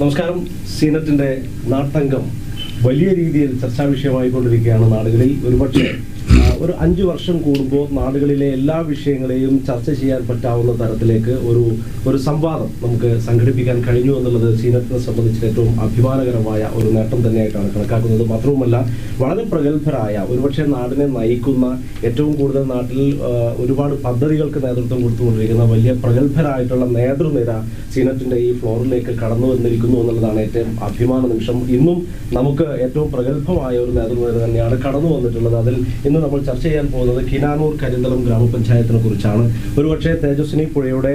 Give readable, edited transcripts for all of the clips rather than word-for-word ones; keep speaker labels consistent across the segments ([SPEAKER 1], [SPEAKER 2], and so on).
[SPEAKER 1] നമസ്കാരം. സീനറ്റിന്റെ നാട്ടംഗം വലിയ രീതിയിൽ ചർച്ചാ വിഷയമായിക്കൊണ്ടിരിക്കുകയാണ് നാടുകളിൽ. ഒരുപക്ഷെ ഒരു 5 വർഷം കൂടുമ്പോൾ നാടുകളിലെ എല്ലാ വിഷയങ്ങളെയും ചർച്ച ചെയ്യാൻ പറ്റാവുന്ന തരത്തിലേക്ക് ഒരു സംവാദം നമുക്ക് സംഘടിപ്പിക്കാൻ കഴിഞ്ഞു എന്നുള്ളത് സീനറ്റിനെ സംബന്ധിച്ച് ഏറ്റവും അഭിമാനകരമായ ഒരു നേട്ടം തന്നെയായിട്ടാണ് കണക്കാക്കുന്നത്. മാത്രവുമല്ല, വളരെ പ്രഗത്ഭരായ, ഒരുപക്ഷെ നാടിനെ നയിക്കുന്ന, ഏറ്റവും കൂടുതൽ നാട്ടിൽ ഒരുപാട് പദ്ധതികൾക്ക് നേതൃത്വം കൊടുത്തുകൊണ്ടിരിക്കുന്ന വലിയ പ്രഗത്ഭരായിട്ടുള്ള നേതൃനിര സീനറ്റിന്റെ ഈ ഫ്ലോറിലേക്ക് കടന്നു വന്നിരിക്കുന്നു എന്നുള്ളതാണ് ഏറ്റവും അഭിമാന നിമിഷം. ഇന്നും നമുക്ക് ഏറ്റവും പ്രഗത്ഭമായ ഒരു നേതൃനിര തന്നെയാണ് കടന്നു വന്നിട്ടുള്ളത്. അതിൽ ഇന്ന് നമ്മൾ ചർച്ച ചെയ്യാൻ പോകുന്നത് കിനാനൂർ കരിന്തളം ഗ്രാമപഞ്ചായത്തിനെ കുറിച്ചാണ്. ഒരുപക്ഷെ തേജസ്വിനി പുഴയുടെ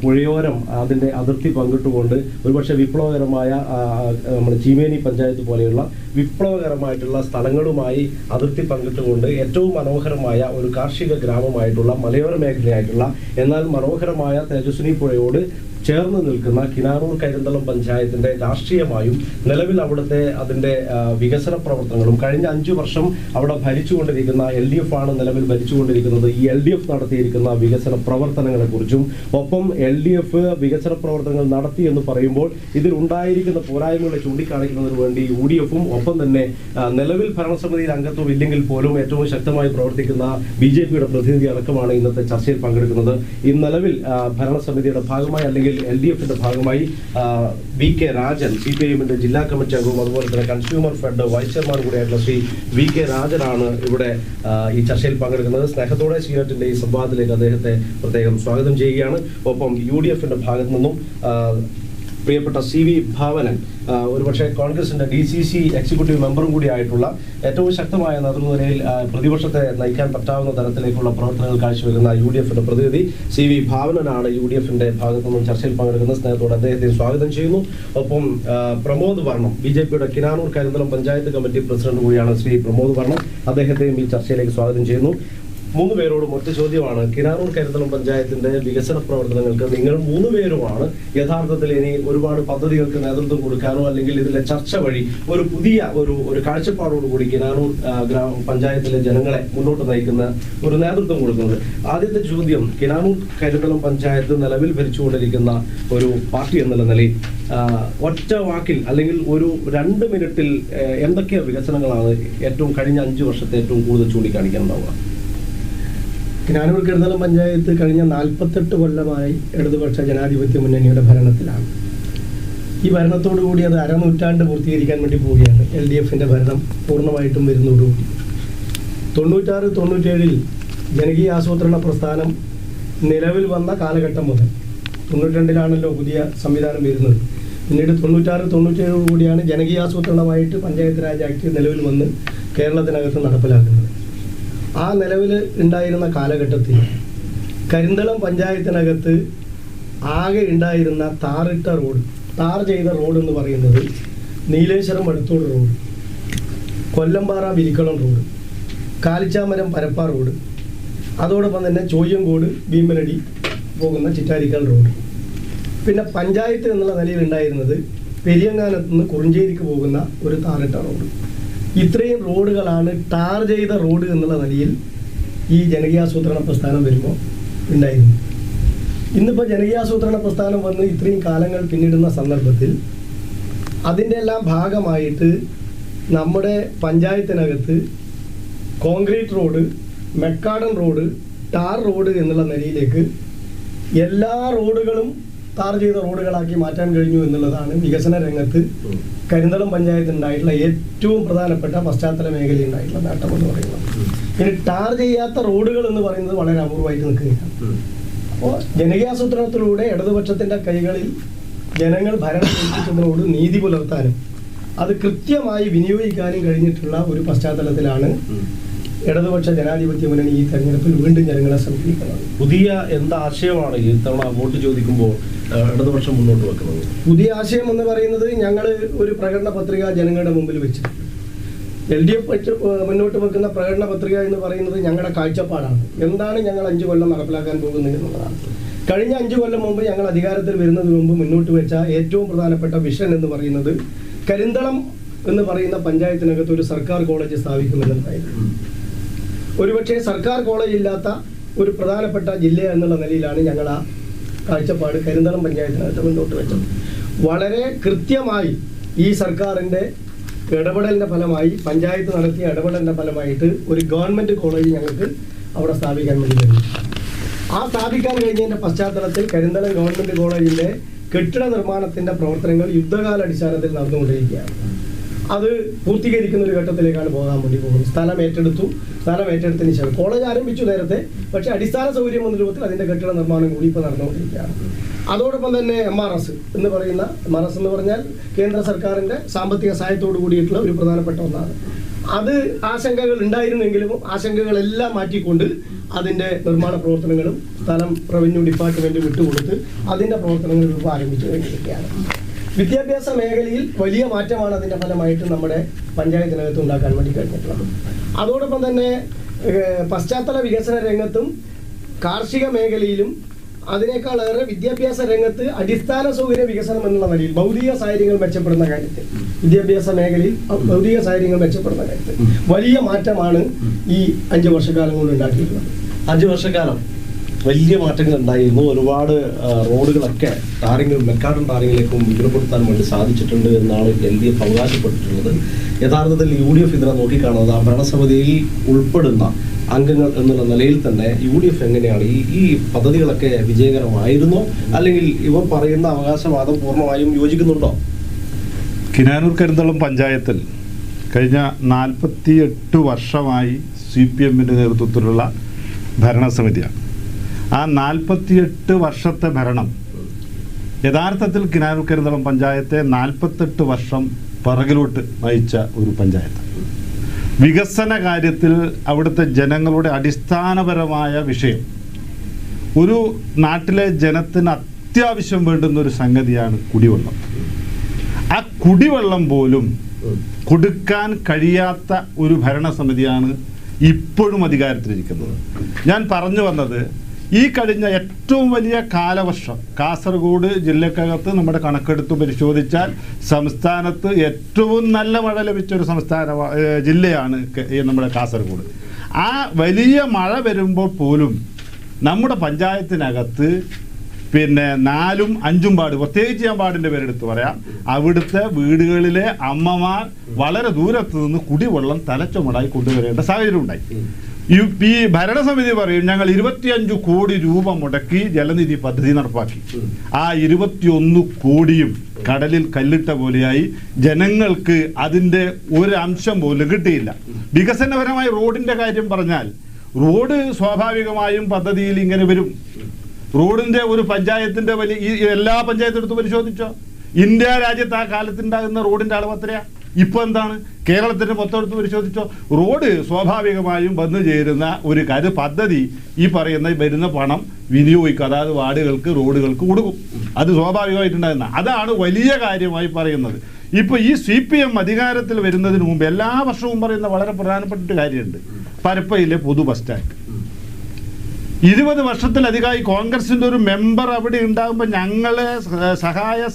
[SPEAKER 1] പുഴയോരം അതിന്റെ അതിർത്തി പങ്കിട്ടുകൊണ്ട് ഒരുപക്ഷെ വിപ്ലവകരമായ നമ്മുടെ ചീമേനി പഞ്ചായത്ത് പോലെയുള്ള വിപ്ലവകരമായിട്ടുള്ള സ്ഥലങ്ങളുമായി അതിർത്തി പങ്കിട്ടുകൊണ്ട് ഏറ്റവും മനോഹരമായ ഒരു കാർഷിക ഗ്രാമമായിട്ടുള്ള മലയോര മേഖലയായിട്ടുള്ള എന്നാൽ മനോഹരമായ തേജസ്വിനി പുഴയോട് ചേർന്ന് നിൽക്കുന്ന കിനാനൂർ കരിന്തളം പഞ്ചായത്തിന്റെ രാഷ്ട്രീയമായും നിലവിൽ അവിടുത്തെ അതിന്റെ വികസന പ്രവർത്തനങ്ങളും കഴിഞ്ഞ 5 വർഷം അവിടെ ഭരിച്ചുകൊണ്ടിരിക്കുന്ന LDF ആണ് നിലവിൽ ഭരിച്ചുകൊണ്ടിരിക്കുന്നത്. ഈ LDF നടത്തിയിരിക്കുന്ന വികസന പ്രവർത്തനങ്ങളെ കുറിച്ചും ഒപ്പം LDF വികസന പ്രവർത്തനങ്ങൾ നടത്തി എന്ന് പറയുമ്പോൾ ഇതിൽ ഉണ്ടായിരിക്കുന്ന പോരായ്മകളെ ചൂണ്ടിക്കാണിക്കുന്നതിന് വേണ്ടി UDF-ഉം ഒപ്പം തന്നെ നിലവിൽ ഭരണസമിതിയിൽ അംഗത്വം ഇല്ലെങ്കിൽ പോലും ഏറ്റവും ശക്തമായി പ്രവർത്തിക്കുന്ന BJP-യുടെ പ്രതിനിധി അടക്കമാണ് ഇന്നത്തെ ചർച്ചയിൽ പങ്കെടുക്കുന്നത്. ഈ നിലവിൽ ഭരണസമിതിയുടെ ഭാഗമായി അല്ലെങ്കിൽ LDF-ന്റെ ഭാഗമായി VK രാജൻ, CPI-എമ്മിന്റെ ജില്ലാ കമ്മിറ്റി അംഗവും അതുപോലെ തന്നെ കൺസ്യൂമർ ഫെഡ് വൈസ് ചെയർമാൻ കൂടിയായിട്ടുള്ള ശ്രീ VK രാജനാണ് ഇവിടെ ഈ ചർച്ചയിൽ പങ്കെടുക്കുന്നത്. സ്നേഹത്തോടെ സീനറ്റിന്റെ ഈ സംവാദത്തിലേക്ക് അദ്ദേഹത്തെ പ്രത്യേകം സ്വാഗതം ചെയ്യുകയാണ്. ഒപ്പം UDF-ന്റെ ഭാഗത്തു നിന്നും പ്രിയപ്പെട്ട CV ഭാവനൻ, ഒരുപക്ഷെ കോൺഗ്രസിന്റെ DCC എക്സിക്യൂട്ടീവ് മെമ്പറും കൂടിയായിട്ടുള്ള ഏറ്റവും ശക്തമായ നേതൃനിരയിൽ പ്രതിപക്ഷത്തെ നയിക്കാൻ പറ്റാവുന്ന തരത്തിലേക്കുള്ള പ്രവർത്തനങ്ങൾ കാഴ്ചവെക്കുന്ന UDF-ന്റെ പ്രതിനിധി CV ഭാവനനാണ് UDF-ന്റെ ഭാഗത്തു നിന്നും ചർച്ചയിൽ പങ്കെടുക്കുന്ന. സ്നേഹത്തോടെ അദ്ദേഹത്തെ സ്വാഗതം ചെയ്യുന്നു. ഒപ്പം പ്രമോദ് വർണം, BJP-യുടെ കിനാനൂർ കരിന്തളം പഞ്ചായത്ത് കമ്മിറ്റി പ്രസിഡന്റ് കൂടിയാണ് ശ്രീ പ്രമോദ് വർണം. അദ്ദേഹത്തെയും ഈ ചർച്ചയിലേക്ക് സ്വാഗതം ചെയ്യുന്നു. 3 പേരോടും ഒറ്റ ചോദ്യമാണ്. കിനാനൂർ കരിന്തളം പഞ്ചായത്തിന്റെ വികസന പ്രവർത്തനങ്ങൾക്ക് നിങ്ങൾ 3 പേരുമാണ് യഥാർത്ഥത്തിൽ ഇനി ഒരുപാട് പദ്ധതികൾക്ക് നേതൃത്വം കൊടുക്കാനോ അല്ലെങ്കിൽ ഇതിലെ ചർച്ച വഴി ഒരു പുതിയ ഒരു കാഴ്ചപ്പാടോടുകൂടി കിനാനൂർ പഞ്ചായത്തിലെ ജനങ്ങളെ മുന്നോട്ട് നയിക്കുന്ന ഒരു നേതൃത്വം കൊടുക്കുന്നത്. ആദ്യത്തെ ചോദ്യം, കിനാനൂർ കരിന്തളം പഞ്ചായത്ത് നിലവിൽ ഭരിച്ചുകൊണ്ടിരിക്കുന്ന ഒരു പാർട്ടി എന്നുള്ള നിലയിൽ ഒറ്റ വാക്കിൽ അല്ലെങ്കിൽ ഒരു 2 മിനിറ്റിൽ എന്തൊക്കെ വികസനങ്ങളാണ് ഏറ്റവും കഴിഞ്ഞ 5 വർഷത്തെ ഏറ്റവും കൂടുതൽ ചൂണ്ടിക്കാണിക്കാനുണ്ടാവുക?
[SPEAKER 2] കിനാനൂർ കരിന്തളം പഞ്ചായത്ത് കഴിഞ്ഞ 48 കൊല്ലമായി ഇടതുപക്ഷ ജനാധിപത്യ മുന്നണിയുടെ ഭരണത്തിലാണ്. ഈ ഭരണത്തോടുകൂടി അത് അരനൂറ്റാണ്ട് പൂർത്തീകരിക്കാൻ വേണ്ടി പോവുകയാണ്. LDF-ന്റെ ഭരണം പൂർണ്ണമായിട്ടും വരുന്നതോടുകൂടി 96-97 ജനകീയ ആസൂത്രണ പ്രസ്ഥാനം നിലവിൽ വന്ന കാലഘട്ടം മുതൽ 92-ലാണല്ലോ പുതിയ സംവിധാനം വരുന്നത്. പിന്നീട് 96-97 കൂടിയാണ് ജനകീയ ആസൂത്രണമായിട്ട് പഞ്ചായത്ത് രാജ് ആക്ട് നിലവിൽ വന്ന് കേരളത്തിനകത്ത് നടപ്പിലാക്കുന്നത്. ആ നിലവിൽ ഉണ്ടായിരുന്ന കാലഘട്ടത്തിൽ കരിന്തളം പഞ്ചായത്തിനകത്ത് ആകെ ഉണ്ടായിരുന്ന ടാറിട്ട റോഡ്, ടാർ ചെയ്ത റോഡ് എന്ന് പറയുന്നത് Nileshwaram Aduthode road, Kollampara Virikkulam road, Kalichamaram Parappa road, അതോടൊപ്പം തന്നെ ചോയ്യങ്കോട് ഭീമനടി പോകുന്ന ചിറ്റാരിക്കൽ റോഡ്. പിന്നെ പഞ്ചായത്ത് എന്നുള്ള നിലയിൽ ഉണ്ടായിരുന്നത് പെരിയങ്ങാനത്ത് നിന്ന് കുറിഞ്ചേരിക്ക് പോകുന്ന ഒരു ടാറിട്ട റോഡ്. ഇത്രയും റോഡുകളാണ് ടാർ ചെയ്ത റോഡ് എന്നുള്ള നിലയിൽ ഈ ജനകീയാസൂത്രണ പ്രസ്ഥാനം വരുമ്പോൾ ഉണ്ടായിരുന്നു. ഇന്നിപ്പോൾ ജനകീയാസൂത്രണ പ്രസ്ഥാനം വന്ന് ഇത്രയും കാലങ്ങൾ പിന്നിടുന്ന സന്ദർഭത്തിൽ അതിൻ്റെ എല്ലാം ഭാഗമായിട്ട് നമ്മുടെ പഞ്ചായത്തിനകത്ത് concrete road, macadam road, tar road എന്നുള്ള നിലയിലേക്ക് എല്ലാ റോഡുകളും ടാർ ചെയ്ത റോഡുകളാക്കി മാറ്റാൻ കഴിഞ്ഞു എന്നുള്ളതാണ് വികസന രംഗത്ത് കരിന്തളം പഞ്ചായത്തിനുണ്ടായിട്ടുള്ള ഏറ്റവും പ്രധാനപ്പെട്ട പശ്ചാത്തല മേഖലയിൽ ഉണ്ടായിട്ടുള്ള നേട്ടം എന്ന് പറയുന്നത്. ഇനി ടാർ ചെയ്യാത്ത റോഡുകൾ എന്ന് പറയുന്നത് വളരെ അപൂർവമായിട്ട് നിൽക്കുകയാണ്. അപ്പോൾ ജനകീയാസൂത്രണത്തിലൂടെ ഇടതുപക്ഷത്തിൻ്റെ കൈകളിൽ ജനങ്ങൾ ഭരണം ഏൽപ്പിച്ചതിനോട് നീതി പുലർത്താനും അത് കൃത്യമായി വിനിയോഗിക്കാനും കഴിഞ്ഞിട്ടുള്ള ഒരു പശ്ചാത്തലത്തിലാണ് ഇടതുപക്ഷ ജനാധിപത്യ മുന്നണി ഈ തെരഞ്ഞെടുപ്പിൽ വീണ്ടും ജനങ്ങളെ സമീപിക്കുന്നത്.
[SPEAKER 1] പുതിയ എന്താശയമാണ് ഈ തവണ വോട്ട് ചോദിക്കുമ്പോൾ ഇടതുപക്ഷം മുന്നോട്ട് വെക്കുന്നത്?
[SPEAKER 2] പുതിയ ആശയം എന്ന് പറയുന്നത് ഞങ്ങൾ ഒരു പ്രകടന പത്രിക ജനങ്ങളുടെ മുമ്പിൽ വെച്ചിട്ടുണ്ട്. LDF മുന്നോട്ട് വെക്കുന്ന പ്രകടന പത്രിക എന്ന് പറയുന്നത് ഞങ്ങളുടെ കാഴ്ചപ്പാടാണ്. എന്താണ് ഞങ്ങൾ 5 കൊല്ലം നടപ്പിലാക്കാൻ പോകുന്നത് എന്നുള്ളതാണ്. കഴിഞ്ഞ 5 കൊല്ലം മുമ്പ് ഞങ്ങൾ അധികാരത്തിൽ വരുന്നതിന് മുമ്പ് മുന്നോട്ട് വെച്ച ഏറ്റവും പ്രധാനപ്പെട്ട വിഷൻ എന്ന് പറയുന്നത് കരിന്തളം എന്ന് പറയുന്ന പഞ്ചായത്തിനകത്ത് ഒരു സർക്കാർ കോളേജ് സ്ഥാപിക്കുമെന്നുള്ളതായിരുന്നു. ഒരുപക്ഷെ സർക്കാർ കോളേജ് ഇല്ലാത്ത ഒരു പ്രധാനപ്പെട്ട ജില്ല എന്നുള്ള നിലയിലാണ് ഞങ്ങൾ ആ കാഴ്ചപ്പാട് കരിന്തളം പഞ്ചായത്തിനകത്ത് മുന്നോട്ട് വെച്ചത്. വളരെ കൃത്യമായി ഈ സർക്കാരിൻ്റെ ഇടപെടലിൻ്റെ ഫലമായി, പഞ്ചായത്ത് നടത്തിയ ഇടപെടലിൻ്റെ ഫലമായിട്ട് ഒരു ഗവൺമെൻറ് കോളേജ് ഞങ്ങൾക്ക് അവിടെ സ്ഥാപിക്കാൻ വേണ്ടി കഴിഞ്ഞു. ആ സ്ഥാപിക്കാൻ കഴിഞ്ഞതിൻ്റെ പശ്ചാത്തലത്തിൽ കരിന്തളം ഗവൺമെൻറ് കോളേജിൻ്റെ കെട്ടിട നിർമ്മാണത്തിൻ്റെ പ്രവർത്തനങ്ങൾ യുദ്ധകാലാടിസ്ഥാനത്തിൽ നടന്നുകൊണ്ടിരിക്കുകയാണ്. അത് പൂർത്തീകരിക്കുന്ന ഒരു ഘട്ടത്തിലേക്കാണ് പോകാൻ വേണ്ടി പോകുന്നത്. സ്ഥലം ഏറ്റെടുത്തതിന് ശേഷം കോളേജ് ആരംഭിച്ചു നേരത്തെ, പക്ഷേ അടിസ്ഥാന സൗകര്യം എന്ന രൂപത്തിൽ അതിൻ്റെ കെട്ടിട നിർമ്മാണം കൂടി ഇപ്പോൾ നടന്നുകൊണ്ടിരിക്കുകയാണ്. അതോടൊപ്പം തന്നെ MRS എന്ന് പറഞ്ഞാൽ കേന്ദ്ര സർക്കാരിൻ്റെ സാമ്പത്തിക സഹായത്തോടു കൂടിയിട്ടുള്ള ഒരു പ്രധാനപ്പെട്ട ഒന്നാണ്. അത് ആശങ്കകൾ ഉണ്ടായിരുന്നെങ്കിലും ആശങ്കകളെല്ലാം മാറ്റിക്കൊണ്ട് അതിൻ്റെ നിർമ്മാണ പ്രവർത്തനങ്ങളും സ്ഥലം റവന്യൂ ഡിപ്പാർട്ട്മെൻറ്റ് വിട്ടുകൊടുത്ത് അതിൻ്റെ പ്രവർത്തനങ്ങൾ ഇപ്പോൾ ആരംഭിച്ചു കഴിഞ്ഞിരിക്കുകയാണ്. വിദ്യാഭ്യാസ മേഖലയിൽ വലിയ മാറ്റമാണ് അതിൻ്റെ ഫലമായിട്ട് നമ്മുടെ പഞ്ചായത്തിനകത്ത് ഉണ്ടാക്കാൻ വേണ്ടി കഴിഞ്ഞിട്ടുള്ളത്. അതോടൊപ്പം തന്നെ പശ്ചാത്തല വികസന രംഗത്തും കാർഷിക മേഖലയിലും അതിനേക്കാളേറെ വിദ്യാഭ്യാസ രംഗത്ത് അടിസ്ഥാന സൗകര്യ വികസനം എന്നുള്ള നിലയിൽ ഭൗതിക സാഹചര്യങ്ങൾ മെച്ചപ്പെടുന്ന കാര്യത്തിൽ, വിദ്യാഭ്യാസ മേഖലയിൽ ഭൗതിക സാഹചര്യങ്ങൾ മെച്ചപ്പെടുന്ന കാര്യത്തിൽ വലിയ മാറ്റമാണ് ഈ 5 വർഷക്കാലം കൊണ്ട് ഉണ്ടാക്കിയിട്ടുള്ളത്.
[SPEAKER 1] 5 വർഷക്കാലം വലിയ മാറ്റങ്ങൾ ഉണ്ടായിരുന്നു. ഒരുപാട് റോഡുകളൊക്കെ മെക്കാഡൻ ടാറിങ്ങിലേക്കും വിപുലപ്പെടുത്താൻ വേണ്ടി സാധിച്ചിട്ടുണ്ട് എന്നാണ് LDF അവകാശപ്പെട്ടിട്ടുള്ളത്. യഥാർത്ഥത്തിൽ UDF ഇതിനെ നോക്കിക്കാണുന്നത് ആ ഭരണസമിതിയിൽ ഉൾപ്പെടുന്ന അംഗങ്ങൾ എന്നുള്ള നിലയിൽ തന്നെ UDF എങ്ങനെയാണ് ഈ പദ്ധതികളൊക്കെ വിജയകരമായിരുന്നോ, അല്ലെങ്കിൽ ഇവർ പറയുന്ന അവകാശവാദം പൂർണ്ണമായും യോജിക്കുന്നുണ്ടോ?
[SPEAKER 3] കിനാനൂർ കരിന്തളം പഞ്ചായത്തിൽ കഴിഞ്ഞ 48 വർഷമായി CPMൻ്റെ നേതൃത്വത്തിലുള്ള ഭരണസമിതിയാണ്. ആ 48 വർഷത്തെ ഭരണം യഥാർത്ഥത്തിൽ കിനാനൂർ കരിന്തളം പഞ്ചായത്തെ 48 വർഷം പിറകിലോട്ട് നയിച്ച ഒരു പഞ്ചായത്ത്. വികസന കാര്യത്തിൽ അവിടുത്തെ ജനങ്ങളുടെ അടിസ്ഥാനപരമായ വിഷയം, ഒരു നാട്ടിലെ ജനത്തിന് അത്യാവശ്യം വേണ്ടുന്ന ഒരു സംഗതിയാണ് കുടിവെള്ളം. ആ കുടിവെള്ളം പോലും കൊടുക്കാൻ കഴിയാത്ത ഒരു ഭരണസമിതിയാണ് ഇപ്പോഴും അധികാരത്തിലിരിക്കുന്നത്. ഞാൻ പറഞ്ഞു വന്നത്, ഈ കഴിഞ്ഞ ഏറ്റവും വലിയ കാലവർഷം കാസർഗോഡ് ജില്ലക്കകത്ത് നമ്മുടെ കണക്കെടുത്ത് പരിശോധിച്ചാൽ സംസ്ഥാനത്ത് ഏറ്റവും നല്ല മഴ ലഭിച്ചൊരു ജില്ലയാണ് നമ്മുടെ കാസർഗോഡ്. ആ വലിയ മഴ വരുമ്പോൾ പോലും നമ്മുടെ പഞ്ചായത്തിനകത്ത് 4ഉം 5ഉം വാർഡ്, പ്രത്യേകിച്ച് ഞാൻ വാർഡിൻ്റെ പേരെടുത്ത് പറയാം, അവിടുത്തെ വീടുകളിലെ അമ്മമാർ വളരെ ദൂരത്ത് നിന്ന് കുടിവെള്ളം തലച്ചുമടായി കൊണ്ടുവരേണ്ട സാഹചര്യം ഉണ്ടായി. ഈ ഭരണസമിതി പറയും ഞങ്ങൾ 25 കോടി രൂപ മുടക്കി ജലനിധി പദ്ധതി നടപ്പാക്കി. ആ 21 കോടിയും കടലിൽ കല്ലിട്ട പോലെയായി. ജനങ്ങൾക്ക് അതിൻ്റെ ഒരു അംശം പോലും കിട്ടിയില്ല. വികസനപരമായി റോഡിൻ്റെ കാര്യം പറഞ്ഞാൽ, റോഡ് സ്വാഭാവികമായും പദ്ധതിയിൽ ഇങ്ങനെ വരും. റോഡിൻ്റെ ഒരു പഞ്ചായത്തിൻ്റെ എല്ലാ പഞ്ചായത്തും എടുത്ത് പരിശോധിച്ചോ, ഇന്ത്യ രാജ്യത്ത് ആ കാലത്തുണ്ടാകുന്ന റോഡിൻ്റെ അളവ് എത്രയാണ്? ഇപ്പോൾ എന്താണ്? കേരളത്തിൻ്റെ മൊത്തം എടുത്ത് പരിശോധിച്ചോ, റോഡ് സ്വാഭാവികമായും വന്നു ചേരുന്ന ഒരു പദ്ധതി ഈ പറയുന്ന വരുന്ന പണം വിനിയോഗിക്കുക, അതായത് വാർഡുകൾക്ക് റോഡുകൾക്ക് കൊടുക്കും. അത് സ്വാഭാവികമായിട്ടുണ്ടാകുന്ന അതാണ് വലിയ കാര്യമായി പറയുന്നത്. ഇപ്പോൾ ഈ CPM അധികാരത്തിൽ വരുന്നതിന് മുമ്പ് എല്ലാ വർഷവും പറയുന്ന വളരെ പ്രധാനപ്പെട്ട കാര്യമുണ്ട്. പരപ്പയിലെ പൊതു ബസ് സ്റ്റാൻഡ് 20 വർഷത്തിലധികമായി കോൺഗ്രസിൻ്റെ ഒരു മെമ്പർ അവിടെ ഉണ്ടാകുമ്പോൾ ഞങ്ങളെ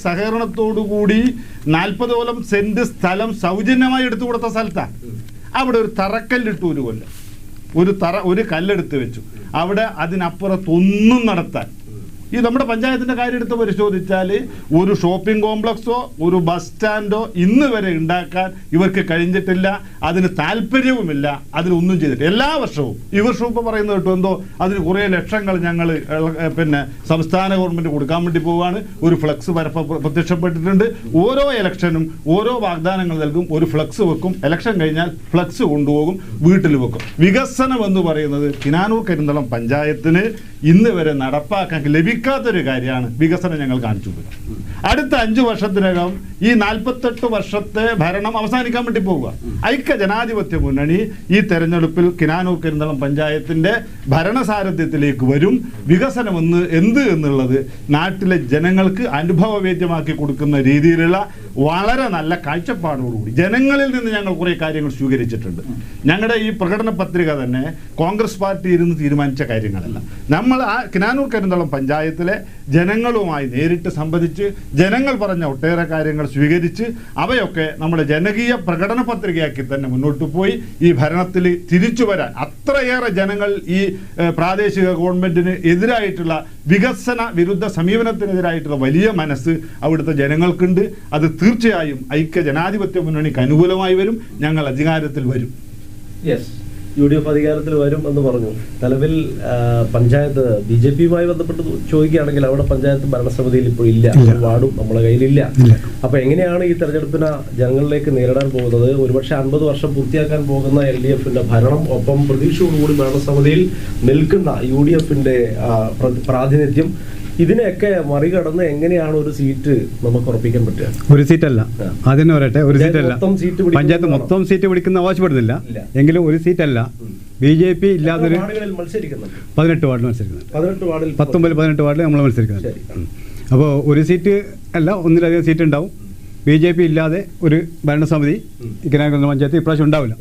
[SPEAKER 3] സഹകരണത്തോടുകൂടി 40ഓളം സെന്റ് സ്ഥലം സൗജന്യമായി എടുത്തു കൊടുത്ത സ്ഥലത്താണ്. അവിടെ ഒരു തറക്കല്ലിട്ടു, ഒരു കല്ലെടുത്ത് വെച്ചു. അവിടെ അതിനപ്പുറത്തൊന്നും നടത്താൻ ഈ നമ്മുടെ പഞ്ചായത്തിൻ്റെ കാര്യം എടുത്ത് പരിശോധിച്ചാൽ ഒരു ഷോപ്പിംഗ് കോംപ്ലക്സോ ഒരു ബസ് സ്റ്റാൻഡോ ഇന്ന് വരെ ഉണ്ടാക്കാൻ ഇവർക്ക് കഴിഞ്ഞിട്ടില്ല. അതിന് താല്പര്യവുമില്ല, അതിനൊന്നും ചെയ്തിട്ട്. എല്ലാ വർഷവും ഈ വർഷവും ഇപ്പോൾ പറയുന്നത് കേട്ടോ എന്തോ അതിന് കുറേ ലക്ഷങ്ങൾ ഞങ്ങൾ സംസ്ഥാന ഗവൺമെൻറ് കൊടുക്കാൻ വേണ്ടി പോവുകയാണ്. ഒരു ഫ്ലക്സ് പ്രത്യക്ഷപ്പെട്ടിട്ടുണ്ട്. ഓരോ ഇലക്ഷനും ഓരോ വാഗ്ദാനങ്ങൾ നൽകും, ഒരു ഫ്ലക്സ് വെക്കും, ഇലക്ഷൻ കഴിഞ്ഞാൽ ഫ്ലക്സ് കൊണ്ടുപോകും, വീട്ടിൽ വെക്കും. വികസനം എന്ന് പറയുന്നത് കിനാനൂർ കരിന്തളം പഞ്ചായത്തിന് ഇന്ന് വരെ നടപ്പാക്കാൻ ലഭിക്കാത്തൊരു കാര്യമാണ്. വികസനം ഞങ്ങൾ കാണിച്ചു തരാം. അടുത്ത 5 വർഷത്തിനകം ഈ 48 വർഷത്തെ ഭരണം അവസാനിക്കാൻ വേണ്ടി പോവുക. ഐക്യ ജനാധിപത്യ മുന്നണി ഈ തെരഞ്ഞെടുപ്പിൽ കിനാനൂർ കരിന്തളം പഞ്ചായത്തിൻ്റെ ഭരണസാരഥ്യത്തിലേക്ക് വരും. വികസനം എന്ത് എന്നുള്ളത് നാട്ടിലെ ജനങ്ങൾക്ക് അനുഭവവേദ്യമാക്കി കൊടുക്കുന്ന രീതിയിലുള്ള വളരെ നല്ല കാഴ്ചപ്പാടോടുകൂടി ജനങ്ങളിൽ നിന്ന് ഞങ്ങൾ കുറേ കാര്യങ്ങൾ സ്വീകരിച്ചിട്ടുണ്ട്. ഞങ്ങളുടെ ഈ പ്രകടന പത്രിക തന്നെ കോൺഗ്രസ് പാർട്ടി ഇരുന്ന് തീരുമാനിച്ച കാര്യങ്ങളല്ല. നമ്മൾ ആ കിനാനൂർ കരിന്തളം പഞ്ചായത്തിലെ ജനങ്ങളുമായി നേരിട്ട് സംവദിച്ച് ജനങ്ങൾ പറഞ്ഞ ഒട്ടേറെ കാര്യങ്ങൾ സ്വീകരിച്ച് അവയൊക്കെ നമ്മുടെ ജനകീയ പ്രകടന പത്രികയാക്കി തന്നെ മുന്നോട്ട് പോയി ഈ ഭരണത്തിൽ തിരിച്ചു വരാൻ അത്രയേറെ ജനങ്ങൾ ഈ പ്രാദേശിക ഗവൺമെന്റിന് എതിരായിട്ടുള്ള വികസന വിരുദ്ധ സമീപനത്തിനെതിരായിട്ടുള്ള വലിയ മനസ്സ് അവിടുത്തെ ജനങ്ങൾക്കുണ്ട്. അത് തീർച്ചയായും ഐക്യ ജനാധിപത്യ മുന്നണിക്ക് അനുകൂലമായി വരും. ഞങ്ങൾ അധികാരത്തിൽ വരും.
[SPEAKER 1] യെസ്, UDF അധികാരത്തിൽ വരും എന്ന് പറഞ്ഞു. നിലവിൽ പഞ്ചായത്ത് BJPയുമായി ബന്ധപ്പെട്ട് ചോദിക്കുകയാണെങ്കിൽ അവിടെ പഞ്ചായത്ത് ഭരണസമിതിയിൽ ഇപ്പോൾ ഇല്ല, വാർഡും നമ്മളെ കയ്യിലില്ല. അപ്പൊ എങ്ങനെയാണ് ഈ തെരഞ്ഞെടുപ്പിനെ ജനങ്ങളിലേക്ക് നേരിടാൻ പോകുന്നത്? ഒരുപക്ഷെ 50 വർഷം പൂർത്തിയാക്കാൻ പോകുന്ന LDFന്റെ ഭരണം, ഒപ്പം പ്രതീക്ഷയോടുകൂടി ഭരണസമിതിയിൽ നിൽക്കുന്ന UDFന്റെ പ്രാതിനിധ്യം, ഇതിനെയൊക്കെ മറികടന്ന് എങ്ങനെയാണ് ഒരു സീറ്റ് നമുക്ക് ഉറപ്പിക്കാൻ പറ്റുക?
[SPEAKER 4] ഒരു സീറ്റല്ല, അതിന് പറയട്ടെ, ഒരു സീറ്റല്ല. പഞ്ചായത്ത് മൊത്തം സീറ്റ് പിടിക്കുന്ന ആവശ്യപ്പെടുന്നില്ല, എങ്കിലും ഒരു സീറ്റല്ല. BJP ഇല്ലാതൊരു 18 വാർഡിൽ മത്സരിക്കുന്നുണ്ട്. 19-18 വാർഡിൽ നമ്മൾ മത്സരിക്കുന്നുണ്ട്. അപ്പോൾ ഒരു സീറ്റ് അല്ല, ഒന്നിലധികം സീറ്റ് ഉണ്ടാവും. BJP ഇല്ലാതെ ഒരു ഭരണസമിതി കിനാനൂർ പഞ്ചായത്ത് ഇപ്രാവശ്യം ഉണ്ടാവില്ല.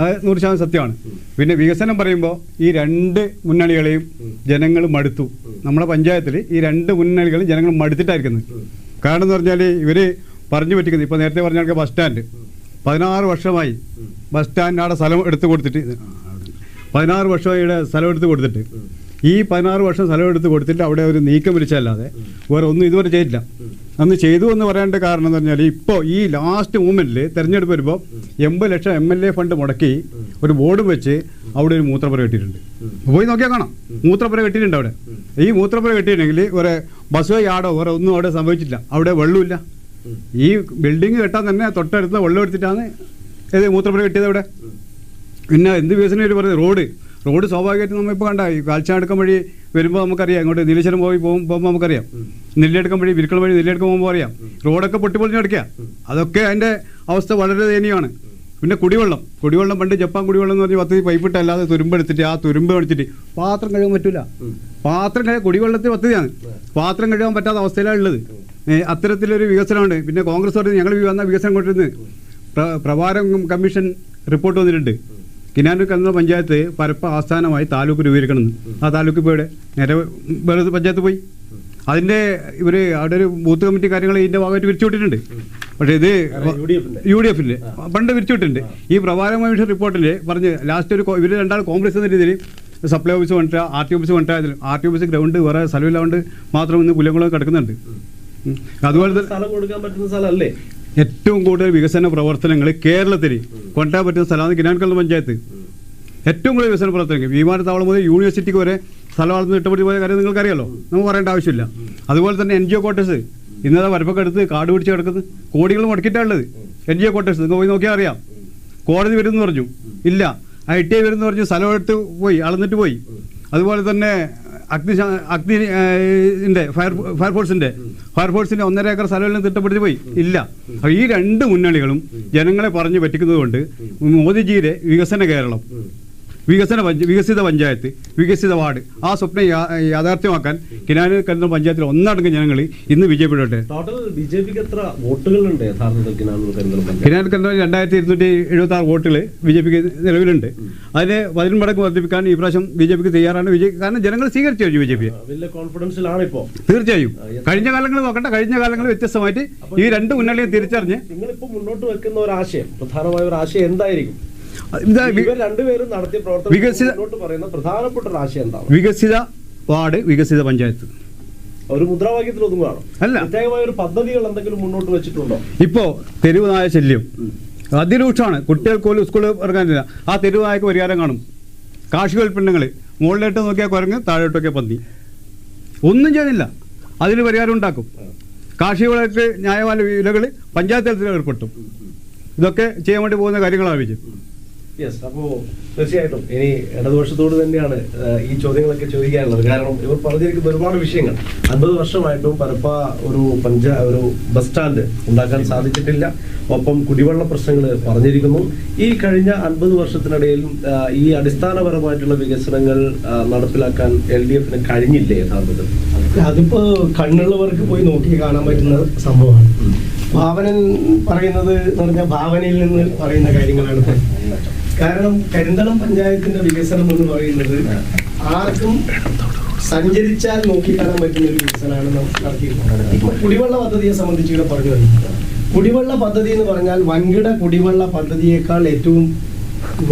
[SPEAKER 4] അത് 100% സത്യമാണ്. പിന്നെ വികസനം പറയുമ്പോൾ ഈ രണ്ട് മുന്നണികളെയും ജനങ്ങൾ മടുത്തു. നമ്മുടെ പഞ്ചായത്തിൽ ഈ രണ്ട് മുന്നണികളും ജനങ്ങൾ മടുത്തിട്ടായിരിക്കുന്നത്. കാരണം എന്ന് പറഞ്ഞാൽ ഇവർ പറഞ്ഞു പറ്റിക്കുന്നത്, ഇപ്പോൾ നേരത്തെ പറഞ്ഞ ബസ് സ്റ്റാൻഡ് 16 വർഷമായി ബസ് സ്റ്റാൻഡിനവിടെ സ്ഥലം എടുത്ത് കൊടുത്തിട്ട് 16 വർഷമായി ഇവിടെ സ്ഥലം എടുത്ത് കൊടുത്തിട്ട് ഈ 16 വർഷം സ്ഥലം എടുത്ത് കൊടുത്തിട്ട് അവിടെ ഒരു നീക്കം വിളിച്ചല്ലാതെ വേറെ ഒന്നും ഇതുവരെ ചെയ്തില്ല. അന്ന് ചെയ്തു എന്ന് പറയേണ്ട കാരണം എന്ന് പറഞ്ഞാൽ ഇപ്പോൾ ഈ ലാസ്റ്റ് മൂമെന്റിൽ തെരഞ്ഞെടുപ്പ് വരുമ്പോൾ 80 ലക്ഷം MLA ഫണ്ട് മുടക്കി ഒരു ബോർഡ് വെച്ച് അവിടെ ഒരു മൂത്രപ്പുര കെട്ടിയിട്ടുണ്ട്. പോയി നോക്കിയാൽ കാണാം, മൂത്രപ്പുര കെട്ടിയിട്ടുണ്ട് അവിടെ. ഈ മൂത്രപ്പുര കെട്ടിയിട്ടുണ്ടെങ്കിൽ ഒരു ബസ് യാർഡോ വേറെ ഒന്നും അവിടെ സംഭവിച്ചില്ല. അവിടെ വെള്ളമില്ല. ഈ ബിൽഡിങ് കെട്ടാൻ തന്നെ തൊട്ടടുത്ത് വെള്ളം എടുത്തിട്ടാണ് മൂത്രപ്പുര കെട്ടിയത് അവിടെ. പിന്നെ എന്ത് വികസനം ഇവർ പറയുന്നത്? റോഡ് സ്വാഭാവികമായിട്ട് നമ്മളിപ്പോൾ കണ്ട ഈ കാൽച്ചാടുക്കം വഴി വരുമ്പോൾ നമുക്കറിയാം, ഇങ്ങോട്ട് നീലേശ്വരം പോകുമ്പോൾ നമുക്കറിയാം, നെല്ലിയെടുക്കം വഴി വിരിക്കൽ വഴി നെല്ലിയെടുക്കം പോകുമ്പോൾ അറിയാം, റോഡൊക്കെ പൊട്ടിപ്പൊളിഞ്ഞ് കിടക്കുക. അതൊക്കെ അതിൻ്റെ അവസ്ഥ വളരെ ദയനീയമാണ്. പിന്നെ കുടിവെള്ളം പണ്ട് ജപ്പാൻ കുടിവെള്ളം എന്ന് പറഞ്ഞ് 10 പൈപ്പിട്ട് അല്ലാതെ തുരുമ്പെടുത്തിട്ട് ആ തുരുമ്പ് അടിച്ചിട്ട് പാത്രം കഴുകാൻ പറ്റില്ല. കുടിവെള്ളത്തിൽ പദ്ധതിയാണ്, പാത്രം കഴുകാൻ പറ്റാത്ത അവസ്ഥയിലാണ് ഉള്ളത്. അത്തരത്തിലൊരു വികസനമുണ്ട്. പിന്നെ കോൺഗ്രസ് പറഞ്ഞ് ഞങ്ങൾ വന്ന വികസനം കൊണ്ടിരുന്നത് പ്രഭാരം കമ്മീഷൻ റിപ്പോർട്ട് വന്നിട്ടുണ്ട്. കിനാനൂർ കരിന്തളം പഞ്ചായത്ത് പരപ്പ ആസ്ഥാനമായി താലൂക്ക് രൂപീകരിക്കണമെന്ന്. ആ താലൂക്ക് ഇപ്പോൾ നേരെ വേറെ പഞ്ചായത്ത് പോയി. അതിൻ്റെ ഇവർ അവിടെ ഒരു ബൂത്ത് കമ്മിറ്റി കാര്യങ്ങൾ ഇതിൻ്റെ ഭാഗമായിട്ട് വിരിച്ചുവിട്ടിട്ടുണ്ട്. പക്ഷേ ഇത് UDFിൻ്റെ പണ്ട് വിരിച്ചുവിട്ടിട്ടുണ്ട്. ഈ പ്രഭാരം കമ്മീഷൻ റിപ്പോർട്ടിൽ പറഞ്ഞ് ലാസ്റ്റ് ഇവർ രണ്ടാൾ കോൺഗ്രസ് എന്ന രീതിയിൽ സപ്ലൈ ഓഫീസ് കൊണ്ടിട്ട് RT ഓഫീസ് കൊണ്ടിട്ട് RT ഓഫീസ് ഗ്രൗണ്ട് വേറെ സ്ഥലമില്ലാണ്ട് മാത്രം ഇന്ന് പുല്ലംകുളം കിടക്കുന്നുണ്ട്. അതുപോലെ സ്ഥലം കൊടുക്കാൻ പറ്റുന്ന സ്ഥലമല്ലേ? ഏറ്റവും കൂടുതൽ വികസന പ്രവർത്തനങ്ങൾ കേരളത്തിൽ കൊണ്ടുവരാൻ പറ്റുന്ന സ്ഥലമാണ് കിനാനൂർ കരിന്തളം പഞ്ചായത്ത്. ഏറ്റവും കൂടുതൽ വികസന പ്രവർത്തനങ്ങൾ വിമാനത്താവളം മുതൽ യൂണിവേഴ്സിറ്റിക്ക് വരെ സ്ഥലം ഇഷ്ടപ്പെട്ട് പോയ കാര്യം നിങ്ങൾക്കറിയാലോ, നമുക്ക് പറയേണ്ട ആവശ്യമില്ല. അതുപോലെ തന്നെ NGO ക്വാർട്ടേഴ്സ് ഇന്നത്തെ വരപ്പൊക്കെ എടുത്ത് കാട് പിടിച്ച് കിടക്കുന്നത് കോടികൾ മുടക്കിയിട്ടാണുള്ളത്. NGO ക്വാർട്ടേഴ്സ് നിങ്ങൾ പോയി നോക്കിയാൽ അറിയാം. കോടതി വരുമെന്ന് പറഞ്ഞു, ഇല്ല. ITI വരുമെന്ന് പറഞ്ഞു, സ്ഥലം എടുത്ത് പോയി, അളന്നിട്ട് പോയി. അതുപോലെ തന്നെ ഫയർഫോഴ്സിന്റെ 1.5 ഏക്കർ സ്ഥലമെല്ലാം തിട്ടപ്പെടുത്തി പോയി, ഇല്ല. ഈ രണ്ട് മുന്നണികളും ജനങ്ങളെ പറഞ്ഞു പറ്റിക്കുന്നത് കൊണ്ട് മോദിജിയുടെ വികസന കേരളം, വികസിത പഞ്ചായത്ത്, വികസിത വാർഡ്, ആ സ്വപ്നം യാഥാർത്ഥ്യമാക്കാൻ കിനാനൂർ കരിന്തളം പഞ്ചായത്തിൽ ഒന്നടങ്കം ജനങ്ങൾ ഇന്ന് BJPയുടെ കിനാനൂർ കരിന്തളം 2276 വോട്ടുകൾ BJPക്ക് നിലവിലുണ്ട്. അതിന് 10 മടങ്ങ് വർദ്ധിപ്പിക്കാൻ ഈ പ്രാവശ്യം BJPക്ക് തയ്യാറാണ്. കാരണം ജനങ്ങൾ സ്വീകരിച്ചു കഴിഞ്ഞു BJP. തീർച്ചയായും കഴിഞ്ഞ കാലങ്ങൾ നോക്കണ്ട, കഴിഞ്ഞ കാലങ്ങൾ വ്യത്യസ്തമായിട്ട് ഈ രണ്ട് മുന്നണിയും തിരിച്ചറിഞ്ഞ്
[SPEAKER 1] നിങ്ങളിപ്പോൾ മുന്നോട്ട് വെക്കുന്ന ഒരു ആശയം, പ്രധാനമായ ഒരു ആശയം എന്തായിരിക്കും?
[SPEAKER 4] വികസിത വാർഡ്, വികസിത പഞ്ചായത്ത്.
[SPEAKER 1] ഒരു മുദ്രാവാക്യത്തിൽ ഒതുങ്ങുകയാണോ? അല്ല, പ്രത്യേകമായ ഒരു പദ്ധതികൾ എന്തെങ്കിലും മുന്നോട്ട് വെച്ചിട്ടുണ്ടോ?
[SPEAKER 4] ഇപ്പോ തെരുവ് നായ ശല്യം അതിരൂക്ഷമാണ്. കുട്ടികൾക്ക് പോലും സ്കൂളിൽ ഇറങ്ങാനില്ല. ആ തെരുവ് നായക്ക് പരിഹാരം കാണും. കാർഷികോൽപ്പന്നങ്ങൾ മുകളിലോട്ട് നോക്കിയാൽ കുരങ്ങ്, താഴോട്ടൊക്കെ പന്നി. ഒന്നും ചെയ്യുന്നില്ല, അതിന് പരിഹാരം ഉണ്ടാക്കും. കാർഷിക വിളകൾക്ക് ന്യായമായ വിലകൾ പഞ്ചായത്ത് തലത്തിൽ ഏർപ്പെടുത്തും. ഇതൊക്കെ ചെയ്യാൻ വേണ്ടി പോകുന്ന കാര്യങ്ങളാണ് BJP.
[SPEAKER 1] യെസ്, അപ്പോൾ തീർച്ചയായിട്ടും ഇനി ഇടതുപക്ഷത്തോട് തന്നെയാണ് ഈ ചോദ്യങ്ങളൊക്കെ ചോദിക്കാനുള്ളത്. കാരണം ഇവർ പറഞ്ഞിരിക്കുന്ന ഒരുപാട് വിഷയങ്ങൾ 50 വർഷമായിട്ടും പരപ്പ ഒരു ബസ് സ്റ്റാൻഡ് ഉണ്ടാക്കാൻ സാധിച്ചിട്ടില്ല. ഒപ്പം കുടിവെള്ള പ്രശ്നങ്ങൾ പറഞ്ഞിരിക്കുന്നു. ഈ കഴിഞ്ഞ 50 വർഷത്തിനിടയിൽ ഈ അടിസ്ഥാനപരമായിട്ടുള്ള വികസനങ്ങൾ നടപ്പിലാക്കാൻ LDFന് കഴിഞ്ഞില്ലേ യഥാർത്ഥത്തിൽ?
[SPEAKER 2] അതിപ്പോ കണ്ണുള്ളവർക്ക് പോയി നോക്കി കാണാൻ പറ്റുന്ന സംഭവമാണ്. ഭാവനൻ പറയുന്നത് എന്ന് പറഞ്ഞാൽ ഭാവനയിൽ നിന്ന് പറയുന്ന കാര്യങ്ങളാണ്. കാരണം കരിന്തളം പഞ്ചായത്തിന്റെ വികസനം എന്ന് പറയുന്നത് ആർക്കും സഞ്ചരിച്ചാൽ നോക്കിക്കാണാൻ പറ്റുന്ന ഒരു വികസനമാണ് നടത്തിയിട്ടുള്ളത്. ഇപ്പൊ കുടിവെള്ള പദ്ധതിയെ സംബന്ധിച്ച് ഇവിടെ പറഞ്ഞു വരുന്നത്, കുടിവെള്ള പദ്ധതി എന്ന് പറഞ്ഞാൽ വൻകിട കുടിവെള്ള പദ്ധതിയേക്കാൾ ഏറ്റവും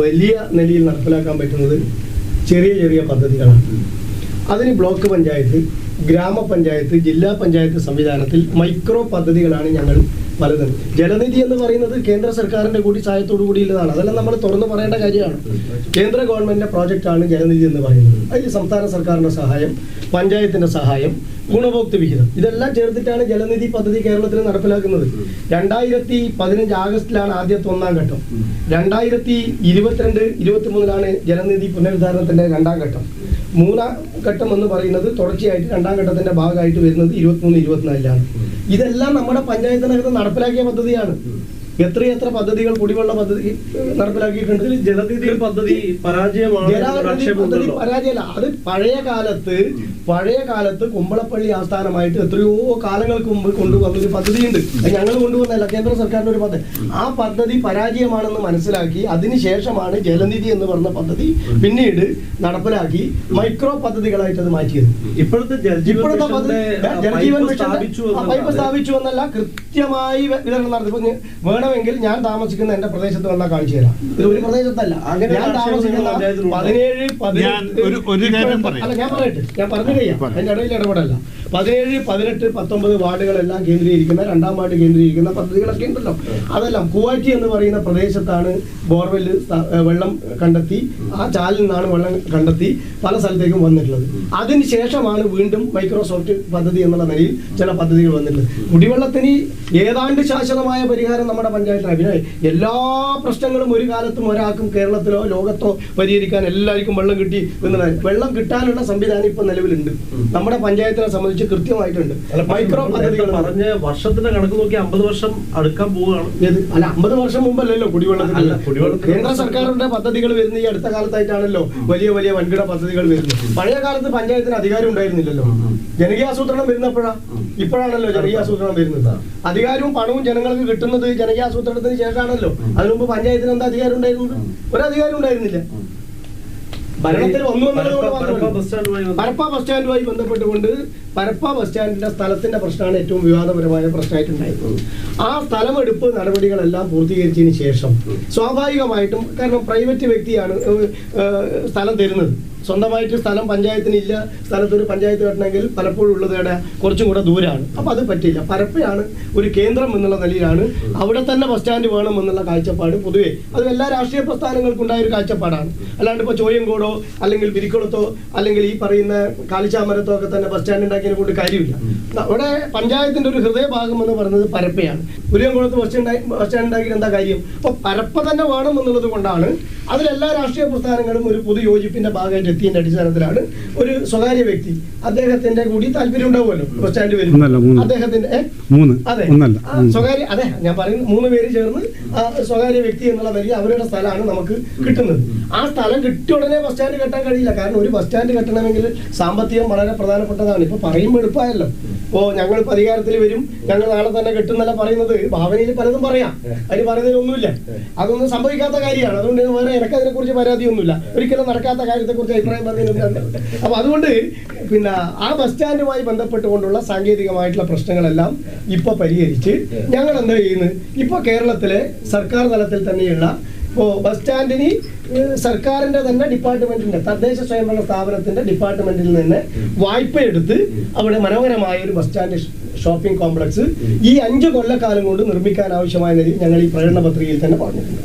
[SPEAKER 2] വലിയ നിലയിൽ നടപ്പിലാക്കാൻ പറ്റുന്നത് ചെറിയ ചെറിയ പദ്ധതികളാണ്. അതിന് ബ്ലോക്ക് പഞ്ചായത്ത്, ഗ്രാമപഞ്ചായത്ത്, ജില്ലാ പഞ്ചായത്ത് സംവിധാനത്തിൽ മൈക്രോ പദ്ധതികളാണ് ഞങ്ങൾ പലതും. ജലനിധി എന്ന് പറയുന്നത് കേന്ദ്ര സർക്കാരിന്റെ കൂടി സഹായത്തോടു കൂടിയുള്ളതാണ്. അതെല്ലാം നമ്മൾ തുറന്നു പറയേണ്ട കാര്യമാണ്. കേന്ദ്ര ഗവൺമെന്റിന്റെ പ്രോജക്റ്റാണ് ജലനിധി എന്ന് പറയുന്നത്. അതിൽ സംസ്ഥാന സർക്കാരിന്റെ സഹായം, പഞ്ചായത്തിന്റെ സഹായം, ഗുണഭോക്തൃ വിഹിതം ഇതെല്ലാം ചേർത്തിട്ടാണ് ജലനിധി പദ്ധതി കേരളത്തിൽ നടപ്പിലാക്കുന്നത്. 2015 ആഗസ്റ്റിലാണ് ആദ്യത്തെ 1-ാം ഘട്ടം. 2022-23 ജലനിധി പുനരുദ്ധാരണത്തിന്റെ 2-ാം ഘട്ടം. 3-ാം ഘട്ടം എന്ന് പറയുന്നത് തുടർച്ചയായിട്ട് 2-ാം ഘട്ടത്തിന്റെ ഭാഗമായിട്ട് വരുന്നത് 23-24 ഇതെല്ലാം നമ്മുടെ പഞ്ചായത്തിനകത്ത് നടപ്പിലാക്കിയ പദ്ധതിയാണ്. എത്ര പദ്ധതികൾ കുടിവെള്ള പദ്ധതി നടപ്പിലാക്കിയിട്ടുണ്ട്.
[SPEAKER 1] ജലനിധി പദ്ധതി
[SPEAKER 2] പരാജയമല്ല. അത് പഴയ കാലത്ത് കുമ്പളപ്പള്ളി ആസ്ഥാനമായിട്ട് എത്രയോ കാലങ്ങൾക്ക് മുമ്പ് കൊണ്ടുവന്നൊരു പദ്ധതിയുണ്ട്. ഞങ്ങൾ കൊണ്ടുവന്നല്ല, കേന്ദ്ര സർക്കാരിന്റെ ഒരു പദ്ധതി. ആ പദ്ധതി പരാജയമാണെന്ന് മനസ്സിലാക്കി അതിനുശേഷമാണ് ജലനിധി എന്ന് പറഞ്ഞ പദ്ധതി പിന്നീട് നടപ്പിലാക്കി മൈക്രോ പദ്ധതികളായിട്ട് അത് മാറ്റിയത്.
[SPEAKER 1] ഇപ്പോഴത്തെ
[SPEAKER 2] ജലജീവൻ മിഷൻ പൈപ്പ് സ്ഥാപിച്ചു എന്നല്ല, കൃത്യമായി വിതരണം നടത്തി. വേണമെങ്കിൽ ഞാൻ താമസിക്കുന്ന എന്റെ പ്രദേശത്ത് വന്നാൽ കാണിച്ചു തരാം. ഇത് ഒരു പ്രദേശത്തല്ല, ഞാൻ താമസിക്കുന്ന 17 ഞാൻ പറഞ്ഞു കഴിയാം, എന്റെ ഇടയിൽ ഇടപെടല്ല. 17, 18, 19 വാർഡുകളെല്ലാം കേന്ദ്രീകരിക്കുന്ന, 2-ാം വാർഡ് കേന്ദ്രീകരിക്കുന്ന പദ്ധതികളൊക്കെ ഉണ്ടല്ലോ. അതെല്ലാം കൂവാറ്റി എന്ന് പറയുന്ന പ്രദേശത്താണ് ബോർവെല് വെള്ളം കണ്ടെത്തി, ആ ചാലിൽ നിന്നാണ് വെള്ളം കണ്ടെത്തി പല സ്ഥലത്തേക്കും വന്നിട്ടുള്ളത്. അതിനുശേഷമാണ് വീണ്ടും മൈക്രോസോഫ്റ്റ് പദ്ധതി എന്നുള്ള നിലയിൽ ചില പദ്ധതികൾ വന്നിട്ടുള്ളത്. കുടിവെള്ളത്തിന് ഏതാണ്ട് ശാശ്വതമായ പരിഹാരം നമ്മുടെ പഞ്ചായത്തിന് അഭിനയം. എല്ലാ പ്രശ്നങ്ങളും ഒരു കാലത്തും ഒരാൾക്കും കേരളത്തിലോ ലോകത്തോ പരിഹരിക്കാൻ എല്ലാവർക്കും വെള്ളം കിട്ടി എന്നുള്ള വെള്ളം കിട്ടാനുള്ള സംവിധാനം ഇപ്പൊ നിലവിലുണ്ട്. നമ്മുടെ പഞ്ചായത്തിനെ സംബന്ധിച്ച് കൃത്യമായിട്ടുണ്ട്. മൈക്രോ പദ്ധതികൾ
[SPEAKER 1] പറഞ്ഞ വർഷത്തിന്റെ കണക്ക് നോക്കി 50 വർഷം അടുക്കാൻ പോവുകയാണ്.
[SPEAKER 2] അല്ല, 50 വർഷം മുമ്പല്ലല്ലോ കുടിവെള്ളത്തിന്. കേന്ദ്ര സർക്കാരിന്റെ പദ്ധതികൾ വരുന്ന ഈ അടുത്ത കാലത്തായിട്ടാണല്ലോ വലിയ വലിയ വൻകിട പദ്ധതികൾ വരുന്നത്. പഴയ കാലത്ത് പഞ്ചായത്തിന് അധികാരം ഉണ്ടായിരുന്നില്ലല്ലോ. ജനകീയാസൂത്രണം ഇപ്പോഴാണല്ലോ ജനകീയാസൂത്രണം വരുന്നത്. അധികാരവും പണവും ജനങ്ങൾക്ക് കിട്ടുന്നത് ജനകീയാസൂത്രണത്തിന് ശേഷമാണല്ലോ. അതിനു മുമ്പ് പഞ്ചായത്തിന് എന്താ അധികാരം ഉണ്ടായിരുന്നത്? ഒരധികാരം ഉണ്ടായിരുന്നില്ല. ഭരണത്തിൽ പരപ്പ ബസ് സ്റ്റാൻഡുമായി ബന്ധപ്പെട്ടുകൊണ്ട് പരപ്പ ബസ് സ്റ്റാൻഡിന്റെ സ്ഥലത്തിന്റെ പ്രശ്നമാണ് ഏറ്റവും വിവാദപരമായ പ്രശ്നമായിട്ടുണ്ടായിരുന്നത്. ആ സ്ഥലമെടുപ്പ് നടപടികളെല്ലാം പൂർത്തീകരിച്ചതിന് ശേഷം സ്വാഭാവികമായിട്ടും, കാരണം പ്രൈവറ്റ് വ്യക്തിയാണ് സ്ഥലം തരുന്നത്, സ്വന്തമായിട്ട് സ്ഥലം പഞ്ചായത്തിന് ഇല്ല. സ്ഥലത്തൊരു പഞ്ചായത്ത് കെട്ടണമെങ്കിൽ പലപ്പോഴും ഉള്ളത് കുറച്ചും കൂടെ ദൂരമാണ്. അപ്പോൾ അത് പറ്റില്ല. പരപ്പയാണ് ഒരു കേന്ദ്രം എന്നുള്ള നിലയിലാണ് അവിടെ തന്നെ ബസ് സ്റ്റാൻഡ് വേണം എന്നുള്ള കാഴ്ചപ്പാട് പൊതുവെ അത് എല്ലാ രാഷ്ട്രീയ പ്രസ്ഥാനങ്ങൾക്കും ഉണ്ടായ ഒരു കാഴ്ചപ്പാടാണ്. അല്ലാണ്ട് ഇപ്പോൾ ചോയ്യങ്കോടോ അല്ലെങ്കിൽ പിരിക്കുളത്തോ അല്ലെങ്കിൽ ഈ പറയുന്ന കാലിച്ചാമരത്തോ ഒക്കെ തന്നെ ബസ് സ്റ്റാൻഡ് ഉണ്ടാക്കിയതിനെ കൊണ്ട് കാര്യമില്ല. അവിടെ പഞ്ചായത്തിന്റെ ഒരു ഹൃദയഭാഗം എന്ന് പറയുന്നത് പരപ്പയാണ്. പുലിയംകുളത്ത് ബസ് സ്റ്റാൻഡ് ഉണ്ടാക്കിയിട്ട് എന്താ കാര്യം? അപ്പോൾ പരപ്പ തന്നെ വേണം എന്നുള്ളത് കൊണ്ടാണ് അതിലെല്ലാ രാഷ്ട്രീയ പ്രസ്ഥാനങ്ങളും ഒരു പൊതുയോജിപ്പിന്റെ ഭാഗമായിട്ട് എത്തിയതിന്റെ അടിസ്ഥാനത്തിലാണ് ഒരു സ്വകാര്യ വ്യക്തി, അദ്ദേഹത്തിന്റെ കൂടി താല്പര്യം ഉണ്ടാവുമല്ലോ ബസ് സ്റ്റാൻഡ് വരും, അദ്ദേഹത്തിന്റെ അതെ സ്വകാര്യ, അതെ ഞാൻ പറയുന്നത് 3 പേര് ചേർന്ന് സ്വകാര്യ വ്യക്തി എന്നുള്ള നിലയിൽ അവരുടെ സ്ഥലമാണ് നമുക്ക് കിട്ടുന്നത്. ആ സ്ഥലം കിട്ടിയ ഉടനെ ബസ് സ്റ്റാൻഡ് കെട്ടാൻ കഴിയില്ല. കാരണം ഒരു ബസ് സ്റ്റാൻഡ് കെട്ടണമെങ്കിൽ സാമ്പത്തികം വളരെ പ്രധാനപ്പെട്ടതാണ്. ഇപ്പൊ പറയുമ്പോൾ എളുപ്പമായല്ലോ. ഇപ്പോ ഞങ്ങളിപ്പോൾ അധികാരത്തിൽ വരും, ഞങ്ങൾ നാളെ തന്നെ കെട്ടുന്നല്ല പറയുന്നത്. ഭാവനയിൽ പലതും പറയാം, അതിന് പറയുന്നതിനൊന്നുമില്ല. അതൊന്നും സംഭവിക്കാത്ത കാര്യമാണ്. അതുകൊണ്ട് വേറെ എനിക്കതിനെ കുറിച്ച് പരാതിയൊന്നുമില്ല. ഒരിക്കലും നടക്കാത്ത കാര്യത്തെ കുറിച്ച് അഭിപ്രായം പറഞ്ഞതിനൊന്നും. അപ്പൊ അതുകൊണ്ട് പിന്നെ ആ ബസ് സ്റ്റാൻഡുമായി ബന്ധപ്പെട്ടുകൊണ്ടുള്ള സാങ്കേതികമായിട്ടുള്ള പ്രശ്നങ്ങളെല്ലാം ഇപ്പൊ പരിഹരിച്ച് ഞങ്ങൾ എന്താ ചെയ്യുന്നത്? ഇപ്പൊ കേരളത്തിലെ സർക്കാർ തലത്തിൽ തന്നെയുള്ള ഇപ്പോൾ ബസ് സ്റ്റാൻഡിന് സർക്കാരിന്റെ തന്നെ ഡിപ്പാർട്ട്മെന്റിന്റെ തദ്ദേശ സ്വയംഭരണ സ്ഥാപനത്തിന്റെ ഡിപ്പാർട്ട്മെന്റിൽ നിന്ന് വായ്പ എടുത്ത് അവിടെ മനോഹരമായ ഒരു ബസ് സ്റ്റാൻഡ് ഷോപ്പിംഗ് കോംപ്ലക്സ് ഈ 5 കൊല്ലക്കാലം കൊണ്ട് നിർമ്മിക്കാൻ ആവശ്യമായ നിലയിൽ ഞങ്ങൾ ഈ പ്രകടന പത്രികയിൽ തന്നെ പറഞ്ഞിട്ടുണ്ട്.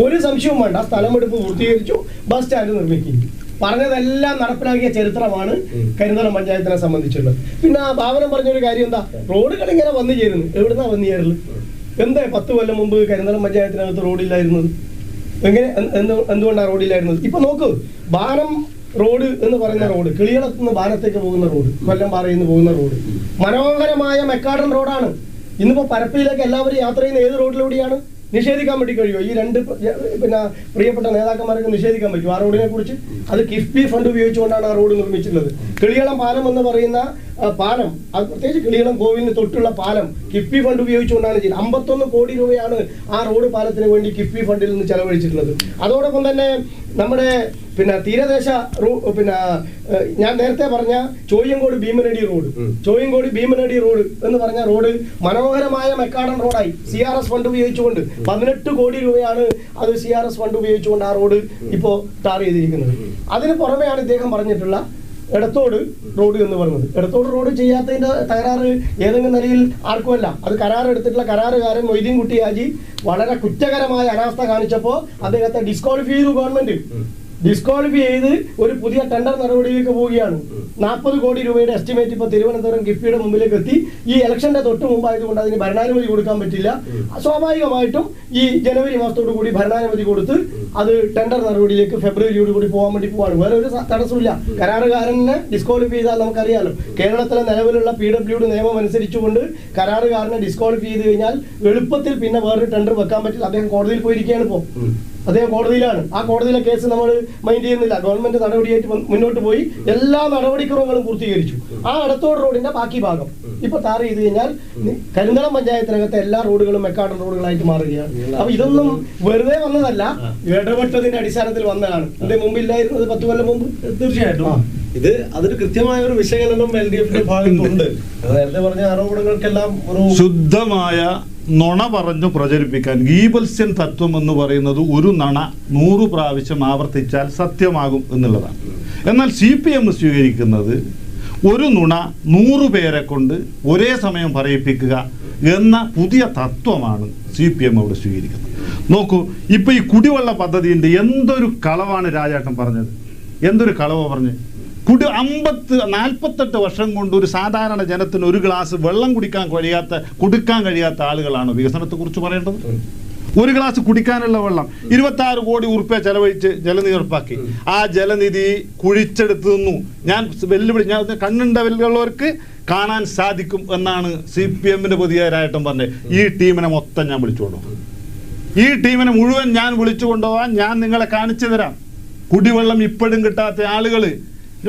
[SPEAKER 2] ഒരു സംശയവും വേണ്ട. സ്ഥലമെടുപ്പ് പൂർത്തീകരിച്ചു, ബസ് സ്റ്റാൻഡ് നിർമ്മിക്കുന്നു. പറഞ്ഞതെല്ലാം നടപ്പിലാക്കിയ ചരിത്രമാണ് കരിന്തളം പഞ്ചായത്തിനെ സംബന്ധിച്ചുള്ളത്. പിന്നെ ഭാവനം പറഞ്ഞൊരു കാര്യം എന്താ, റോഡുകൾ ഇങ്ങനെ വന്നു ചേരുന്നു. എവിടുന്നാ വന്നു ചേരല്? എന്താ 10 കൊല്ലം മുമ്പ് കരിന്തളം പഞ്ചായത്തിനകത്ത് റോഡില്ലായിരുന്നത്? എന്തുകൊണ്ടാണ് റോഡില്ലായിരുന്നത്? ഇപ്പൊ നോക്ക്, ബാനം റോഡ് എന്ന് പറയുന്ന റോഡ്, കിളികളത്ത് നിന്ന് ബാനത്തേക്ക് പോകുന്ന റോഡ്, കൊല്ലം പാറയിൽ നിന്ന് പോകുന്ന റോഡ്, മനോഹരമായ മെക്കാഡൻ റോഡാണ്. ഇന്നിപ്പോ പരപ്പയിലേക്ക് എല്ലാവരും യാത്ര ചെയ്യുന്ന ഏത് റോഡിലൂടെയാണ്? നിഷേധിക്കാൻ വേണ്ടി കഴിയുമോ? ഈ രണ്ട് പിന്നെ പ്രിയപ്പെട്ട നേതാക്കന്മാർക്ക് നിഷേധിക്കാൻ പറ്റും ആ റോഡിനെ കുറിച്ച്? അത് കിഫ്ബി ഫണ്ട് ഉപയോഗിച്ചുകൊണ്ടാണ് ആ റോഡ് നിർമ്മിച്ചിട്ടുള്ളത്. കിളിയളം പാലം എന്ന് പറയുന്ന പാലം, അത് പ്രത്യേകിച്ച് കിളിയളം കോവിലിന് തൊട്ടുള്ള പാലം കിഫ്ബി ഫണ്ട് ഉപയോഗിച്ചുകൊണ്ടാണ് ചെയ്യുന്നത്. 51 കോടി രൂപയാണ് ആ റോഡ് പാലത്തിന് വേണ്ടി കിഫ്ബി ഫണ്ടിൽ നിന്ന് ചെലവഴിച്ചിട്ടുള്ളത്. അതോടൊപ്പം തന്നെ നമ്മുടെ പിന്നെ തീരദേശ ഞാൻ നേരത്തെ പറഞ്ഞ ചോയ്യങ്കോട് ഭീമനടി റോഡ് എന്ന് പറഞ്ഞ റോഡ് മനോഹരമായ മെക്കാഡൻ റോഡായി CRS ഫണ്ട് ഉപയോഗിച്ചുകൊണ്ട് 18 കോടി രൂപയാണ് അത് CRS ഫണ്ട് ഉപയോഗിച്ചുകൊണ്ട് ആ റോഡ് ഇപ്പോൾ ടാർ ചെയ്തിരിക്കുന്നത്. അതിന് പുറമെയാണ് ഇദ്ദേഹം പറഞ്ഞിട്ടുള്ള എടത്തോട് റോഡ് എന്ന് പറയുന്നത്. എടത്തോട് റോഡ് ചെയ്യാത്തതിന്റെ തകരാറ് ഏതെങ്കിലും നിലയിൽ ആർക്കുമല്ല. അത് കരാറെടുത്തിട്ടുള്ള കരാറുകാരൻ മൊയ്തീൻ കുട്ടി ഹാജി വളരെ കുറ്റകരമായ അനാസ്ഥ കാണിച്ചപ്പോൾ അദ്ദേഹത്തെ ഡിസ്ക്വാളിഫൈ ചെയ്തു. ഗവൺമെന്റ് ഡിസ്ക്വാളിഫൈ ചെയ്ത് ഒരു പുതിയ ടെൻഡർ നടപടിയിലേക്ക് പോവുകയാണ്. 40 കോടി രൂപയുടെ എസ്റ്റിമേറ്റ് ഇപ്പോൾ തിരുവനന്തപുരം കിഫ്ബിയുടെ മുമ്പിലേക്ക് എത്തി. ഈ ഇലക്ഷന്റെ തൊട്ട് മുമ്പായതുകൊണ്ട് അതിന് ഭരണാനുമതി കൊടുക്കാൻ പറ്റില്ല. സ്വാഭാവികമായിട്ടും ഈ ജനുവരി മാസത്തോടു കൂടി ഭരണാനുമതി കൊടുത്ത് അത് ടെൻഡർ നടപടിയിലേക്ക് ഫെബ്രുവരിയോട് കൂടി പോകാൻ വേണ്ടി പോവാണ്. വേറെ ഒരു തടസ്സമില്ല. കരാറുകാരനെ ഡിസ്ക്വാളിഫൈ ചെയ്താൽ നമുക്കറിയാലോ, കേരളത്തിലെ നിലവിലുള്ള PWD നിയമം അനുസരിച്ചുകൊണ്ട് കരാറുകാരനെ ഡിസ്ക്വാളിഫൈ ചെയ്ത് കഴിഞ്ഞാൽ എളുപ്പത്തിൽ പിന്നെ വേറൊരു ടെൻഡർ വെക്കാൻ പറ്റില്ല. അദ്ദേഹം കോടതിയിൽ പോയിരിക്കുകയാണ് ഇപ്പോൾ. അദ്ദേഹം കോടതിയിലാണ്. ആ കോടതിയിലെ കേസ് നമ്മൾ മൈൻഡ് ചെയ്യുന്നില്ല. ഗവൺമെന്റ് നടപടിയായിട്ട് മുന്നോട്ട് പോയി എല്ലാ നടപടിക്രമങ്ങളും പൂർത്തീകരിച്ചു. ആ എടത്തോട് റോഡിന്റെ ബാക്കി ഭാഗം ഇപ്പൊ ടാർ ചെയ്ത് കഴിഞ്ഞാൽ കരിന്തളം പഞ്ചായത്തിനകത്തെ എല്ലാ റോഡുകളും മെക്കാഡൻ റോഡുകളായിട്ട് മാറുകയാണ്. അപ്പൊ ഇതൊന്നും വെറുതെ വന്നതല്ല, ഇടപെട്ടതിന്റെ അടിസ്ഥാനത്തിൽ വന്നതാണ്. ഇതിന്റെ മുമ്പില്ലായിരുന്നത് 10 കൊല്ലം മുമ്പ്.
[SPEAKER 1] തീർച്ചയായിട്ടും ഇത് അതൊരു കൃത്യമായ ഒരു വിശകലനം LDFന്റെ ഭാഗത്തുണ്ട്. നേരത്തെ പറഞ്ഞ ആരോപണങ്ങൾക്കെല്ലാം ഒരു
[SPEAKER 3] ശുദ്ധമായ നുണ പറഞ്ഞു പ്രചരിപ്പിക്കാൻ ഗീബൽസ്യൻ തത്വം എന്ന് പറയുന്നത് ഒരു നുണ 100 പ്രാവശ്യം ആവർത്തിച്ചാൽ സത്യമാകും എന്നുള്ളതാണ്. എന്നാൽ CPM സ്വീകരിക്കുന്നത് ഒരു നുണ 100 പേരെ കൊണ്ട് ഒരേ സമയം പറയിപ്പിക്കുക എന്ന പുതിയ തത്വമാണ് CPM അവിടെ സ്വീകരിക്കുന്നത്. നോക്കൂ, ഇപ്പൊ ഈ കുടിവെള്ള പദ്ധതിന്റെ എന്തൊരു കളവാണ് രാജേട്ടൻ പറഞ്ഞത്. എന്തൊരു കളവ പറഞ്ഞത്. 48 വർഷം കൊണ്ട് ഒരു സാധാരണ ജനത്തിന് ഒരു ഗ്ലാസ് വെള്ളം കുടിക്കാൻ കഴിയാത്ത ആളുകളാണ് വികസനത്തെക്കുറിച്ച് പറയേണ്ടത്. ഒരു ഗ്ലാസ് കുടിക്കാനുള്ള വെള്ളം 26 കോടി ഉറുപ്പ്യ ചെലവഴിച്ച് ജലനിധി ഉറപ്പാക്കി. ആ ജലനിധി കുഴിച്ചെടുത്തു നിന്നു. ഞാൻ കണ്ണുണ്ടവർക്ക് കാണാൻ സാധിക്കും എന്നാണ് CPMന്റെ പ്രതികാരായിട്ടും പറഞ്ഞത്. ഈ ടീമിനെ മൊത്തം ഞാൻ വിളിച്ചുകൊണ്ടു. ഈ ടീമിനെ മുഴുവൻ ഞാൻ വിളിച്ചു കൊണ്ടുപോകാൻ ഞാൻ നിങ്ങളെ കാണിച്ചു തരാം. കുടിവെള്ളം ഇപ്പോഴും കിട്ടാത്ത ആളുകൾ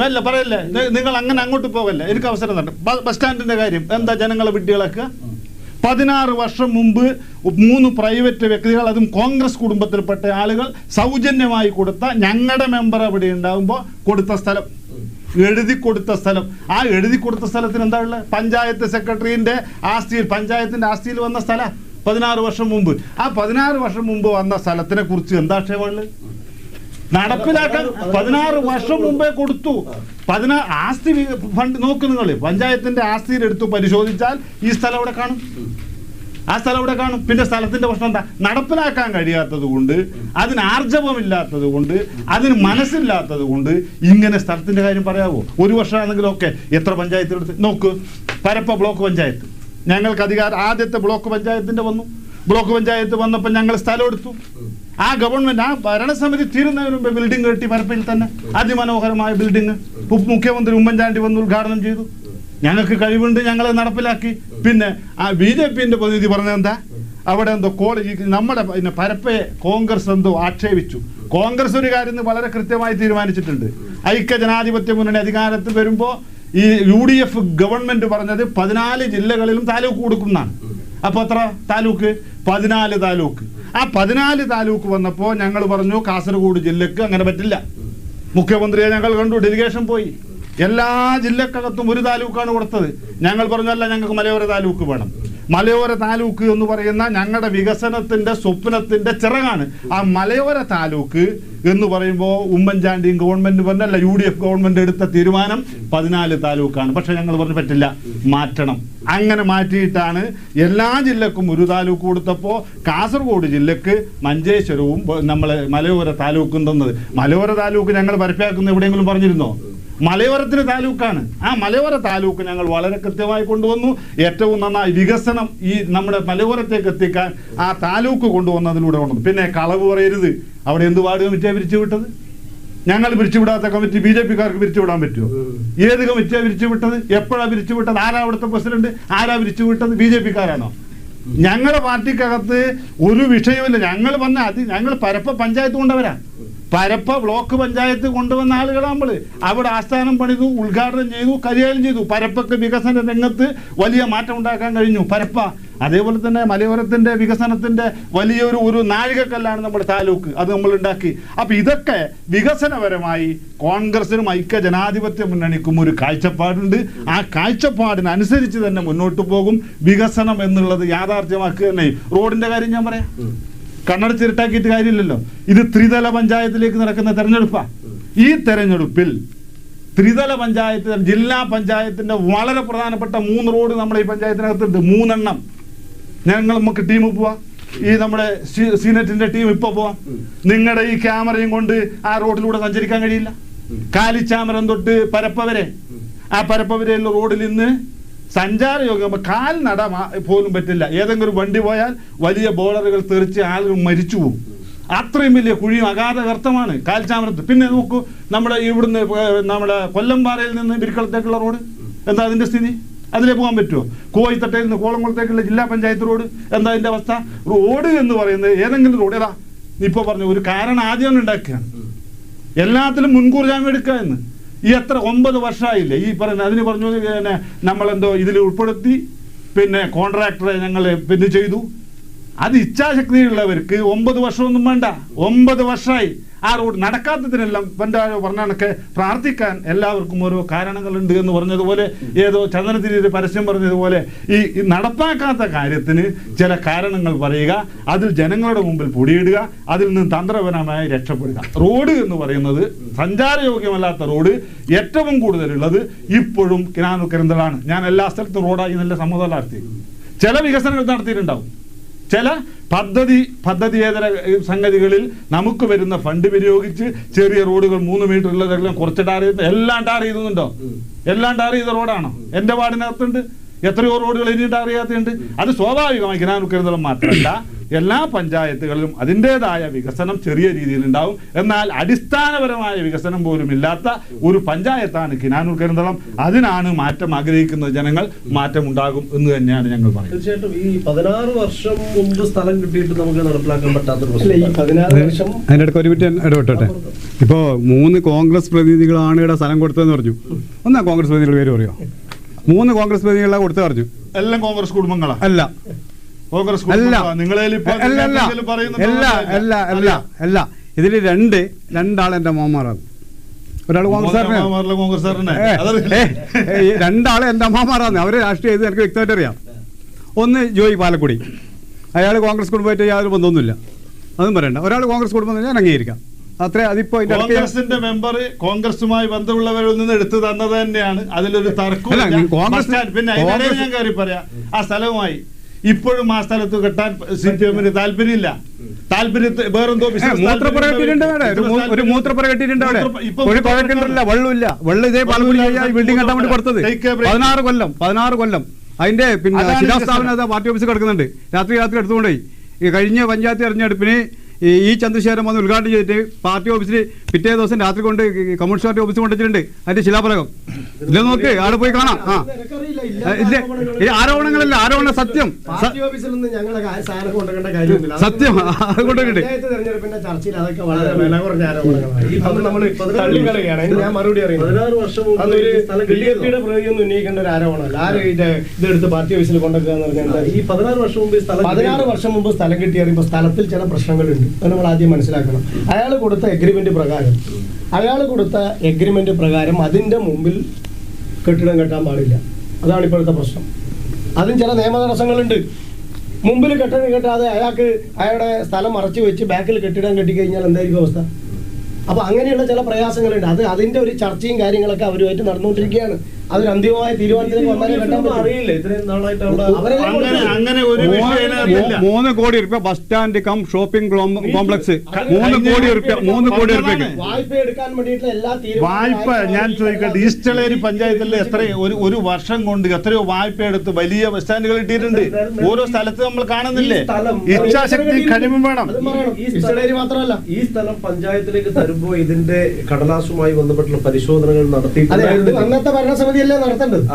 [SPEAKER 3] അല്ല പറയല്ലേ, നിങ്ങൾ അങ്ങനെ അങ്ങോട്ട് പോകല്ലേ, എനിക്ക് അവസരം തന്നെ. ബസ് സ്റ്റാൻഡിന്റെ കാര്യം എന്താ ജനങ്ങളെ വിഡ്ഢികളാക്കുക? 16 വർഷം മുമ്പ് 3 പ്രൈവറ്റ് വ്യക്തികൾ, അതും കോൺഗ്രസ് കുടുംബത്തിൽപ്പെട്ട ആളുകൾ സൗജന്യമായി കൊടുത്ത, ഞങ്ങളുടെ മെമ്പർ അവിടെ ഉണ്ടാകുമ്പോൾ കൊടുത്ത സ്ഥലം, എഴുതി കൊടുത്ത സ്ഥലം. ആ എഴുതി കൊടുത്ത സ്ഥലത്തിന് എന്താ ഉള്ളത്? പഞ്ചായത്ത് സെക്രട്ടറിന്റെ ആസ്തിയിൽ, പഞ്ചായത്തിന്റെ ആസ്തിയിൽ വന്ന സ്ഥലം 16 വർഷം മുമ്പ്. ആ 16 വർഷം മുമ്പ് വന്ന സ്ഥലത്തിനെ കുറിച്ച് എന്താ ആക്ഷേപമുള്ളത്? നടപ്പിലാക്കാൻ 16 വർഷം മുമ്പേ കൊടുത്തു. ആസ്തി ഫണ്ട് നോക്ക് നിങ്ങൾ, പഞ്ചായത്തിന്റെ ആസ്തിയിൽ എടുത്തു പരിശോധിച്ചാൽ ഈ സ്ഥലം ഇവിടെ കാണും, ആ സ്ഥലം ഇവിടെ കാണും. പിന്നെ സ്ഥലത്തിന്റെ പ്രശ്നം എന്താ? നടപ്പിലാക്കാൻ കഴിയാത്തത് കൊണ്ട്, അതിന് ആർജവമില്ലാത്തത് കൊണ്ട്, അതിന് മനസ്സില്ലാത്തത് കൊണ്ട് ഇങ്ങനെ സ്ഥലത്തിന്റെ കാര്യം പറയാവോ? ഒരു വർഷമാണെങ്കിലും ഒക്കെ എത്ര പഞ്ചായത്തിലെടുത്ത് നോക്ക്. പരപ്പ ബ്ലോക്ക് പഞ്ചായത്ത് ഞങ്ങൾക്ക് ആദ്യത്തെ ബ്ലോക്ക് പഞ്ചായത്തിന്റെ വന്നു. ബ്ലോക്ക് പഞ്ചായത്ത് വന്നപ്പോൾ ഞങ്ങൾ സ്ഥലം എടുത്തു. ആ ഗവൺമെന്റ്, ആ ഭരണസമിതി തീരുന്നതിന് മുമ്പ് ബിൽഡിംഗ് കെട്ടി പരപ്പയിൽ തന്നെ, അതിമനോഹരമായ ബിൽഡിംഗ് മുഖ്യമന്ത്രി ഉമ്മൻചാണ്ടി വന്ന് ഉദ്ഘാടനം ചെയ്തു. ഞങ്ങൾക്ക് കഴിവുണ്ട്, ഞങ്ങളെ നടപ്പിലാക്കി. പിന്നെ ആ BJPന്റെ പ്രതിനിധി പറഞ്ഞത് എന്താ? അവിടെ എന്തോ നമ്മുടെ പരപ്പയെ കോൺഗ്രസ് എന്തോ ആക്ഷേപിച്ചു. കോൺഗ്രസ് ഒരു കാര്യം വളരെ കൃത്യമായി തീരുമാനിച്ചിട്ടുണ്ട്. ഐക്യ ജനാധിപത്യ മുന്നണി അധികാരത്തിൽ വരുമ്പോൾ ഈ UDF ഗവൺമെന്റ് പറഞ്ഞത് 14 ജില്ലകളിലും താലൂക്ക് കൊടുക്കുന്നതാണ്. അപ്പൊ എത്ര താലൂക്ക്? 14 താലൂക്ക്. ആ 14 താലൂക്ക് വന്നപ്പോൾ ഞങ്ങൾ പറഞ്ഞു കാസർഗോഡ് ജില്ലക്ക് അങ്ങനെ പറ്റില്ല. മുഖ്യമന്ത്രിയെ ഞങ്ങൾ കണ്ടു, ഡെലിഗേഷൻ പോയി. എല്ലാ ജില്ലക്കകത്തും ഒരു താലൂക്കാണ് കൊടുത്തത്. ഞങ്ങൾ പറഞ്ഞല്ല, ഞങ്ങൾക്ക് മലയോര താലൂക്ക് വേണം. മലയോര താലൂക്ക് എന്ന് പറയുന്ന ഞങ്ങളുടെ വികസനത്തിന്റെ സ്വപ്നത്തിന്റെ ചിറകാണ് ആ മലയോര താലൂക്ക് എന്ന് പറയുമ്പോൾ. ഉമ്മൻചാണ്ടിയും ഗവൺമെന്റ് പറഞ്ഞല്ല, UDF ഗവൺമെന്റ് എടുത്ത തീരുമാനം 14 താലൂക്കാണ്. പക്ഷെ ഞങ്ങൾ പറഞ്ഞു പറ്റില്ല, മാറ്റണം. അങ്ങനെ മാറ്റിയിട്ടാണ് എല്ലാ ജില്ലക്കും ഒരു താലൂക്ക് കൊടുത്തപ്പോൾ കാസർഗോഡ് ജില്ലക്ക് മഞ്ചേശ്വരവും നമ്മളെ മലയോര താലൂക്കും തന്നത്. മലയോര താലൂക്ക് ഞങ്ങൾ പരപ്പാക്കുന്ന എവിടെയെങ്കിലും പറഞ്ഞിരുന്നോ? മലയോരത്തിന് താലൂക്കാണ്. ആ മലയോര താലൂക്ക് ഞങ്ങൾ വളരെ കൃത്യമായി കൊണ്ടുവന്നു. ഏറ്റവും നന്നായി വികസനം ഈ നമ്മുടെ മലയോരത്തേക്ക് എത്തിക്കാൻ ആ താലൂക്ക് കൊണ്ടുവന്നതിലൂടെ വന്നു. പിന്നെ കളവ് പറയരുത്. അവിടെ എന്ത് വാർഡ് കമ്മിറ്റിയാണ് പിരിച്ചുവിട്ടത്? ഞങ്ങൾ പിരിച്ചുവിടാത്ത കമ്മിറ്റി BJPക്കാർക്ക് പിരിച്ചുവിടാൻ പറ്റുമോ? ഏത് കമ്മിറ്റിയാണ് പിരിച്ചുവിട്ടത്? എപ്പോഴാണ് പിരിച്ചുവിട്ടത്? ആരാ അവിടുത്തെ പ്രസിഡന്റ്? ആരാ പിരിച്ചുവിട്ടത്? BJPക്കാരാണോ? ഞങ്ങളുടെ പാർട്ടിക്കകത്ത് ഒരു വിഷയമില്ല. ഞങ്ങൾ ഞങ്ങൾ പരപ്പ പഞ്ചായത്ത് കൊണ്ടവരാ. പരപ്പ ബ്ലോക്ക് പഞ്ചായത്ത് കൊണ്ടുവന്ന ആളുകളാണ് നമ്മൾ. അവിടെ ആസ്ഥാനം പണിതു, ഉദ്ഘാടനം ചെയ്തു, കൈകാര്യം ചെയ്തു. പരപ്പക്ക് വികസന രംഗത്ത് വലിയ മാറ്റം ഉണ്ടാക്കാൻ കഴിഞ്ഞു പരപ്പ. അതേപോലെ തന്നെ മലയോരത്തിൻ്റെ വികസനത്തിൻ്റെ വലിയൊരു നാഴികക്കല്ലാണ് നമ്മുടെ താലൂക്ക്. അത് നമ്മൾ ഉണ്ടാക്കി. അപ്പം ഇതൊക്കെ വികസനപരമായി കോൺഗ്രസിനും ഐക്യ ജനാധിപത്യ മുന്നണിക്കും ഒരു കാഴ്ചപ്പാടുണ്ട്. ആ കാഴ്ചപ്പാടിനനുസരിച്ച് തന്നെ മുന്നോട്ട് പോകും. വികസനം എന്നുള്ളത് യാഥാർത്ഥ്യമാക്കുക തന്നെ. റോഡിൻ്റെ കാര്യം ഞാൻ പറയാം, കണ്ണടച്ചിരട്ടാക്കിയിട്ട് കാര്യമില്ലല്ലോ. ഇത് ത്രിതല പഞ്ചായത്തിലേക്ക് നടക്കുന്ന തെരഞ്ഞെടുപ്പാണ്. ഈ തെരഞ്ഞെടുപ്പിൽ ത്രിതല പഞ്ചായത്ത്, ജില്ലാ പഞ്ചായത്തിന്റെ വളരെ പ്രധാനപ്പെട്ട 3 റോഡ് നമ്മുടെ ഈ പഞ്ചായത്തിനകത്തുണ്ട്. 3 എണ്ണം. നമുക്ക് ടീം പോവാം, ഈ നമ്മുടെ സീനറ്റിന്റെ ടീം ഇപ്പൊ പോവാം. നിങ്ങളുടെ ഈ ക്യാമറയും കൊണ്ട് ആ റോഡിലൂടെ സഞ്ചരിക്കാൻ കഴിയില്ല. കാലിച്ചാമരം തൊട്ട് പരപ്പ വരെ, ആ പരപ്പ വരെയുള്ള റോഡിൽ ഇന്ന് സഞ്ചാരയോഗ്യം കാൽനട പോലും പറ്റില്ല. ഏതെങ്കിലും വണ്ടി പോയാൽ വലിയ ബോർഡറുകൾ തെറിച്ച് ആളുകൾ മരിച്ചു പോകും. അത്രയും വലിയ കുഴിയും അഗാധ ഗർത്തമാണ് കാൽച്ചാമരത്ത്. പിന്നെ നോക്കൂ, നമ്മുടെ ഇവിടുന്ന് നമ്മുടെ കൊല്ലംപാറയിൽ നിന്ന് ബിരിക്കളത്തേക്കുള്ള റോഡ് എന്താ അതിന്റെ സ്ഥിതി? അതിലേ പോകാൻ പറ്റുമോ? കോയിത്തട്ടയിൽ നിന്ന് കോളംകുളത്തേക്കുള്ള ജില്ലാ പഞ്ചായത്ത് റോഡ് എന്താ അതിന്റെ അവസ്ഥ? റോഡ് എന്ന് പറയുന്നത് ഏതെങ്കിലും റോഡ് ഏതാ? ഇപ്പോൾ പറഞ്ഞു ഒരു കാരണം ആദ്യം ഉണ്ടാക്കുകയാണ്, എല്ലാത്തിലും മുൻകൂർ ജാമ്യം എടുക്കുക എന്ന്. ഈ എത്ര 9 വർഷമായില്ലേ ഈ പറയുന്നത്. അതിന് പറഞ്ഞു പിന്നെ നമ്മളെന്തോ ഇതിൽ ഉൾപ്പെടുത്തി, പിന്നെ കോൺട്രാക്ടറെ ഞങ്ങൾ പിന്നെ ചെയ്തു. അത് ഇച്ഛാശക്തിയുള്ളവർക്ക് 9 വർഷമൊന്നും വേണ്ട. 9 വർഷമായി ആ റോഡ് നടക്കാത്തതിനെല്ലാം പറഞ്ഞാണൊക്കെ പ്രാർത്ഥിക്കാൻ എല്ലാവർക്കും ഓരോ കാരണങ്ങളുണ്ട് എന്ന് പറഞ്ഞതുപോലെ, ഏതോ ചന്ദനത്തിരി പരസ്യം പറഞ്ഞതുപോലെ ഈ നടപ്പാക്കാത്ത കാര്യത്തിന് ചില കാരണങ്ങൾ പറയുക, അതിൽ ജനങ്ങളുടെ മുമ്പിൽ പൊടിയിടുക, അതിൽ നിന്ന് തന്ത്രപരമായി രക്ഷപ്പെടുക. റോഡ് എന്ന് പറയുന്നത് സഞ്ചാരയോഗ്യമല്ലാത്ത റോഡ് ഏറ്റവും കൂടുതലുള്ളത് ഇപ്പോഴും കിനാനൂർ കരിന്തളാണ്. ഞാൻ എല്ലാ സ്ഥലത്തും റോഡായി നല്ല സമ്മതം നടത്തി. ചില വികസനങ്ങൾ നടത്തിയിട്ടുണ്ടാവും. ചില പദ്ധതിയേതര സംഗതികളിൽ നമുക്ക് വരുന്ന ഫണ്ട് വിനിയോഗിച്ച് ചെറിയ റോഡുകൾ 3 മീറ്റർ ഉള്ളതെല്ലാം കുറച്ച് ടാർ ചെയ്ത് എല്ലാം ടാർ ചെയ്തുന്നുണ്ടോ? എല്ലാം ടാർ ചെയ്ത റോഡാണോ? എൻ്റെ വാർഡിനകത്തുണ്ട് എത്രയോ റോഡുകൾ ഇനി ടാർ ചെയ്യാത്തുണ്ട്. അത് സ്വാഭാവികമായി കിനാനൂർ കരിന്തളം മാത്രമല്ല, എല്ലാ പഞ്ചായത്തുകളിലും അതിൻ്റെതായ വികസനം ചെറിയ രീതിയിൽ ഉണ്ടാവും. എന്നാൽ അടിസ്ഥാനപരമായ വികസനം പോലും ഇല്ലാത്ത ഒരു പഞ്ചായത്താണ് കിനാനൂർ കരിന്തളം. അതിനാണ് മാറ്റം ആഗ്രഹിക്കുന്ന ജനങ്ങൾ. മാറ്റം ഉണ്ടാകും എന്ന് തന്നെയാണ് ഞങ്ങൾ പറയുന്നത്.
[SPEAKER 1] തീർച്ചയായിട്ടും ഈ 16 വർഷം മുമ്പ് സ്ഥലം കിട്ടിയിട്ട് നമുക്ക് നടപ്പിലാക്കാൻ പറ്റാത്ത
[SPEAKER 4] അതിൻ്റെ ഇടയ്ക്ക് ഒരു മിനിറ്റ് ഇടപെട്ടോട്ടെ. ഇപ്പോൾ 3 കോൺഗ്രസ് പ്രതിനിധികളാണ് ഇവിടെ സ്ഥലം കൊടുത്തതെന്ന് പറഞ്ഞു. ഒന്നാ കോൺഗ്രസ് പ്രതിനിധികൾ പേര് പറയോ? 3 കോൺഗ്രസ് പ്രതിനിധികളാണ് കൊടുത്തത് പറഞ്ഞു.
[SPEAKER 3] എല്ലാം കോൺഗ്രസ് കുടുംബങ്ങളാ?
[SPEAKER 4] അല്ല,
[SPEAKER 3] കോൺഗ്രസ്
[SPEAKER 4] അല്ല. ഇതിൽ രണ്ടാൾ എന്റെ മാമാറാണ്. ഒരാൾ കോൺഗ്രസ്, രണ്ടാള് എന്റെ അമ്മമാരാണ്. അവര് രാഷ്ട്രീയം ചെയ്ത് എനിക്ക് വ്യക്തമായിട്ട് അറിയാം. ഒന്ന് ജോയി പാലക്കുടി, അയാൾ കോൺഗ്രസ് കുടുംബമായിട്ട് യാതൊരു ബന്ധമൊന്നുമില്ല, അതും പറയണ്ട. ഒരാൾ കോൺഗ്രസ് കുടുംബം ഞാൻ അംഗീകരിക്കാം. അത്രേ. അതിപ്പോ
[SPEAKER 3] കോൺഗ്രസിന്റെ മെമ്പർ കോൺഗ്രസുമായി ബന്ധമുള്ളവരിൽ നിന്ന് എടുത്തു തന്നത് തന്നെയാണ്, അതിലൊരു തർക്കമില്ല. പിന്നെ അതിനിടയിൽ ഞാൻ കയറി പറയാം, ആ സ്ഥലവുമായി ഇപ്പോഴും ആ സ്ഥലത്ത് കെട്ടാൻ സിപിഎമ്മിന് താല്പര്യമില്ല. താല്പര്യത്തെ വേറെന്തോ
[SPEAKER 4] മൂത്രപ്പുര കെട്ടിയിട്ടുണ്ട് അവിടെ. വെള്ളം ഇതേ പാലക്കുടി ബിൽഡിംഗ് കെട്ടാൻ വേണ്ടി കൊടുത്തത് 16 കൊല്ലം. അതിന്റെ പിന്നെ ശിലാസ്ഥാപനം പാർട്ടി ഓഫീസിൽ കിടക്കുന്നുണ്ട്. രാത്രി എടുത്തുകൊണ്ടുപോയി. ഈ കഴിഞ്ഞ പഞ്ചായത്ത് തെരഞ്ഞെടുപ്പിന് ഈ ചന്ദ്രശേഖരൻ വന്ന് ഉദ്ഘാടനം ചെയ്തിട്ട് പാർട്ടി ഓഫീസിൽ പിറ്റേ ദിവസം രാത്രി കൊണ്ട് കമ്മ്യൂണിസ്റ്റ് പാർട്ടി ഓഫീസിൽ കൊണ്ടുവച്ചിട്ടുണ്ട് അതിന്റെ ശിലാഫലകം. ഇല്ല, നോക്ക്, അവിടെ പോയി കാണാം. ആരോപണങ്ങളല്ല, ആരോപണ സത്യം. സത്യം കൊണ്ടുവരുന്നുണ്ട്.
[SPEAKER 2] ഞാൻ മറുപടി ഉന്നയിക്കേണ്ട ഒരു ആരോപണമല്ല. ആരും ഇതെടുത്ത് പാർട്ടി ഓഫീസിൽ കൊണ്ടുവെക്കുക എന്ന് പറഞ്ഞാൽ ഈ 16 വർഷം മുമ്പ് സ്ഥലം കിട്ടി അറിയുമ്പോൾ സ്ഥലത്തിൽ ചില പ്രശ്നങ്ങളുണ്ട്. അത് നമ്മൾ ആദ്യം മനസ്സിലാക്കണം. അയാൾ കൊടുത്ത എഗ്രിമെന്റ് പ്രകാരം അതിന്റെ മുമ്പിൽ കെട്ടിടം കെട്ടാൻ പാടില്ല. അതാണ് ഇപ്പോഴത്തെ പ്രശ്നം. അതും ചില നിയമ തടസ്സങ്ങളുണ്ട്. മുമ്പിൽ കെട്ടിടം കെട്ടാതെ അയാളുടെ സ്ഥലം മറച്ചു വെച്ച് ബാക്കിൽ കെട്ടിടം കെട്ടിക്കഴിഞ്ഞാൽ എന്തായിരിക്കും അവസ്ഥ? അപ്പൊ അങ്ങനെയുള്ള ചില പ്രയാസങ്ങളുണ്ട്. അതിന്റെ ഒരു ചർച്ചയും കാര്യങ്ങളൊക്കെ അവരുമായിട്ട് നടന്നുകൊണ്ടിരിക്കുകയാണ്. അതൊരു അന്തിമമായ തീരുമാനത്തിലേക്ക് അറിയില്ല. ഇത്രയും നാളായിട്ട്
[SPEAKER 4] 3 കോടി രൂപ bus stand cum shopping complex 3 കോടി രൂപ
[SPEAKER 2] വായ്പ എടുക്കാൻ വേണ്ടിയിട്ടുള്ള എല്ലാ
[SPEAKER 3] വായ്പ ഞാൻ ചോദിക്കട്ടെ, ഈസ്റ്റളേരി പഞ്ചായത്തിൽ ഒരു വർഷം കൊണ്ട് എത്രയോ വായ്പ എടുത്ത് വലിയ ബസ് സ്റ്റാൻഡുകൾ കിട്ടിയിട്ടുണ്ട്. ഓരോ സ്ഥലത്ത് നമ്മൾ കാണുന്നില്ലേ? ഇച്ഛാശക്തി കഴിവും വേണം.
[SPEAKER 2] ഈസ്റ്റളേരി മാത്രമല്ല,
[SPEAKER 1] ഈ സ്ഥലം പഞ്ചായത്തിലേക്ക് തരുമ്പോൾ ഇതിന്റെ കടലാസുമായി ബന്ധപ്പെട്ടുള്ള പരിശോധനകൾ നടത്തി.
[SPEAKER 2] അന്നത്തെ ഭരണസമിതി അല്ലേ നടത്തേണ്ടത്?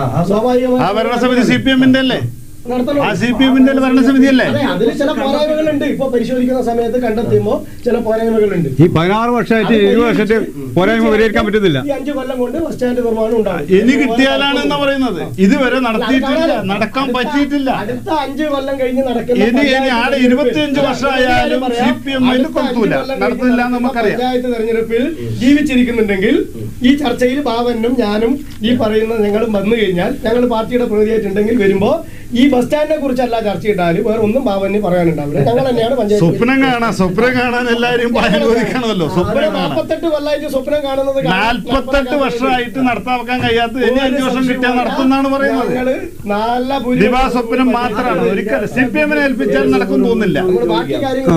[SPEAKER 3] ആ ഭരണസമിതി സിപിഎമ്മിന്റെ അല്ലേ? ആ CPM-ന്റെ ഭരണസമിതിയല്ലേ?
[SPEAKER 2] അതിൽ ചില പോരായ്മകളുണ്ട്. ഇപ്പൊ പരിശോധിക്കുന്ന സമയത്ത് കണ്ടെത്തുമ്പോൾ ചില പോരായ്മകളുണ്ട്.
[SPEAKER 4] ഈ 16 വർഷമായിട്ട് 20 വർഷത്തെ പോരായ്മ പരിഹരിക്കാൻ പറ്റുന്നില്ല.
[SPEAKER 2] ഈ 5 കൊല്ലം കൊണ്ട് ബസ് സ്റ്റാൻഡ് നിർമ്മാണം ഉണ്ടാകും.
[SPEAKER 3] ഇനി കിട്ടിയാലാണ് എന്ന് പറയുന്നത്. ഇതുവരെ നടത്തിയിട്ടില്ല, നടക്കാൻ പറ്റിയിട്ടില്ല.
[SPEAKER 2] അടുത്ത 5 കൊല്ലം കഴിഞ്ഞ് നടക്കുന്ന
[SPEAKER 3] ഇനി ആടെ 25 വർഷമായാലും CPM കൊടുക്കൂല, നടത്തില്ല എന്ന് നമുക്കറിയാം.
[SPEAKER 2] പഞ്ചായത്ത് തെരഞ്ഞെടുപ്പിൽ ജീവിച്ചിരിക്കുന്നുണ്ടെങ്കിൽ ഈ ചർച്ചയിൽ ബാബനും ഞാനും ഈ പറയുന്ന ഞങ്ങളും വന്നു കഴിഞ്ഞാൽ ഞങ്ങൾ പാർട്ടിയുടെ പ്രതിയായിട്ടുണ്ടെങ്കിൽ വരുമ്പോ ഈ ബസ് സ്റ്റാൻഡിനെ കുറിച്ചല്ല ചർച്ച ചെയ്താൽ വേറെ ഒന്നും ബാബന് പറയാനുണ്ടാവില്ല. ഞങ്ങൾ തന്നെയാണ് പഞ്ചായത്ത്
[SPEAKER 3] സ്വപ്നം കാണാൻ എല്ലാവരും അനുവദിക്കണമല്ലോ.
[SPEAKER 2] 48 കൊല്ലമായിട്ട് സ്വപ്നം കാണുന്നത്
[SPEAKER 3] 48 വർഷമായിട്ട് നടത്താൻ കഴിയാത്ത ഇനി 5 വർഷം കിട്ടിയാൽ നടത്തുന്നാണ് പറയുന്നത്.
[SPEAKER 2] നല്ല
[SPEAKER 3] സ്വപ്നം മാത്രമാണ്. ഒരിക്കലും CPM-നെ ഏൽപ്പിച്ചാൽ നടക്കും തോന്നുന്നില്ല.
[SPEAKER 2] ബാക്കി കാര്യങ്ങൾ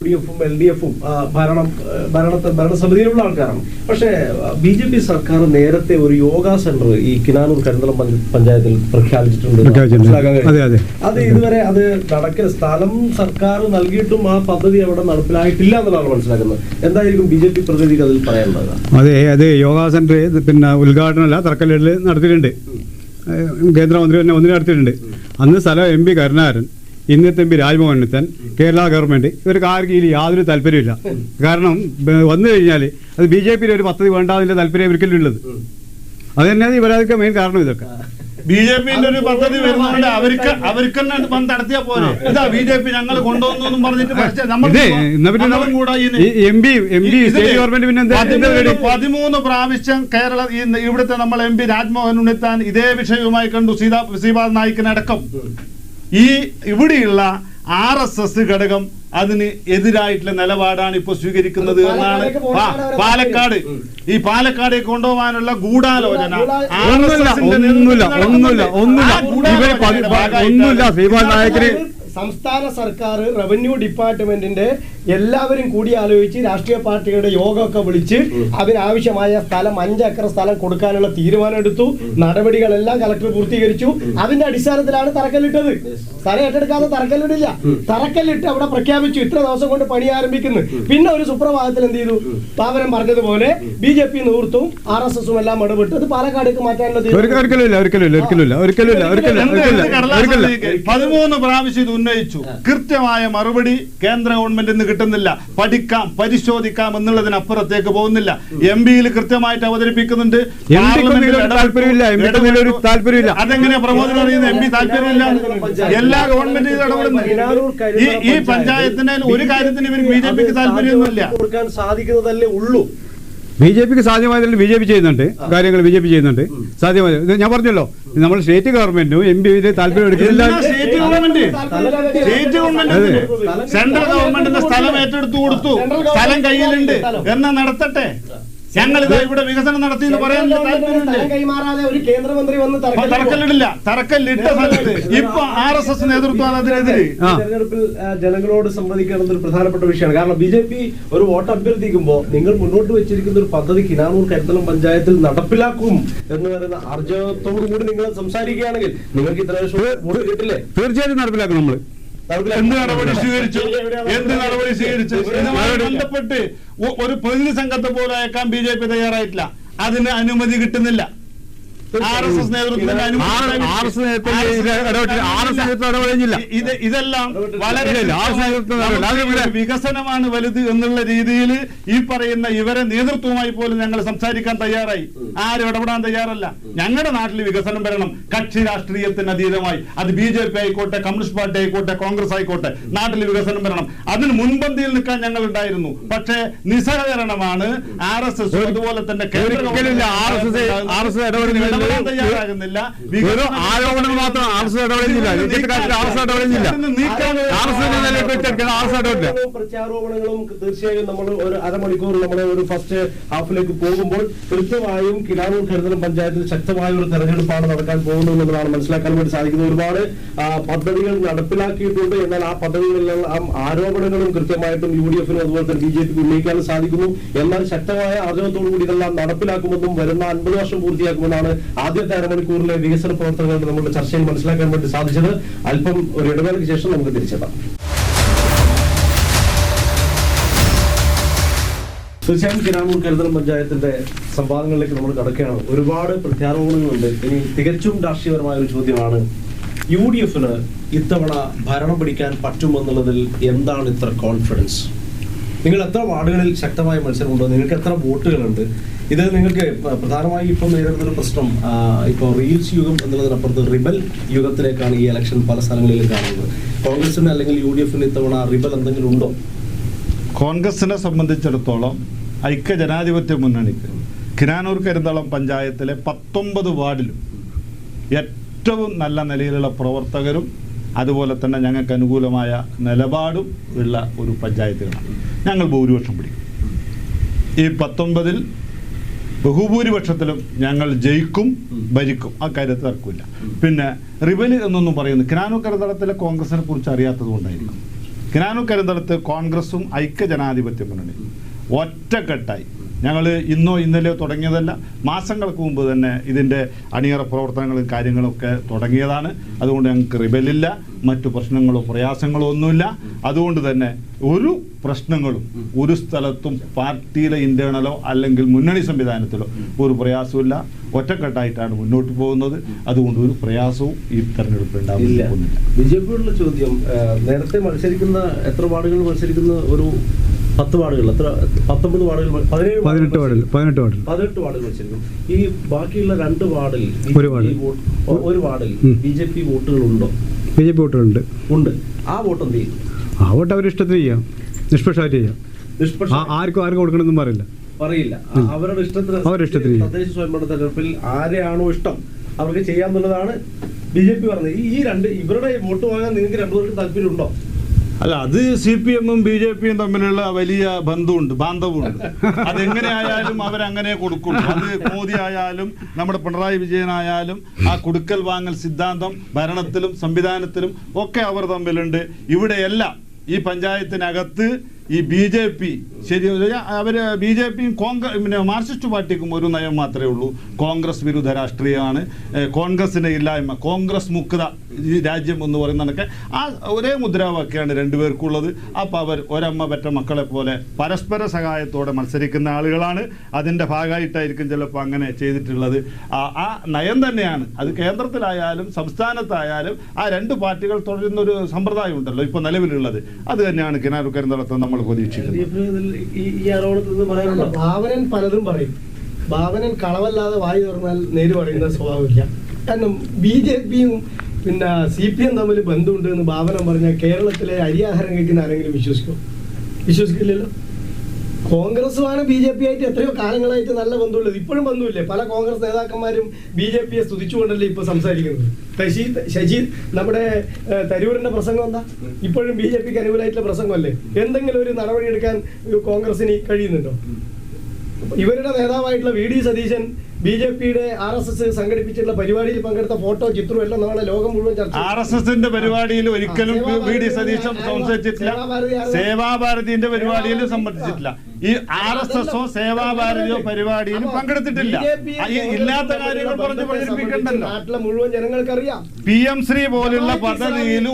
[SPEAKER 1] UDF-ഉം LDF-ഉം ഭരണസമിതിയിലുള്ള ആൾക്കാരാണ്. പക്ഷേ BJP സർക്കാർ നേരത്തെ ഒരു യോഗ സെന്റർ ഈ കിനാനൂർ കരിന്തളം പഞ്ചായത്തിൽ പ്രഖ്യാപിച്ചിട്ടുണ്ട്. അത് ഇതുവരെ അത് സ്ഥലം സർക്കാർ നൽകിയിട്ടും ആ പദ്ധതി അവിടെ നടപ്പിലായിട്ടില്ല എന്നുള്ളതാണ് മനസ്സിലാക്കുന്നത്. എന്തായിരിക്കും BJP പ്രതിനിധിക്ക് അതിൽ പറയാനുള്ളത്?
[SPEAKER 4] അത് യോഗ സെന്റർ പിന്നെ ഉദ്ഘാടനമല്ല തറക്കല്ലിടൽ നടത്തിയിട്ടുണ്ട്. കേന്ദ്രമന്ത്രി തന്നെ ഒന്നിനെ നടത്തിയിട്ടുണ്ട്. അന്ന് സ്ഥലം MP കരുണാകരൻ, ഇന്നത്തെ MP രാജ്മോഹൻ ഉണ്ണിത്താൻ, കേരള ഗവൺമെന്റ് ഇവർക്ക് ആർക്കും യാതൊരു താല്പര്യമില്ല. കാരണം വന്നു കഴിഞ്ഞാൽ അത് BJP-യുടെ ഒരു പദ്ധതി വേണ്ടാതിന്റെ താല്പര്യം ഒരിക്കലും ഉള്ളത്. അത് തന്നെയാണ് ഇവരൊക്കെ മെയിൻ കാരണം. ഇതൊക്കെ
[SPEAKER 3] BJP-ന്റെ ഒരു പദ്ധതി വരുന്നുണ്ട്. അവർക്ക് തന്നെ വന്ന് നടത്തിയാ പോലെ ഇതാ BJP ഞങ്ങൾ കൊണ്ടുവന്നു പറഞ്ഞിട്ട് 13 പ്രാവശ്യം കേരള ഇവിടുത്തെ നമ്മൾ MP രാജ്മോഹൻ ഉണ്ണിത്താൻ ഇതേ വിഷയവുമായി കണ്ടു. ശ്രീപാദ് നായിക്കിനടക്കം ഇവിടെയുള്ള RSS ഘടകം അതിന് എതിരായിട്ടുള്ള നിലപാടാണ് ഇപ്പോൾ സ്വീകരിക്കുന്നത് എന്നാണ് പാലക്കാട് കൊണ്ടുപോകാനുള്ള ഗൂഢാലോചന.
[SPEAKER 2] സംസ്ഥാന സർക്കാർ റവന്യൂ ഡിപ്പാർട്ട്മെന്റിന്റെ എല്ലാവരും കൂടി ആലോചിച്ച് രാഷ്ട്രീയ പാർട്ടികളുടെ യോഗമൊക്കെ വിളിച്ച് അതിനാവശ്യമായ സ്ഥലം 5 ഏക്കർ സ്ഥലം കൊടുക്കാനുള്ള തീരുമാനം എടുത്തു. നടപടികളെല്ലാം കളക്ടർ പൂർത്തീകരിച്ചു. അതിന്റെ അടിസ്ഥാനത്തിലാണ് തറക്കല്ലിട്ടത്. സ്ഥലം ഏറ്റെടുക്കാതെ തറക്കല്ലിടില്ല. തറക്കല്ലിട്ട് അവിടെ പ്രഖ്യാപിച്ചു ഇത്ര ദിവസം കൊണ്ട് പണി ആരംഭിക്കുന്നു. പിന്നെ ഒരു സുപ്രഭാതത്തിൽ എന്ത് ചെയ്തു? പാവനം പറഞ്ഞതുപോലെ BJP നേതൃത്വവും RSS-ഉം എല്ലാം ഇടപെട്ടത് പാലക്കാടേക്ക് മാറ്റാനുള്ള
[SPEAKER 3] 13 പ്രാവശ്യം ഉന്നയിച്ചു. കൃത്യമായ മറുപടി കേന്ദ്ര ഗവൺമെന്റിന് കിട്ടുന്നില്ല. പഠിക്കാം, പരിശോധിക്കാം എന്നുള്ളതിനപ്പുറത്തേക്ക് പോകുന്നില്ല. MP-യിൽ കൃത്യമായിട്ട് അവതരിപ്പിക്കുന്നുണ്ട്. അതെങ്ങനെയാ പ്രമോദനം അറിയുന്നത്? MP താല്പര്യമില്ല. എല്ലാ ഗവൺമെന്റും ഇടപെടുന്നു. ഈ പഞ്ചായത്തിന് ഒരു കാര്യത്തിന് ഇവർ BJP-ക്ക് താല്പര്യമൊന്നുമില്ല.
[SPEAKER 1] കൊടുക്കാൻ സാധിക്കുന്നതല്ലേ ഉള്ളൂ.
[SPEAKER 4] BJP-ക്ക് സാധ്യമായതെല്ലാം BJP ചെയ്യുന്നുണ്ട്. കാര്യങ്ങൾ BJP ചെയ്യുന്നുണ്ട്. സാധ്യമായ ഞാൻ പറഞ്ഞല്ലോ, നമ്മൾ സ്റ്റേറ്റ് ഗവൺമെന്റും MP-യുടെ താല്പര്യം എടുക്കുന്നില്ല.
[SPEAKER 3] സെൻട്രൽ ഗവൺമെന്റിന്റെ സ്ഥലം ഏറ്റെടുത്തു കൊടുത്തു. സ്ഥലം കയ്യിലുണ്ട് എന്നാ നടത്തട്ടെ. ഞങ്ങളിതാ ഇവിടെ വികസനം നടത്തി എന്ന് പറയാൻ തറക്കല്ലിടില്ല. തറക്കല്ലിട്ട സ്ഥലത്ത് ഇപ്പൊ RSS നേതൃത്വം അതിനെതിരെ.
[SPEAKER 1] തെരഞ്ഞെടുപ്പിൽ ജനങ്ങളോട് സംവദിക്കേണ്ടത് ഒരു പ്രധാനപ്പെട്ട വിഷയമാണ്. കാരണം BJP ഒരു വോട്ട് അഭ്യർത്ഥിക്കുമ്പോൾ നിങ്ങൾ മുന്നോട്ട് വെച്ചിരിക്കുന്ന ഒരു പദ്ധതി കിനാനൂർ കരിന്തളം പഞ്ചായത്തിൽ നടപ്പിലാക്കും എന്ന് പറയുന്ന ആർജവത്തോടു കൂടി നിങ്ങൾ സംസാരിക്കുകയാണെങ്കിൽ നിങ്ങൾക്ക് ഇത്ര വോട്ട് കിട്ടില്ലേ?
[SPEAKER 4] തീർച്ചയായിട്ടും നടപ്പിലാക്കും. നമ്മൾ
[SPEAKER 3] എന്ത് നടപടി സ്വീകരിച്ചു? ഇതുമായി ബന്ധപ്പെട്ട് ഒരു പ്രതിനിധി സംഘത്തെ പോലെ അയക്കാൻ BJP തയ്യാറായിട്ടില്ല. അതിന് അനുമതി കിട്ടുന്നില്ല. RSS നേതൃത്വത്തിന്റെ ഇതെല്ലാം വളരെ വികസനമാണ് വലുത് എന്നുള്ള രീതിയിൽ ഈ പറയുന്ന ഇവരെ നേതൃത്വവുമായി പോലും ഞങ്ങൾ സംസാരിക്കാൻ തയ്യാറായി. ആരും ഇടപെടാൻ തയ്യാറല്ല. ഞങ്ങളുടെ നാട്ടിൽ വികസനം വരണം, കക്ഷി രാഷ്ട്രീയത്തിന് അതീതമായി. അത് BJP ആയിക്കോട്ടെ, കമ്മ്യൂണിസ്റ്റ് പാർട്ടി ആയിക്കോട്ടെ, കോൺഗ്രസ് ആയിക്കോട്ടെ, നാട്ടിൽ വികസനം വരണം. അതിന് മുൻപന്തിയിൽ നിൽക്കാൻ ഞങ്ങൾ ഉണ്ടായിരുന്നു. പക്ഷേ നിസ്സഹകരണമാണ് RSS അതുപോലെ തന്നെ തയ്യാറാകുന്നില്ല.
[SPEAKER 4] ആരോപണങ്ങൾ മാത്രം
[SPEAKER 1] പ്രത്യാരോപണങ്ങളും തീർച്ചയായും നമ്മൾ ഒരു അരമണിക്കൂർ നമ്മുടെ ഒരു ഫസ്റ്റ് ഹാഫിലേക്ക് പോകുമ്പോൾ കൃത്യമായും കിനാനൂർ കരിന്തളം പഞ്ചായത്തിൽ ശക്തമായ ഒരു തെരഞ്ഞെടുപ്പാണ് നടക്കാൻ പോകുന്നത് എന്നുള്ളതാണ് മനസ്സിലാക്കാൻ വേണ്ടി സാധിക്കുന്നത്. ഒരുപാട് പദ്ധതികൾ നടപ്പിലാക്കിയിട്ടുണ്ട്. എന്നാൽ ആ പദ്ധതികളിലുള്ള ആരോപണങ്ങളും കൃത്യമായിട്ടും UDF-നും അതുപോലെ തന്നെ BJP-ക്ക് ഉന്നയിക്കാൻ സാധിക്കുന്നു. എന്നാൽ ശക്തമായ ആർജവത്തോടു കൂടി ഇതെല്ലാം നടപ്പിലാക്കുമെന്നും വരുന്ന 50 വർഷം പൂർത്തിയാക്കുമെന്നാണ് ആദ്യത്തെ അരമണിക്കൂറിലെ വികസന പ്രവർത്തനങ്ങൾ നമ്മുടെ ചർച്ചയിൽ മനസ്സിലാക്കാൻ വേണ്ടി സാധിച്ചത്. അല്പം ഒരു ഇടവേളയ്ക്ക് ശേഷം നമുക്ക് തിരിച്ചെത്താം. തീർച്ചയായും കിനാനൂർ കരുതൽ പഞ്ചായത്തിന്റെ സംവാദങ്ങളിലേക്ക് നമ്മൾ കടക്കുകയാണ്. ഒരുപാട് പ്രത്യാരോപണങ്ങളുണ്ട്. ഇനി തികച്ചും രാഷ്ട്രീയപരമായ ഒരു ചോദ്യമാണ്, UDF ഇത്തവണ ഭരണം പിടിക്കാൻ പറ്റുമെന്നുള്ളതിൽ എന്താണ് ഇത്ര കോൺഫിഡൻസ്? നിങ്ങൾ എത്ര വാർഡുകളിൽ ശക്തമായ മത്സരമുണ്ടോ? നിങ്ങൾക്ക് എത്ര വോട്ടുകളുണ്ട്? ഇത് നിങ്ങൾക്ക് പ്രധാനമായും ഇപ്പം നേരിടുന്ന പ്രശ്നം, ഇപ്പോൾ റീൽസ് യുഗം എന്നുള്ളതിനപ്പുറത്ത് റിബൽ യുഗത്തിലേക്കാണ് ഈ ഇലക്ഷൻ പല സ്ഥലങ്ങളിലും കാണുന്നത്. കോൺഗ്രസിന് അല്ലെങ്കിൽ UDF ഇത്തവണ റിബൽ എന്തെങ്കിലും ഉണ്ടോ?
[SPEAKER 3] കോൺഗ്രസിനെ സംബന്ധിച്ചിടത്തോളം ഐക്യജനാധിപത്യ മുന്നണിക്ക് കിനാനൂർ കരുന്തളം പഞ്ചായത്തിലെ 19 വാർഡിലും ഏറ്റവും നല്ല നിലയിലുള്ള പ്രവർത്തകരും അതുപോലെ തന്നെ ഞങ്ങൾക്ക് അനുകൂലമായ നിലപാടും ഉള്ള ഒരു പഞ്ചായത്തുകളാണ്. ഞങ്ങൾ ഭൂരിപക്ഷം പിടിക്കും. ഈ 19-ൽ ബഹുഭൂരിപക്ഷത്തിലും ഞങ്ങൾ ജയിക്കും, ഭരിക്കും. ആ കാര്യത്തിൽ തർക്കമില്ല. പിന്നെ റിബല് എന്നൊന്നും പറയുന്നത് കിനാനൂർ കരുന്തളത്തിലെ കോൺഗ്രസിനെ കുറിച്ച് അറിയാത്തത് കൊണ്ടായിരിക്കും. കിനാനൂർ കരുന്തളത്ത് കോൺഗ്രസും ഐക്യജനാധിപത്യ മുന്നണി ഒറ്റക്കെട്ടായി, ഞങ്ങൾ ഇന്നോ ഇന്നലെയോ തുടങ്ങിയതല്ല, മാസങ്ങൾക്ക് മുമ്പ് തന്നെ ഇതിൻ്റെ അണിയറ പ്രവർത്തനങ്ങളും കാര്യങ്ങളൊക്കെ തുടങ്ങിയതാണ്. അതുകൊണ്ട് ഞങ്ങൾക്ക് റിബലില്ല, മറ്റു പ്രശ്നങ്ങളോ പ്രയാസങ്ങളോ ഒന്നുമില്ല. അതുകൊണ്ട് തന്നെ ഒരു പ്രശ്നങ്ങളും ഒരു സ്ഥലത്തും പാർട്ടിയിലെ ഇന്റേണലോ അല്ലെങ്കിൽ മുന്നണി സംവിധാനത്തിലോ ഒരു പ്രയാസമില്ല. ഒറ്റക്കെട്ടായിട്ടാണ് മുന്നോട്ട് പോകുന്നത്. അതുകൊണ്ട് ഒരു പ്രയാസവും ഈ തെരഞ്ഞെടുപ്പ് ഉണ്ടാവില്ല.
[SPEAKER 1] BJPയോടുള്ള ചോദ്യം, നേരത്തെ മത്സരിക്കുന്ന എത്ര വാർഡുകൾ മത്സരിക്കുന്ന ഒരു 10 വാർഡുകൾ, എത്ര 19 വാർഡുകൾ, 18 വാർഡുകൾ മത്സരിക്കും. ഈ ബാക്കിയുള്ള 2 വാർഡിൽ ഒരു വാർഡിൽ BJP വോട്ടുകളുണ്ടോ?
[SPEAKER 4] BJP വോട്ടുകളുണ്ട്.
[SPEAKER 1] ഉണ്ട്. ആ വോട്ട് എന്ത് ചെയ്യും?
[SPEAKER 4] ആ വോട്ട് അവർ ഇഷ്ടത്തിന് ചെയ്യാം, നിഷ്പക്ഷമായിട്ട് ചെയ്യാം. ആർക്കും കൊടുക്കണമെന്നും പറയില്ല.
[SPEAKER 1] അവരുടെ ഇഷ്ടത്തിന് തദ്ദേശ സ്വയംഭരണ തെരഞ്ഞെടുപ്പിൽ ആരെയാണോ ഇഷ്ടം അവർക്ക് ചെയ്യാന്നുള്ളതാണ് BJP പറഞ്ഞത്. ഈ ഇവരുടെ വോട്ട് വാങ്ങാൻ നിങ്ങൾക്ക് രണ്ടുപേർക്ക് താല്പര്യമുണ്ടോ?
[SPEAKER 3] അല്ല, അത് CPM-ഉം BJP-യും തമ്മിലുള്ള വലിയ ബാന്ധവുമുണ്ട്. അതെങ്ങനെയായാലും അവരങ്ങനെ കൊടുക്കുള്ളൂ. അത് മോദി ആയാലും നമ്മുടെ പിണറായി വിജയനായാലും ആ കൊടുക്കൽ വാങ്ങൽ സിദ്ധാന്തം ഭരണത്തിലും സംവിധാനത്തിലും ഒക്കെ അവർ തമ്മിലുണ്ട്. ഇവിടെയെല്ലാം ഈ പഞ്ചായത്തിനകത്ത് ഈ BJP ശരി, അവർ BJPയും പിന്നെ മാർക്സിസ്റ്റ് പാർട്ടിക്കും ഒരു നയം മാത്രമേ ഉള്ളൂ. കോൺഗ്രസ് വിരുദ്ധ രാഷ്ട്രീയമാണ്, കോൺഗ്രസിൻ്റെ ഇല്ലായ്മ, കോൺഗ്രസ് മുക്ത ഈ രാജ്യം എന്ന് പറയുന്നതൊക്കെ ആ ഒരേ മുദ്രാവാക്യമാണ് രണ്ടുപേർക്കുള്ളത്. അപ്പോൾ അവർ ഒരമ്മ പെറ്റ മക്കളെ പോലെ പരസ്പര സഹായത്തോടെ മത്സരിക്കുന്ന ആളുകളാണ്. അതിൻ്റെ ഭാഗമായിട്ടായിരിക്കും ചിലപ്പോൾ അങ്ങനെ ചെയ്തിട്ടുള്ളത്. ആ നയം തന്നെയാണ് അത് കേന്ദ്രത്തിലായാലും സംസ്ഥാനത്തായാലും ആ 2 പാർട്ടികൾ തുടരുന്നൊരു സമ്പ്രദായം ഉണ്ടല്ലോ ഇപ്പോൾ നിലവിലുള്ളത്. അത് തന്നെയാണ് കിനാനൂർ കരുന്തളത്ത് നമ്മൾ
[SPEAKER 2] ഭാവനൻ പലതും പറയും. ഭാവനൻ കളവല്ലാതെ വായി തുറന്നാൽ നേര് പറയുന്ന സ്വഭാവമില്ല. കാരണം BJPയും പിന്നെ CPM തമ്മിൽ ബന്ധമുണ്ട് എന്ന് ഭാവന പറഞ്ഞാൽ കേരളത്തിലെ അരിയാഹാരം കഴിക്കുന്ന ആരെങ്കിലും വിശ്വസിക്കില്ലല്ലോ. കോൺഗ്രസുമാണ് BJP ആയിട്ട് എത്രയോ കാലങ്ങളായിട്ട് നല്ല ബന്ധമുള്ളത്. ഇപ്പോഴും ബന്ധമില്ലേ? പല കോൺഗ്രസ് നേതാക്കന്മാരും BJPയെ സ്തുതിച്ചുകൊണ്ടല്ലേ ഇപ്പൊ സംസാരിക്കുന്നത്. ശശി നമ്മുടെ തരൂരിന്റെ പ്രസംഗം എന്താ? ഇപ്പോഴും BJPക്ക് അനുകൂലമായിട്ടുള്ള പ്രസംഗമല്ലേ? എന്തെങ്കിലും ഒരു നടപടി എടുക്കാൻ കോൺഗ്രസിന് കഴിയുന്നുണ്ടോ? ഇവരുടെ നേതാവായിട്ടുള്ള VD സതീശൻ BJPയുടെ RSS സംഘടിപ്പിച്ചിട്ടുള്ള പരിപാടിയിൽ പങ്കെടുത്ത ഫോട്ടോ ചിത്രം എല്ലാം നാളെ ലോകം മുഴുവൻ ചർച്ച.
[SPEAKER 3] RSSന്റെ പരിപാടിയിൽ ഒരിക്കലും VD സതീശൻ സംസാരിച്ചിട്ടില്ല. സേവാഭാരതിന്റെ പരിപാടിയിലും സംബന്ധിച്ചിട്ടില്ല. ഈ RSSോ സേവാഭാരതിയോ പരിപാടിയിൽ പങ്കെടുത്തിട്ടില്ല. ഇല്ലാത്ത കാര്യങ്ങൾ പറഞ്ഞു പ്രചരിപ്പിക്കണ്ടല്ലോ.
[SPEAKER 2] നാട്ടിലെ മുഴുവൻ ജനങ്ങൾക്ക് അറിയാം.
[SPEAKER 3] PM ശ്രീ പോലുള്ള പദ്ധതിയിൽ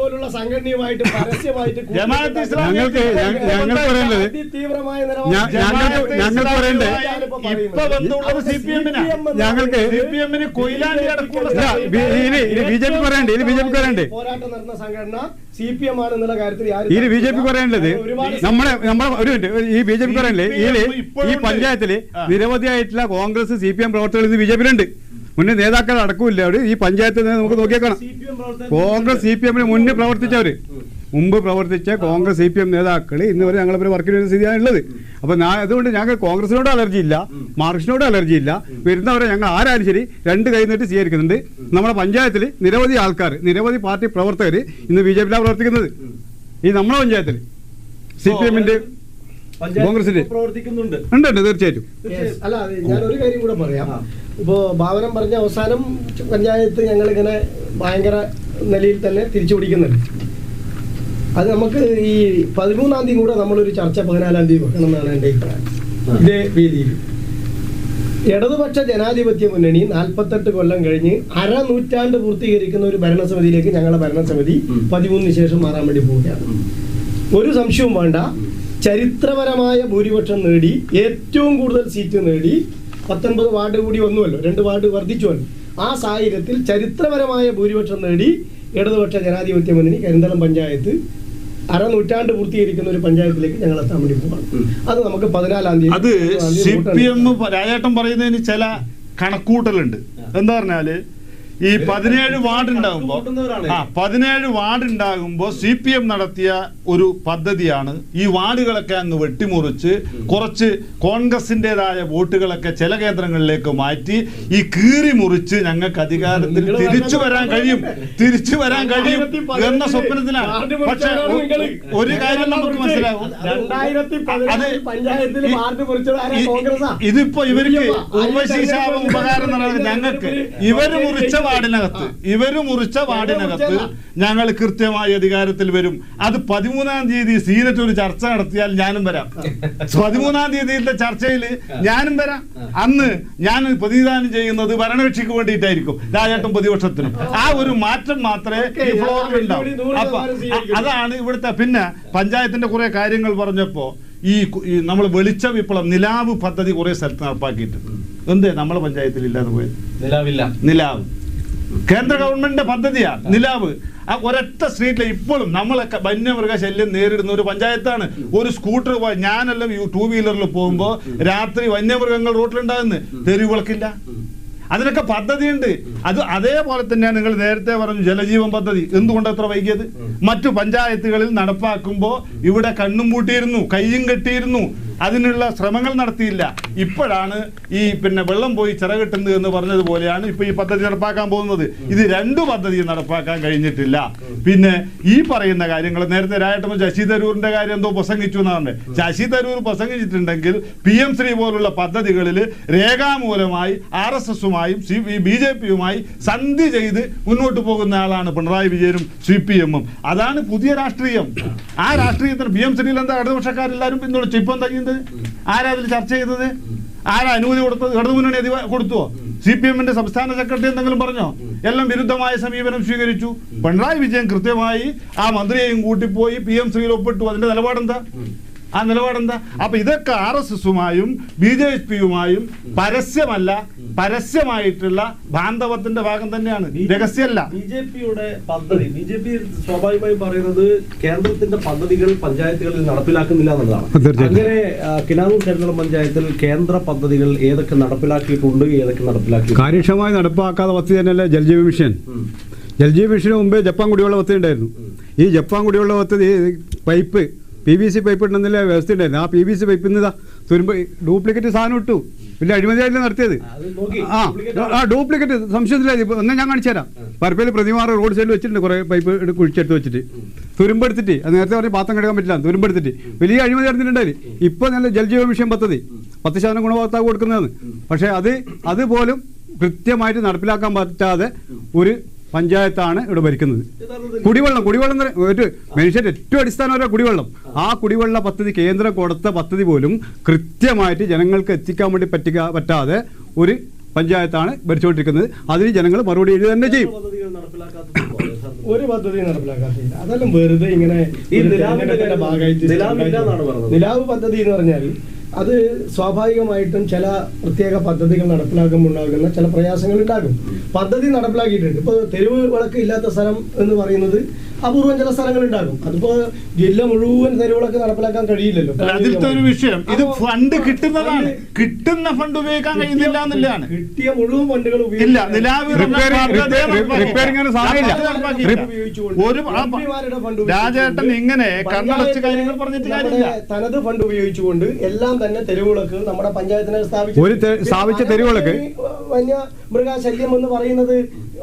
[SPEAKER 2] പോലുള്ള സംഘടനയുമായിട്ട് പരസ്യമായിട്ട് പോരാട്ടം നടന്ന സംഘടന CPM ആണെന്നുള്ള കാര്യത്തിൽ
[SPEAKER 4] BJP പറയേണ്ടത് ഈ BJP പറയണ്ടേ ഈ പഞ്ചായത്തില് നിരവധിയായിട്ടുള്ള കോൺഗ്രസ് CPM പ്രവർത്തകർ BJPയിലുണ്ട്. മുന്നേ നേതാക്കൾ അടക്കമില്ല. അവിടെ ഈ പഞ്ചായത്തിൽ നമുക്ക് നോക്കിയേക്കണം. കോൺഗ്രസ് CPM-ന് മുന്നേ പ്രവർത്തിച്ചവര്, മുമ്പ് പ്രവർത്തിച്ച കോൺഗ്രസ് CPM നേതാക്കൾ ഇന്ന് വരെ ഞങ്ങളെ വർക്കിന് വരുന്ന സ്ഥിതിയാണുള്ളത്. അപ്പൊ അതുകൊണ്ട് ഞങ്ങൾക്ക് കോൺഗ്രസിനോട് അലർജി ഇല്ല, മാർക്സിനോട് അലർജി ഇല്ല. വരുന്നവരെ ഞങ്ങൾ ആരായാലും ശരി 2 കൈ നീട്ടി സ്വീകരിക്കുന്നുണ്ട്. നമ്മുടെ പഞ്ചായത്തിൽ നിരവധി ആൾക്കാർ, നിരവധി പാർട്ടി പ്രവർത്തകർ ഇന്ന് BJPയിലാണ് പ്രവർത്തിക്കുന്നത്. ഈ നമ്മുടെ പഞ്ചായത്തിൽ CPM-ന്റെ കോൺഗ്രസിന്റെ
[SPEAKER 1] പ്രവർത്തിക്കുന്നുണ്ട്.
[SPEAKER 4] ഉണ്ട്, തീർച്ചയായിട്ടും.
[SPEAKER 2] അല്ല, ഞാൻ ഒരു കാര്യം കൂടെ പറയാം. ഇപ്പോ ഭാവനം പറഞ്ഞ അവസാനം പഞ്ചായത്ത് ഞങ്ങളിങ്ങനെ ഭയങ്കര നിലയിൽ തന്നെ തിരിച്ചു പിടിക്കുന്നുണ്ട്. അത് നമുക്ക് ഈ 13-ാം തീയതി കൂടെ നമ്മളൊരു ചർച്ച 14-ാം തീയതി വെക്കണം എന്നാണ് എൻ്റെ അഭിപ്രായം. ഇതേ രീതിയിൽ ഇടതുപക്ഷ ജനാധിപത്യ മുന്നണി 48 കൊല്ലം കഴിഞ്ഞ് അരനൂറ്റാണ്ട് പൂർത്തീകരിക്കുന്ന ഒരു ഭരണസമിതിയിലേക്ക് ഞങ്ങളുടെ ഭരണസമിതി 13-ന് ശേഷം മാറാൻ വേണ്ടി പോവുകയാണ്. ഒരു സംശയവും വേണ്ട. ചരിത്രപരമായ ഭൂരിപക്ഷം നേടി ഏറ്റവും കൂടുതൽ സീറ്റ് നേടി 19 വാർഡ് കൂടി വന്നുവല്ലോ, 2 വാർഡ് വർദ്ധിച്ചുവല്ലോ. ആ സാഹചര്യത്തിൽ ചരിത്രപരമായ ഭൂരിപക്ഷം നേടി ഇടതുപക്ഷ ജനാധിപത്യ മുന്നണി കരിന്തളം പഞ്ചായത്ത് അരനൂറ്റാണ്ട് പൂർത്തീകരിക്കുന്ന ഒരു പഞ്ചായത്തിലേക്ക് ഞങ്ങൾ എത്താൻ വേണ്ടി പോവാണ്. അത് നമുക്ക് 14-ാം തീയതി
[SPEAKER 3] അത് CPM രാജേട്ടൻ പറയുന്നതിന് ചില കണക്കൂട്ടലുണ്ട്. എന്താ പറഞ്ഞാല് ഈ 17 വാർഡ് ഉണ്ടാകുമ്പോ 17 വാർഡ് ഉണ്ടാകുമ്പോ CPM നടത്തിയ ഒരു പദ്ധതിയാണ് ഈ വാർഡുകളൊക്കെ അങ്ങ് വെട്ടിമുറിച്ച് കുറച്ച് കോൺഗ്രസിൻ്റെതായ വോട്ടുകളൊക്കെ ചില കേന്ദ്രങ്ങളിലേക്ക് മാറ്റി ഈ കീറി മുറിച്ച് ഞങ്ങൾക്ക് അധികാരത്തിൽ തിരിച്ചു വരാൻ കഴിയും എന്ന സ്വപ്നത്തിലാണ്. പക്ഷെ ഒരു കാര്യം നമുക്ക് മനസ്സിലാവും, ഇതിപ്പോ ഇവർക്ക് ഉപശീശാപം ഉപകാരം നടക്കുന്നത് ഞങ്ങൾക്ക് ഇവര് മുറിച്ച വാർഡിനകത്ത് ഞങ്ങൾ കൃത്യമായി അധികാരത്തിൽ വരും. അത് 13-ാം തീയതി സീനറ്റ് ഒരു ചർച്ച നടത്തിയാൽ ഞാനും വരാം. 13-ാം തീയതിയിലെ ചർച്ചയിൽ ഞാനും വരാം. അന്ന് ഞാൻ പ്രതിദാനം ചെയ്യുന്നത് ഭരണകക്ഷിക്ക് വേണ്ടിയിട്ടായിരിക്കും, രാജേട്ടൻ പ്രതിപക്ഷത്തിനും. ആ ഒരു മാറ്റം മാത്രമേ ഈ ഫ്ലോറിൽ ഉണ്ടാവും. അപ്പൊ അതാണ് ഇവിടുത്തെ. പിന്നെ പഞ്ചായത്തിന്റെ കുറെ കാര്യങ്ങൾ പറഞ്ഞപ്പോ ഈ നമ്മൾ വെളിച്ച വിപ്ലവം നിലാവ് പദ്ധതി കുറെ സ്ഥലത്ത് നടപ്പാക്കിയിട്ടുണ്ട്. എന്തേ നമ്മളെ പഞ്ചായത്തിൽ ഇല്ലാതെ പോയത്? നിലാവ് കേന്ദ്ര ഗവൺമെന്റിന്റെ പദ്ധതിയാണ് നിലാവ്. ആ ഒരൊറ്റ സ്ട്രീറ്റിലെ ഇപ്പോഴും നമ്മളൊക്കെ വന്യമൃഗ ശല്യം നേരിടുന്ന ഒരു പഞ്ചായത്താണ്. ഒരു സ്കൂട്ടർ ഞാനെല്ലാം 2 വീലറിൽ പോകുമ്പോ രാത്രി വന്യമൃഗങ്ങൾ റോട്ടിലുണ്ടാകുന്നു, തെരുവുകൾക്കില്ല. അതിനൊക്കെ പദ്ധതിയുണ്ട്. അത് അതേപോലെ തന്നെയാണ് നിങ്ങൾ നേരത്തെ പറഞ്ഞു ജലജീവൻ പദ്ധതി. എന്തുകൊണ്ട് അത്ര വൈകിയത്? മറ്റു പഞ്ചായത്തുകളിൽ നടപ്പാക്കുമ്പോൾ ഇവിടെ കണ്ണും പൂട്ടിയിരുന്നു, കയ്യും കെട്ടിയിരുന്നു, അതിനുള്ള ശ്രമങ്ങൾ നടത്തിയില്ല. ഇപ്പോഴാണ് ഈ വെള്ളം പോയി ചിറകിട്ടുന്നത് എന്ന് പറഞ്ഞതുപോലെയാണ് ഇപ്പൊ ഈ പദ്ധതി നടപ്പാക്കാൻ പോകുന്നത്. ഇത് 2 പദ്ധതിയും നടപ്പാക്കാൻ കഴിഞ്ഞിട്ടില്ല. പിന്നെ ഈ പറയുന്ന കാര്യങ്ങൾ നേരത്തെ രാജേട്ടൻ ശശി തരൂരിന്റെ കാര്യം എന്തോ പ്രസംഗിച്ചു എന്നാണ്. ശശി തരൂർ പ്രസംഗിച്ചിട്ടുണ്ടെങ്കിൽ PM ശ്രീ പോലുള്ള പദ്ധതികളിൽ രേഖാമൂലമായി RSSുമായും BJPയുമായി സന്ധി ചെയ്ത് മുന്നോട്ട് പോകുന്ന ആളാണ് പിണറായി വിജയനും CPM-ഉം. അതാണ് പുതിയ രാഷ്ട്രീയം. ആ രാഷ്ട്രീയത്തിന് PM ശ്രീയിൽ എന്താ ഇടതുപക്ഷക്കാരെല്ലാവരും പിന്തുണച്ചു. ഇപ്പം എന്താ ചെയ്യുന്നത്? ആരാ അതിൽ ചർച്ച ചെയ്തത്? ആരാ അനുമതി കൊടുത്തത്? ഇടതുമുന്നണി കൊടുത്തുവോ? CPM-ന്റെ സംസ്ഥാന സെക്രട്ടറി എന്തെങ്കിലും പറഞ്ഞോ? എല്ലാം വിരുദ്ധമായ സമീപനം സ്വീകരിച്ചു. പിണറായി വിജയൻ കൃത്യമായി ആ മന്ത്രിയെയും കൂട്ടിപ്പോയി PM ശ്രീയിൽ ഒപ്പിട്ടു. അതിന്റെ നിലപാടെന്താ? അപ്പൊ ഇതൊക്കെ RSSുമായും BJPയുമായും പരസ്യമായിട്ടുള്ള ബാന്ധവത്തിന്റെ ഭാഗം തന്നെയാണ്, രഹസ്യമല്ല.
[SPEAKER 1] BJPയുടെ പദ്ധതി സ്വാഭാവികമായും പറയുന്നത് കേന്ദ്രത്തിന്റെ പദ്ധതികൾ പഞ്ചായത്തുകളിൽ നടപ്പിലാക്കുന്നില്ല എന്നുള്ളതാണ്. അങ്ങനെ കിനാനൂർ കരിന്തളം പഞ്ചായത്തിൽ കേന്ദ്ര പദ്ധതികൾ ഏതൊക്കെ നടപ്പിലാക്കിയിട്ടുണ്ട്, ഏതൊക്കെ നടപ്പിലാക്കി
[SPEAKER 4] കാര്യക്ഷമമായി നടപ്പാക്കാത്ത പദ്ധതി തന്നെയല്ലേ ജൽജീവൻ മിഷൻ. ജൽജീവൻ മിഷന് മുമ്പേ ജപ്പാൻ കുടിവെള്ള പദ്ധതി ഉണ്ടായിരുന്നു. ഈ ജപ്പാൻ കുടിവെള്ള പദ്ധതി പൈപ്പ് PVC പൈപ്പ് ഇടുന്നില്ല വ്യവസ്ഥ ഉണ്ടായിരുന്നു. ആ PVC പൈപ്പിൽ നിന്ന് തുരുമ്പ് ഡ്യൂപ്ലിക്കേറ്റ് സാധനം ഇട്ടു. പിന്നെ അഴിമതിയായില്ല നടത്തിയത്. ഡ്യൂപ്ലിക്കേറ്റ് സംശയത്തില്ല. ഒന്നും ഞാൻ കാണിച്ചു തരാം. പരപ്പയിൽ പ്രതിമാറ് റോഡ് സൈഡിൽ വെച്ചിട്ടുണ്ട് കുറേ പൈപ്പ് കുഴിച്ചെടുത്ത് വെച്ചിട്ട് തുരുമ്പെടുത്തിട്ട്. അത് നേരത്തെ പറഞ്ഞ് പാത്രം കഴുകാൻ പറ്റില്ല, തുരുമ്പെടുത്തിട്ട് വലിയ അഴിമതി നടന്നിട്ടുണ്ടായിരുന്നു. ഇപ്പോൾ നല്ല ജൽജീവൻ മിഷൻ പദ്ധതി 10% ഗുണഭോക്താവ് കൊടുക്കുന്നതാണ്. പക്ഷേ അതുപോലും കൃത്യമായിട്ട് നടപ്പിലാക്കാൻ പറ്റാതെ ഒരു പഞ്ചായത്താണ് ഇവിടെ ഭരിക്കുന്നത്. കുടിവെള്ളം ഒരു മനുഷ്യന്റെ ഏറ്റവും അടിസ്ഥാനപരമായ കുടിവെള്ളം. ആ കുടിവെള്ള പദ്ധതി കേന്ദ്രം കൊടുത്ത പദ്ധതി പോലും കൃത്യമായിട്ട് ജനങ്ങൾക്ക് എത്തിക്കാൻ വേണ്ടി പറ്റാതെ ഒരു പഞ്ചായത്താണ് ഭരിച്ചുകൊണ്ടിരിക്കുന്നത്. അതിന് ജനങ്ങൾ മറുപടി എഴുതി തന്നെ ചെയ്യും.
[SPEAKER 2] ഒരു പദ്ധതി നടപ്പിലാക്കാത്തില്ല. അതെല്ലാം വെറുതെ ഇങ്ങനെ നിലാവ് പദ്ധതി എന്ന് പറഞ്ഞാൽ അത് സ്വാഭാവികമായിട്ടും ചില പ്രത്യേക പദ്ധതികൾ നടപ്പിലാക്കുമ്പോൾ ഉണ്ടാകുന്ന ചില പ്രയാസങ്ങൾ ഉണ്ടാകും. പദ്ധതി നടപ്പിലാക്കിയിട്ടുണ്ട്. ഇപ്പോൾ തെരുവ് വിളക്ക് ഇല്ലാത്ത സ്ഥലം എന്ന് പറയുന്നത് അപൂർവം ചില സ്ഥലങ്ങൾ ഉണ്ടാകും. അതിപ്പോ ജില്ല മുഴുവൻ തെരുവിളക്ക് നടപ്പിലാക്കാൻ കഴിയില്ലല്ലോ.
[SPEAKER 3] അതിലത്തെ ഒരു വിഷയം ഇത് ഫണ്ട് കിട്ടുന്നതാണ്. കിട്ടുന്ന ഫണ്ട് ഉപയോഗിക്കാൻ കഴിയുന്നില്ല എന്നുള്ളതാണ്.
[SPEAKER 2] കിട്ടിയ മുഴുവൻ ഫണ്ടുകൾ
[SPEAKER 3] രാജേട്ടൻ ഇങ്ങനെ കണ്ണടച്ച് കാര്യങ്ങൾ പറഞ്ഞിട്ട് കാര്യമില്ല.
[SPEAKER 2] തനത് ഫണ്ട് ഉപയോഗിച്ചുകൊണ്ട് എല്ലാം തന്നെ തെരുവിളക്ക് നമ്മുടെ പഞ്ചായത്തിനെ
[SPEAKER 4] സ്ഥാപിച്ച തെരുവിളക്ക്
[SPEAKER 2] വന്യമൃഗശല്യം എന്ന് പറയുന്നത്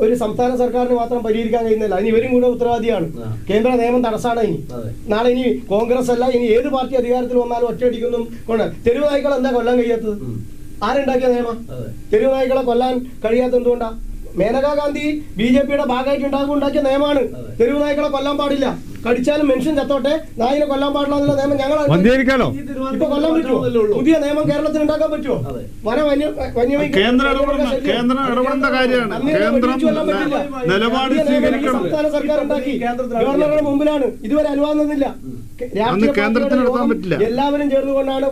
[SPEAKER 2] ഒരു സംസ്ഥാന സർക്കാരിന് മാത്രം പരിഹരിക്കാൻ കഴിയുന്നില്ല. അതിന് ഇവരും കൂടെ ഉത്തരവാദിയാണ്. കേന്ദ്ര നിയമം തടസ്സമാണ്. നാളെ ഇനി കോൺഗ്രസ് അല്ല ഇനി ഏത് പാർട്ടി അധികാരത്തിൽ വന്നാലും ഒറ്റയടിക്കൊന്നും തെരുവ് നായ്ക്കളെ എന്താ കൊല്ലാൻ കഴിയാത്തത്? ആരുണ്ടാക്കിയ നിയമം? തെരുവ് നായ്ക്കളെ കൊല്ലാൻ കഴിയാത്തത് എന്തുകൊണ്ടാ? മേനകാ ഗാന്ധി BJPയുടെ ഭാഗമായിട്ട് ഉണ്ടാക്കിയ നിയമമാണ്. തെരുവ് നായ്ക്കളെ കൊല്ലാൻ പാടില്ല. കടിച്ചാലും മനുഷ്യൻ ചത്തോട്ടെ, നായിനെ കൊല്ലാൻ പാടില്ല എന്നുള്ള നിയമം ഞങ്ങൾ
[SPEAKER 4] വന്ധ്യീകരിക്കാലോ?
[SPEAKER 2] ഇപ്പൊ കൊല്ലാൻ പറ്റുമോ? പുതിയ നിയമം കേരളത്തിൽ ഉണ്ടാക്കാൻ പറ്റുമോ?
[SPEAKER 3] കേന്ദ്രം ഇടപെടേണ്ട കാര്യമാണ്. കേന്ദ്രം നിലപാട് സ്വീകരിക്കണം.
[SPEAKER 2] സംസ്ഥാന സർക്കാർ ഉണ്ടാക്കി ഗവർണറുടെ മുമ്പിലാണ്, ഇതുവരെ അനുവാദം തന്നില്ല.
[SPEAKER 3] കേന്ദ്രത്തിന് എടുക്കാൻ പറ്റില്ല.
[SPEAKER 2] എല്ലാവരും ചേർന്നുകൊണ്ടാണ്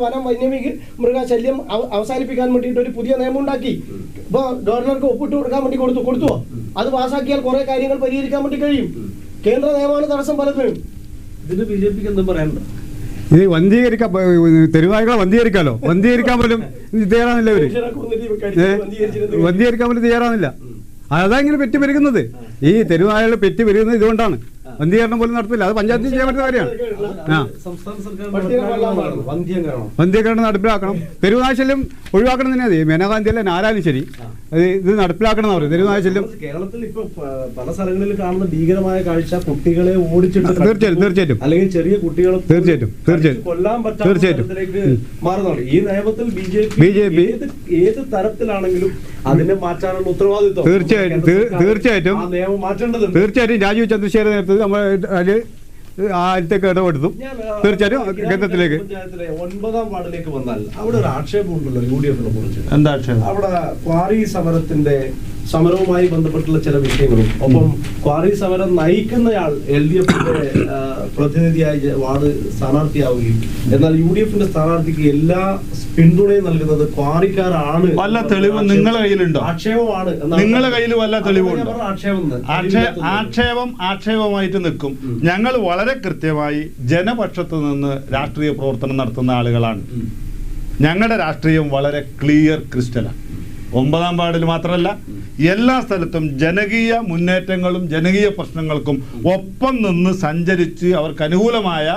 [SPEAKER 2] മൃഗശല്യം അവസാനിപ്പിക്കാൻ വേണ്ടിയിട്ട് ഒരു പുതിയ നിയമം ഉണ്ടാക്കി. ഇപ്പൊ ഗവർണർക്ക് ഒപ്പിട്ട് കൊടുക്കാൻ വേണ്ടി കൊടുത്തുവോ? അത് പാസ്സാക്കിയാൽ കുറെ കാര്യങ്ങൾ പരിഹരിക്കാൻ വേണ്ടി കഴിയും. കേന്ദ്ര നിയമമാണ് തടസ്സം പലതിനും.
[SPEAKER 1] ഇതിന് BJP എന്തും പറയാനുണ്ട്?
[SPEAKER 4] ഇത് വന്ധീകരിക്കാൻ, തെരുവായികളെ വന്ധീകരിക്കാലോ? വന്ധീകരിക്കാൻ പോലും തയ്യാറാകുന്നില്ല ഇവര്. വന്ധീകരിക്കാൻ പോലും തയ്യാറാകുന്നില്ല. അതാ ഇങ്ങനെ പെറ്റി പെരുകുന്നത്. ഈ തെരുവായകളെ പെറ്റി പെരുകുന്നത് ഇതുകൊണ്ടാണ്. വന്ധീകരണം പോലും നടത്തില്ല. അത് പഞ്ചായത്തിൽ ചെയ്യാൻ പറ്റുന്ന കാര്യമാണ്. വന്ധീകരണം നടപ്പിലാക്കണം. തെരുവുനാശല്യം ഒഴിവാക്കണം തന്നെ. അത് മേനകാന്തി അല്ല ആരാലും ശരി, അത് ഇത് നടപ്പിലാക്കണം എന്ന് പറയും. തെരുവുനാശല്യം
[SPEAKER 1] കേരളത്തിൽ ഇപ്പൊ പല സ്ഥലങ്ങളിൽ കാണുന്ന ഭീകരമായ കാഴ്ച, കുട്ടികളെ ഓടിച്ചിട്ട്
[SPEAKER 4] തീർച്ചയായിട്ടും
[SPEAKER 1] അല്ലെങ്കിൽ ചെറിയ കുട്ടികളെ
[SPEAKER 4] തീർച്ചയായിട്ടും
[SPEAKER 1] കൊല്ലാൻ പറ്റാത്തതിലേക്ക് മാറുന്നുണ്ട്. ഈ നിയമത്തിൽ BJP ഏത് തരത്തിലാണെങ്കിലും അതിനെ മാറ്റാനുള്ള ഉത്തരവാദിത്വം
[SPEAKER 4] തീർച്ചയായിട്ടും
[SPEAKER 1] നിയമം മാറ്റേണ്ടതുണ്ട്.
[SPEAKER 4] തീർച്ചയായിട്ടും രാജീവ് ചന്ദ്രശേഖരൻ നേതൃത്വത്തിൽ നമ്മൾ ആദ്യത്തേക്ക് ഇടപെടുത്തും. തീർച്ചയായിട്ടും കേന്ദ്രത്തിലേക്ക്
[SPEAKER 1] 9ാം വാർഡിലേക്ക് വന്നാൽ അവിടെ ഒരു ആക്ഷേപം ഉണ്ടല്ലോ UDF-നെ കുറിച്ച്.
[SPEAKER 3] എന്താ ആക്ഷേപം?
[SPEAKER 1] അവിടെ ക്വാറി സമരവുമായി ബന്ധപ്പെട്ടുള്ള ചില വിഷയങ്ങളും, ഒപ്പം ക്വാറി സമരം നയിക്കുന്നയാൾ LDF-ന്റെ പ്രതിനിധിയായി വാർഡ് സ്ഥാനാർത്ഥിയാവുകയും എന്നാൽ UDF-ന്റെ സ്ഥാനാർത്ഥിക്ക് എല്ലാ പിന്തുണയും നൽകുന്നത് ക്വാറിക്കാരാണ്.
[SPEAKER 3] വല്ല തെളിവ് നിങ്ങളുടെ കയ്യിലുണ്ടോ?
[SPEAKER 1] ആക്ഷേപമാണ്.
[SPEAKER 3] നിങ്ങളുടെ കയ്യിൽ വല്ല തെളിവുണ്ടോ?
[SPEAKER 1] ആക്ഷേപം
[SPEAKER 3] ആക്ഷേപമായിട്ട് നിൽക്കും. ഞങ്ങൾ വളരെ കൃത്യമായി ജനപക്ഷത്ത് നിന്ന് രാഷ്ട്രീയ പ്രവർത്തനം നടത്തുന്ന ആളുകളാണ്. ഞങ്ങളുടെ രാഷ്ട്രീയം വളരെ ക്ലിയർ ക്രിസ്റ്റലാണ്. 9ാം വാർഡിൽ മാത്രമല്ല, എല്ലാ സ്ഥലത്തും ജനകീയ മുന്നേറ്റങ്ങളും ജനകീയ പ്രശ്നങ്ങൾക്കും ഒപ്പം നിന്ന് സഞ്ചരിച്ച് അവർക്ക് അനുകൂലമായ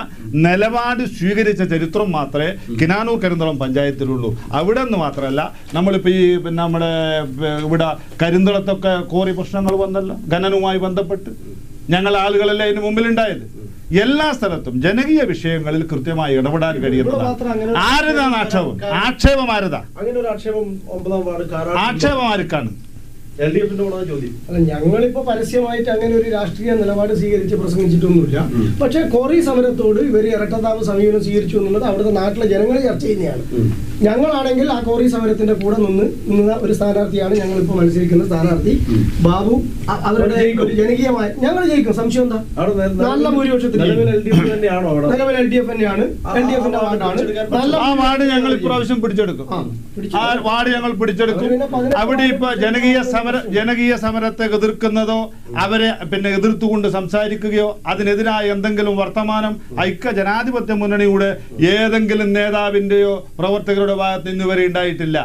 [SPEAKER 3] നിലപാട് സ്വീകരിച്ച ചരിത്രം മാത്രമേ കിനാനൂർ കരിന്തളം പഞ്ചായത്തിലുള്ളൂ. അവിടെ നിന്ന് മാത്രമല്ല, നമ്മളിപ്പോൾ ഈ നമ്മുടെ ഇവിടെ കരിന്തളത്തൊക്കെ കോറി പ്രശ്നങ്ങൾ വന്നല്ലോ, ഖനനവുമായി ബന്ധപ്പെട്ട് ഞങ്ങൾ ആളുകളല്ലേ അതിന് മുമ്പിലുണ്ടായത്. എല്ലാ സ്ഥലത്തും ജനകീയ വിഷയങ്ങളിൽ കൃത്യമായി ഇടപെടാൻ കഴിയുന്നതാണ്. ആരതാണ് ആക്ഷേപം? ആക്ഷേപം ആരതാ? ആക്ഷേപം ആർക്കാണ്?
[SPEAKER 2] അല്ല, ഞങ്ങളിപ്പോ പരസ്യമായിട്ട് അങ്ങനെ ഒരു രാഷ്ട്രീയ നിലപാട് സ്വീകരിച്ച് പ്രസംഗിച്ചിട്ടൊന്നുമില്ല. പക്ഷെ കോറി സമരത്തോട് ഇവര് ഇരട്ടത്താമ സമീപനം സ്വീകരിച്ചു എന്നുള്ളത് അവിടുത്തെ നാട്ടിലെ ജനങ്ങൾ ചർച്ച ചെയ്യുന്നതാണ്. ഞങ്ങളാണെങ്കിൽ ആ കോറി സമരത്തിന്റെ കൂടെ നിന്ന ഒരു സ്ഥാനാർത്ഥിയാണ് ഞങ്ങളിപ്പോ മത്സരിക്കുന്ന സ്ഥാനാർത്ഥി ബാബു. അവരുടെ ജനകീയമായ ഞങ്ങൾ ജയിക്കും, സംശയം എന്താ? നല്ല ഭൂരിപക്ഷത്തിൽ നിലവിൽ LDF തന്നെയാണ്. LDF-ന്റെ വാർഡാണ്.
[SPEAKER 3] ആ വാർഡ് ഞങ്ങൾ ഇപ്രാവശ്യം പിടിച്ചെടുക്കും. ആ വാർഡ് ഞങ്ങൾ പിടിച്ചെടുക്കും. അവിടെ ഇപ്പൊ ജനകീയ സമരത്തെ എതിർക്കുന്നതോ അവരെ എതിർത്തുകൊണ്ട് സംസാരിക്കുകയോ അതിനെതിരായ എന്തെങ്കിലും വർത്തമാനം ഐക്യ ജനാധിപത്യ മുന്നണിയുടെ ഏതെങ്കിലും നേതാവിന്റെയോ പ്രവർത്തകരുടെ ഭാഗത്ത് നിന്ന് വരെ ഉണ്ടായിട്ടില്ല.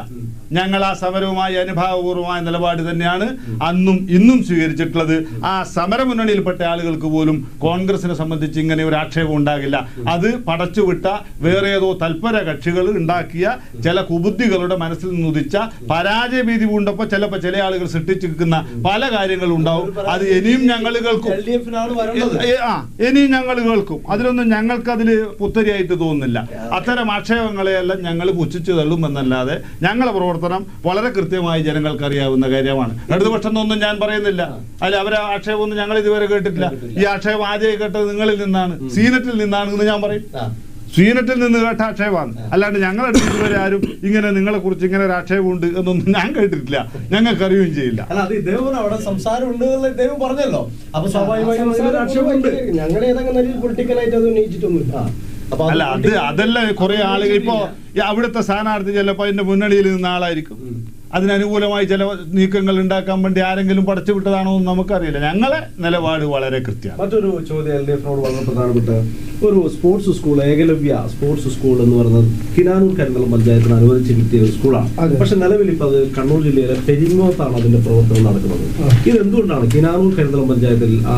[SPEAKER 3] ഞങ്ങൾ ആ സമരവുമായി അനുഭാവപൂർവമായ നിലപാട് തന്നെയാണ് അന്നും ഇന്നും സ്വീകരിച്ചിട്ടുള്ളത്. ആ സമരമുന്നണിയിൽപ്പെട്ട ആളുകൾക്ക് പോലും കോൺഗ്രസിനെ സംബന്ധിച്ച് ഇങ്ങനെ ഒരു ആക്ഷേപം ഉണ്ടാകില്ല. അത് പടച്ചുവിട്ട വേറെ ഏതോ തൽപര കക്ഷികൾ ഉണ്ടാക്കിയ ചില കുബുദ്ധികളുടെ മനസ്സിൽ നിന്നുദിച്ച പരാജയ ഭീതി പൂണ്ടപ്പോൾ ചിലപ്പോൾ ചില ആളുകൾ സൃഷ്ടിച്ചിരിക്കുന്ന പല കാര്യങ്ങളും ഉണ്ടാവും. അത് ഇനിയും ഞങ്ങൾ കേൾക്കും. ഇനിയും ഞങ്ങൾ കേൾക്കും. അതിലൊന്നും ഞങ്ങൾക്കതിൽ പുത്തരിയായിട്ട് തോന്നുന്നില്ല. അത്തരം ആക്ഷേപങ്ങളെയെല്ലാം ഞങ്ങൾ പുച്ഛിച്ചു തള്ളുമെന്നല്ലാതെ ഞങ്ങളെ പ്രവർത്തനം വളരെ കൃത്യമായി ജനങ്ങൾക്ക് അറിയാവുന്ന കാര്യമാണ്. ഇടതുപക്ഷം എന്നൊന്നും ഞാൻ പറയുന്നില്ല. അല്ല, അവരെ ആക്ഷേപമൊന്നും ഞങ്ങൾ ഇതുവരെ കേട്ടിട്ടില്ല. ഈ ആക്ഷേപം ആദ്യമായി കേട്ടത് നിങ്ങളിൽ നിന്നാണ്, സീനറ്റിൽ നിന്നാണ് എന്ന് ഞാൻ പറയും. സീനറ്റിൽ നിന്ന് കേട്ട ആക്ഷേപമാണ്. അല്ലാണ്ട് ഞങ്ങളുടെ ഇതുവരെ ആരും ഇങ്ങനെ നിങ്ങളെ കുറിച്ച് ഇങ്ങനെ ഒരു ആക്ഷേപമുണ്ട് എന്നൊന്നും ഞാൻ കേട്ടിട്ടില്ല, ഞങ്ങൾക്ക് അറിയുകയും ചെയ്യില്ല.
[SPEAKER 1] അവിടെ സംസാരം ഉണ്ട് ഇദ്ദേഹം പറഞ്ഞല്ലോ. അപ്പൊ സ്വാഭാവികമായും
[SPEAKER 2] ഞങ്ങൾ ഏതെങ്കിലും പൊളിറ്റിക്കലായിട്ട് അത് ഉന്നയിച്ചിട്ടൊന്നുമില്ല.
[SPEAKER 3] അല്ല, അതല്ല കുറെ ആളുകൾ ഇപ്പോ അവിടുത്തെ സ്ഥാനാർത്ഥി ചിലപ്പോ അതിന്റെ മുന്നണിയിൽ നിന്ന ആളായിരിക്കും. അതിനനുകൂലമായി ചില നീക്കങ്ങൾ ഉണ്ടാക്കാൻ വേണ്ടി ആരെങ്കിലും പടച്ചു വിട്ടതാണോ എന്ന് നമുക്കറിയില്ല. ഞങ്ങളെ നിലപാട് വളരെ കൃത്യമാണ്.
[SPEAKER 1] മറ്റൊരു ചോദ്യം LDF-നോട് വളരെ പ്രധാനപ്പെട്ട ഒരു sports school, Ekalavya sports school എന്ന് പറയുന്നത് കിനാനൂർ കരിന്തളം പഞ്ചായത്തിന് അനുവദിച്ച് കിട്ടിയ ഒരു സ്കൂളാണ്. പക്ഷെ നിലവിൽ ഇപ്പൊ അത് കണ്ണൂർ ജില്ലയിലെ പെരിങ്ങോത്താണ് അതിന്റെ പ്രവർത്തനം നടക്കുന്നത്. ഇതെന്തുകൊണ്ടാണ് കിനാനൂർ കരിന്തളം പഞ്ചായത്തിൽ ആ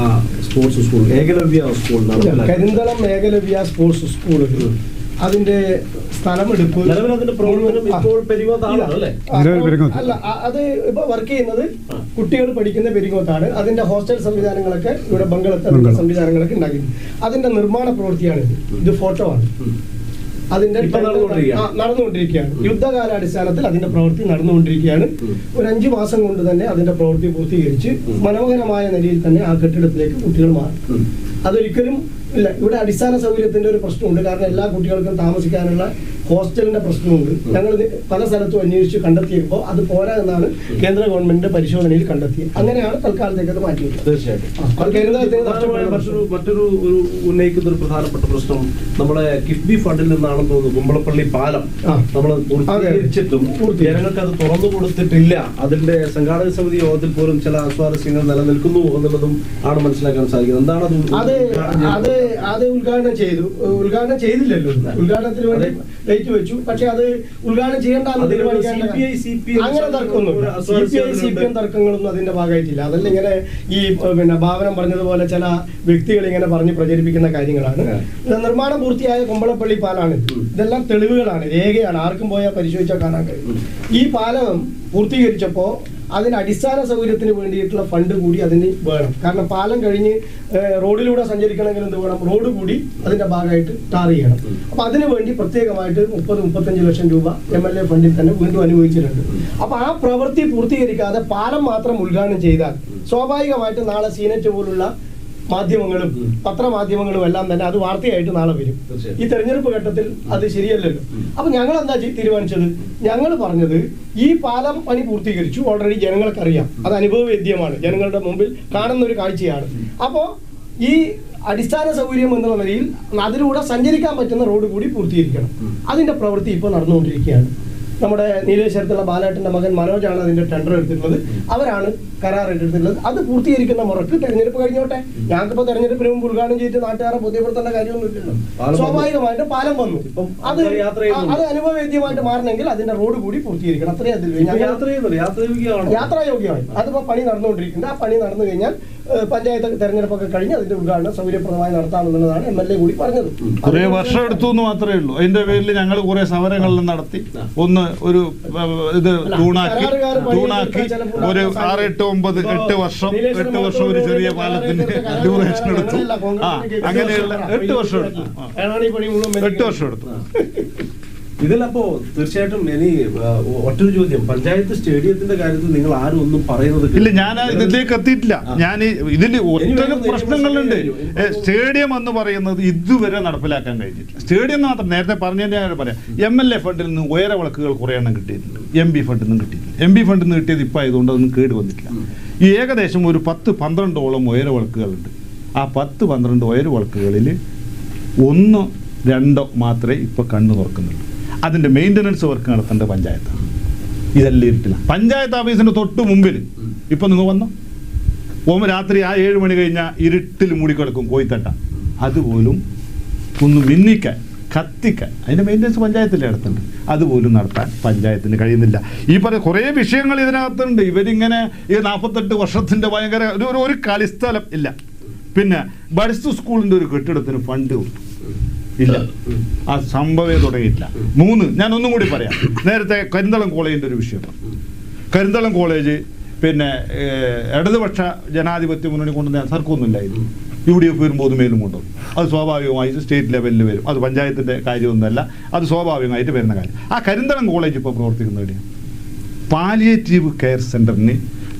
[SPEAKER 1] sports school, Ekalavya school
[SPEAKER 2] Karinthalam Ekalavya sports school അതിന്റെ സ്ഥലമെടുപ്പ്
[SPEAKER 1] അല്ല,
[SPEAKER 2] അത് ഇപ്പൊ വർക്ക് ചെയ്യുന്നത് കുട്ടികൾ പഠിക്കുന്ന പെരിങ്ങോത്താണ്. അതിന്റെ ഹോസ്റ്റൽ സംവിധാനങ്ങളൊക്കെ ഇവിടെ ബംഗളത്തെ സംവിധാനങ്ങളൊക്കെ ഉണ്ടാക്കിയിട്ടുണ്ട്. അതിന്റെ നിർമ്മാണ പ്രവൃത്തിയാണ് ഇത് ഫോട്ടോ ആണ്. അതിന്റെ നടന്നുകൊണ്ടിരിക്കുകയാണ്. യുദ്ധകാലാടിസ്ഥാനത്തിൽ അതിന്റെ പ്രവൃത്തി നടന്നുകൊണ്ടിരിക്കുകയാണ്. ഒരു 5 മാസം കൊണ്ട് തന്നെ അതിന്റെ പ്രവൃത്തി പൂർത്തീകരിച്ച് മനോഹരമായ നിലയിൽ തന്നെ ആ കെട്ടിടത്തിലേക്ക് കുട്ടികൾ മാറും. അതൊരിക്കലും ഇല്ല, ഇവിടെ അടിസ്ഥാന സൗകര്യത്തിന്റെ ഒരു പ്രശ്നമുണ്ട്. കാരണം എല്ലാ കുട്ടികൾക്കും താമസിക്കാനുള്ള ഹോസ്റ്റലിന്റെ പ്രശ്നമുണ്ട്. ഞങ്ങൾ പല സ്ഥലത്തും അന്വേഷിച്ച് കണ്ടെത്തിയപ്പോൾ അത് പോരാ എന്നാണ് കേന്ദ്ര ഗവൺമെന്റിന്റെ പരിശോധനയിൽ കണ്ടെത്തിയത്. അങ്ങനെയാണ് തൽക്കാലത്തേക്ക് അത് മാറ്റിയത്.
[SPEAKER 1] തീർച്ചയായിട്ടും. മറ്റൊരു ഉന്നയിക്കുന്ന ഒരു പ്രധാനപ്പെട്ട പ്രശ്നം നമ്മളെ കിഫ്ബി ഫണ്ടിൽ നിന്നാണെന്ന് തോന്നുന്നു കുമ്പളപ്പള്ളി പാലം നമ്മൾ പൂർത്തീകരിച്ചിട്ടും ജനങ്ങൾക്ക് അത് തുറന്നു കൊടുത്തിട്ടില്ല. അതിന്റെ സംഘാടക സമിതി യോഗത്തിൽ പോലും ചില അസ്വാരസ്യങ്ങൾ നിലനിൽക്കുന്നു എന്നുള്ളതും ആണ് മനസ്സിലാക്കാൻ സാധിക്കുന്നത്. എന്താണ്
[SPEAKER 2] അത് ഉദ്ഘാടനം ചെയ്തു, ഉദ്ഘാടനം ചെയ്തില്ലല്ലോ, ഉദ്ഘാടനത്തിന് വേണ്ടി ഡേറ്റ് വെച്ചു. പക്ഷെ അത് ഉദ്ഘാടനം ചെയ്യേണ്ടെന്ന് തീരുമാനിക്കാൻ അങ്ങനെ തർക്കമൊന്നുമില്ല. CPI-CPM തർക്കങ്ങളൊന്നും അതിന്റെ ഭാഗമായിട്ടില്ല. അതല്ല ഇങ്ങനെ ഈ ഭാവനം പറഞ്ഞതുപോലെ ചില വ്യക്തികൾ ഇങ്ങനെ പറഞ്ഞ് പ്രചരിപ്പിക്കുന്ന കാര്യങ്ങളാണ്. നിർമ്മാണം പൂർത്തിയായ കുമ്പളപ്പള്ളി പാലാണ്. ഇതെല്ലാം തെളിവുകളാണ്, രേഖയാണ്, ആർക്കും പോയാൽ പരിശോധിച്ചാൽ കാണാൻ കഴിയും. ഈ പാലം പൂർത്തീകരിച്ചപ്പോൾ അതിന് അടിസ്ഥാന സൗകര്യത്തിന് വേണ്ടിയിട്ടുള്ള ഫണ്ട് കൂടി അതിന് വേണം. കാരണം പാലം കഴിഞ്ഞ് റോഡിലൂടെ സഞ്ചരിക്കണമെങ്കിൽ എന്ത് വേണം, റോഡ് കൂടി അതിന്റെ ഭാഗമായിട്ട് ടാർ ചെയ്യണം. അപ്പൊ അതിനു വേണ്ടി പ്രത്യേകമായിട്ട് 30-35 ലക്ഷം രൂപ MLA ഫണ്ടിൽ തന്നെ വീണ്ടും അനുവദിച്ചിട്ടുണ്ട്. അപ്പൊ ആ പ്രവൃത്തി പൂർത്തീകരിക്കാതെ പാലം മാത്രം ഉദ്ഘാടനം ചെയ്താൽ സ്വാഭാവികമായിട്ട് നാളെ സീനറ്റ് പോലുള്ള മാധ്യമങ്ങളും പത്രമാധ്യമങ്ങളും എല്ലാം തന്നെ അത് വാർത്തയായിട്ട് നാളെ വരും. ഈ തെരഞ്ഞെടുപ്പ് ഘട്ടത്തിൽ അത് ശരിയല്ലല്ലോ. അപ്പൊ ഞങ്ങൾ എന്താ തീരുമാനിച്ചത്, ഞങ്ങൾ പറഞ്ഞത് ഈ പാലം പണി പൂർത്തീകരിച്ചു, ഓൾറെഡി ജനങ്ങൾക്കറിയാം, അത് അനുഭവവേദ്യമാണ്, ജനങ്ങളുടെ മുമ്പിൽ കാണുന്ന ഒരു കാഴ്ചയാണ്. അപ്പോൾ ഈ അടിസ്ഥാന സൗകര്യം എന്നുള്ള നിലയിൽ അതിലൂടെ സഞ്ചരിക്കാൻ പറ്റുന്ന റോഡ് കൂടി പൂർത്തീകരിക്കണം. അതിന്റെ പ്രവൃത്തി ഇപ്പോൾ നടന്നുകൊണ്ടിരിക്കുകയാണ്. നമ്മുടെ നീലേശ്വരത്തുള്ള ബാലേട്ടന്റെ മകൻ മനോജാണ് അതിന്റെ ടെൻഡർ എടുത്തിട്ടുള്ളത്. അവരാണ് കരാർ എടുത്തിട്ടുള്ളത്. അത് പൂർത്തീകരിക്കുന്ന മുറക്ക് തെരഞ്ഞെടുപ്പ് കഴിഞ്ഞോട്ടെ. ഞങ്ങൾക്കിപ്പോ തെരഞ്ഞെടുപ്പിന് മുമ്പ് ഉദ്ഘാടനം ചെയ്തിട്ട് നാട്ടുകാരെ ബോധ്യപ്പെടുത്തേണ്ട കാര്യമൊന്നുമില്ലല്ലോ. സ്വാഭാവികമായിട്ട് പാലം വന്നു. അത് അനുഭവവേദ്യമായിട്ട് മാറണമെങ്കിൽ അതിന്റെ റോഡ് കൂടി പൂർത്തീകരിക്കണം. അത്രയും അതിൽ യാത്രായോഗ്യമായി. അതിപ്പോ പണി നടന്നുകൊണ്ടിരിക്കുന്നത്. ആ പണി നടന്നു കഴിഞ്ഞാൽ പഞ്ചായത്ത് തെരഞ്ഞെടുപ്പൊക്കെ കഴിഞ്ഞ് അതിന്റെ ഉദ്ഘാടനം സൗകര്യപ്രദമായി നടത്താമെന്നുള്ളതാണ് MLA കൂടി പറഞ്ഞത്.
[SPEAKER 3] കുറെ വർഷം എടുത്തു എന്ന് മാത്രമേ ഉള്ളൂ. അതിന്റെ പേരിൽ ഞങ്ങൾ കുറെ സമരങ്ങളിൽ നടത്തി. ഒന്ന് ഒരു ഇത് തൂണാക്കി ഒരു 6, 8, 9 വർഷം ഒരു ചെറിയ പാലത്തിന് ഡ്യൂറേഷൻ എടുത്തു. അങ്ങനെയുള്ള 8 വർഷം എടുത്തു.
[SPEAKER 1] ഇതിലപ്പോ തീർച്ചയായിട്ടും ഇനി ഒറ്റൊരു ചോദ്യം, പഞ്ചായത്ത് സ്റ്റേഡിയത്തിന്റെ കാര്യത്തിൽ നിങ്ങൾ ആരും ഒന്നും പറയുന്നത്
[SPEAKER 3] ഇല്ല. ഞാൻ ഇതിലേക്ക് എത്തിയിട്ടില്ല. ഞാൻ ഇതിൽ ഒറ്റ പ്രശ്നങ്ങളുണ്ട്. സ്റ്റേഡിയം എന്ന് പറയുന്നത് ഇതുവരെ നടപ്പിലാക്കാൻ കഴിഞ്ഞിട്ടില്ല. സ്റ്റേഡിയം മാത്രം നേരത്തെ പറഞ്ഞതിന്റെ കാര്യം പറയാം. MLA ഫണ്ടിൽ നിന്ന് ഉയര വിളക്കുകൾ കുറെ എണ്ണം കിട്ടിയിട്ടുണ്ട്, MB ഫണ്ടിൽ നിന്നും കിട്ടിയിട്ടില്ല. MB ഫണ്ടിൽ നിന്ന് കിട്ടിയത് ഇപ്പം ആയതുകൊണ്ട് അതൊന്നും കേട് വന്നിട്ടില്ല. ഈ ഏകദേശം ഒരു 10-12ഓളം ഉയര വിളക്കുകളുണ്ട്. ആ 10-12 ഉയര വിളക്കുകളിൽ 1-2 മാത്രമേ ഇപ്പോൾ കണ്ണു തുറക്കുന്നുള്ളൂ. അതിൻ്റെ മെയിൻ്റനൻസ് വർക്ക് നടത്തേണ്ട പഞ്ചായത്താണ്. ഇതെല്ലാം ഇരുട്ടില്ല. പഞ്ചായത്ത് ഓഫീസിൻ്റെ തൊട്ട് മുമ്പിൽ ഇപ്പം നിങ്ങൾ വന്നോ, രാത്രി ആ 7 മണി കഴിഞ്ഞാൽ ഇരുട്ടിൽ മൂടിക്കിടക്കും കോയിത്തട്ട. അതുപോലും ഒന്ന് മിന്നിക്കാൻ, കത്തിക്കാൻ അതിൻ്റെ മെയിൻ്റനൻസ് പഞ്ചായത്തിൻ്റെ അടുത്തുണ്ട്. അതുപോലും നടത്താൻ പഞ്ചായത്തിന് കഴിയുന്നില്ല. ഈ പറഞ്ഞ കുറേ വിഷയങ്ങൾ ഇതിനകത്തുണ്ട്. ഇവരിങ്ങനെ ഈ 48 വർഷത്തിൻ്റെ ഭയങ്കര ഒരു കളിസ്ഥലം ഇല്ല. പിന്നെ ബഡ്സ് സ്കൂളിൻ്റെ ഒരു കെട്ടിടത്തിന് ഫണ്ട് ഇല്ല. ആ സംഭവമേ തുടങ്ങിയിട്ടില്ല. 3 ഞാൻ ഒന്നും കൂടി പറയാം. നേരത്തെ കരിന്തളം കോളേജിൻ്റെ ഒരു വിഷയം. കരിന്തളം കോളേജ് പിന്നെ ഇടതുപക്ഷ ജനാധിപത്യ മുന്നണി കൊണ്ടുവന്ന സർക്കൊന്നുമില്ലായിരുന്നു. UDF വരുമ്പോൾ മേലും കൊണ്ടുവന്നു. അത് സ്വാഭാവികമായിട്ട് സ്റ്റേറ്റ് ലെവലിൽ വരും. അത് പഞ്ചായത്തിൻ്റെ കാര്യമൊന്നുമല്ല, അത് സ്വാഭാവികമായിട്ട് വരുന്ന കാര്യം. ആ കരിന്തളം കോളേജ് ഇപ്പോൾ പ്രവർത്തിക്കുന്ന എവിടെയാണ്? പാലിയേറ്റീവ് കെയർ സെൻ്ററിന്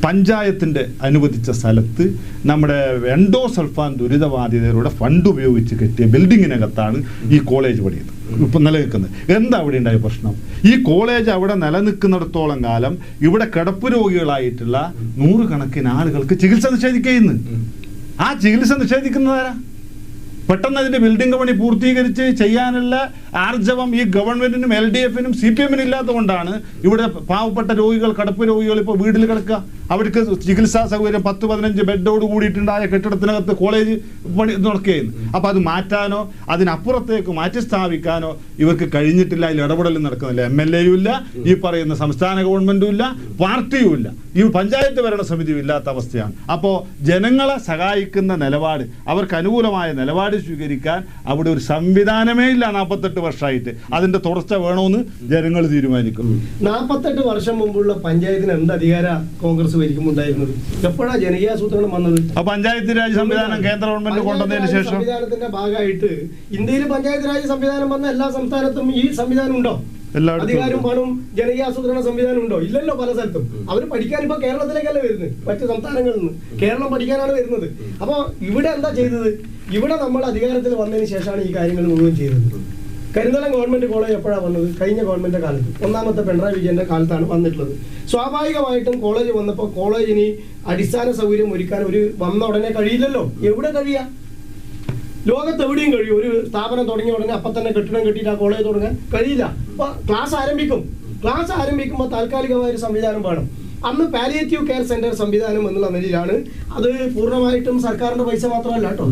[SPEAKER 3] പഞ്ചായത്തിൻ്റെ അനുവദിച്ച സ്ഥലത്ത് നമ്മുടെ എൻഡോസൾഫാൻ ദുരിതബാധിതരുടെ ഫണ്ട് ഉപയോഗിച്ച് കെട്ടിയ ബിൽഡിങ്ങിനകത്താണ് ഈ കോളേജ് പണിയത് ഇപ്പം നിലനിൽക്കുന്നത്. എന്താ അവിടെ ഉണ്ടായ പ്രശ്നം? ഈ കോളേജ് അവിടെ നിലനിൽക്കുന്നിടത്തോളം കാലം ഇവിടെ കിടപ്പ് രോഗികളായിട്ടുള്ള 100 കണക്കിന് ആളുകൾക്ക് ചികിത്സ നിഷേധിക്കുന്നു. ആ ചികിത്സ നിഷേധിക്കുന്നതാരാ? പെട്ടെന്ന് അതിൻ്റെ ബിൽഡിംഗ് പണി പൂർത്തീകരിച്ച് ചെയ്യാനുള്ള ആർജവം ഈ ഗവൺമെൻറ്റിനും LDF-നും CPM-നും ഇല്ലാത്തതുകൊണ്ടാണ് ഇവിടെ പാവപ്പെട്ട രോഗികൾ, കടപ്പ് രോഗികൾ ഇപ്പോൾ വീട്ടിൽ കിടക്കുക. അവർക്ക് ചികിത്സാ സൗകര്യം 10-15 ബെഡോട് കൂടിയിട്ടുണ്ടായ കെട്ടിടത്തിനകത്ത് കോളേജ് പണി നടക്കുകയായിരുന്നു. അപ്പോൾ അത് മാറ്റാനോ അതിനപ്പുറത്തേക്ക് മാറ്റി സ്ഥാപിക്കാനോ ഇവർക്ക് കഴിഞ്ഞിട്ടില്ല. അതിൽ ഇടപെടലും നടക്കുന്നില്ല. MLA-യും ഇല്ല, ഈ പറയുന്ന സംസ്ഥാന ഗവൺമെൻറ്റും ഇല്ല, പാർട്ടിയും ഇല്ല, ഈ പഞ്ചായത്ത് ഭരണസമിതിയും ഇല്ലാത്ത അവസ്ഥയാണ്. അപ്പോൾ ജനങ്ങളെ സഹായിക്കുന്ന നിലപാട്, അവർക്ക് അനുകൂലമായ നിലപാട് സ്വീകരിക്കാൻ അവിടെ ഒരു സംവിധാനമേ ഇല്ല. 48 വർഷമായിട്ട് അതിന്റെ തുടർച്ച വേണമെന്ന് ജനങ്ങൾ തീരുമാനിക്കും.
[SPEAKER 2] 48 വർഷം മുമ്പുള്ള പഞ്ചായത്തിന് എന്ത് അധികാര കോൺഗ്രസ് ഭരിക്കുമുണ്ടായിരുന്നത്? എപ്പോഴാണ് ജനകീയാസൂത്രണം വന്നത്?
[SPEAKER 3] പഞ്ചായത്ത് രാജ് സംവിധാനം കേന്ദ്ര ഗവൺമെന്റ് കൊണ്ടുവന്നതിന് ശേഷം
[SPEAKER 2] സംവിധാനത്തിന്റെ ഭാഗമായിട്ട് ഇന്ത്യയിൽ പഞ്ചായത്ത് രാജ് സംവിധാനം വന്ന എല്ലാ സംസ്ഥാനത്തും ഈ സംവിധാനം ഉണ്ടോ? അധികാരവും പണവും ജനകീയാസൂത്രണ സംവിധാനം ഉണ്ടോ? ഇല്ലല്ലോ. പല സ്ഥലത്തും അവർ പഠിക്കാൻ ഇപ്പൊ കേരളത്തിലേക്കല്ല വരുന്നത്, മറ്റു സംസ്ഥാനങ്ങളിൽ നിന്ന്. കേരളം പഠിക്കാനാണ് വരുന്നത്. അപ്പൊ ഇവിടെ എന്താ ചെയ്തത്? ഇവിടെ നമ്മൾ അധികാരത്തിൽ വന്നതിന് ശേഷമാണ് ഈ കാര്യങ്ങൾ മുഴുവൻ ചെയ്തത്. കരിന്തളം ഗവൺമെന്റ് കോളേജ് എപ്പോഴാണ് വന്നത്? കഴിഞ്ഞ ഗവൺമെന്റിന്റെ കാലത്ത്, ഒന്നാമത്തെ പിണറായി വിജയന്റെ കാലത്താണ് വന്നിട്ടുള്ളത്. സ്വാഭാവികമായിട്ടും കോളേജ് വന്നപ്പോൾ കോളേജിന് അടിസ്ഥാന സൗകര്യം ഒരുക്കാൻ ഒരു വന്ന ഉടനെ കഴിയില്ലല്ലോ. എവിടെ കഴിയാ? ലോകത്ത് എവിടെയും കഴിയും. ഒരു സ്ഥാപനം തുടങ്ങിയ ഉടനെ അപ്പം തന്നെ കെട്ടിടം കെട്ടിയിട്ട് ആ കോളേജ് തുടങ്ങാൻ കഴിയില്ല. അപ്പൊ ക്ലാസ് ആരംഭിക്കുമ്പോൾ താൽക്കാലികമായ ഒരു സംവിധാനം വേണം. അന്ന് പാലിയേറ്റീവ് കെയർ സെന്റർ സംവിധാനം എന്നുള്ള നിലയിലാണ്. അത് പൂർണ്ണമായിട്ടും സർക്കാരിന്റെ പൈസ മാത്രമല്ല കേട്ടോ,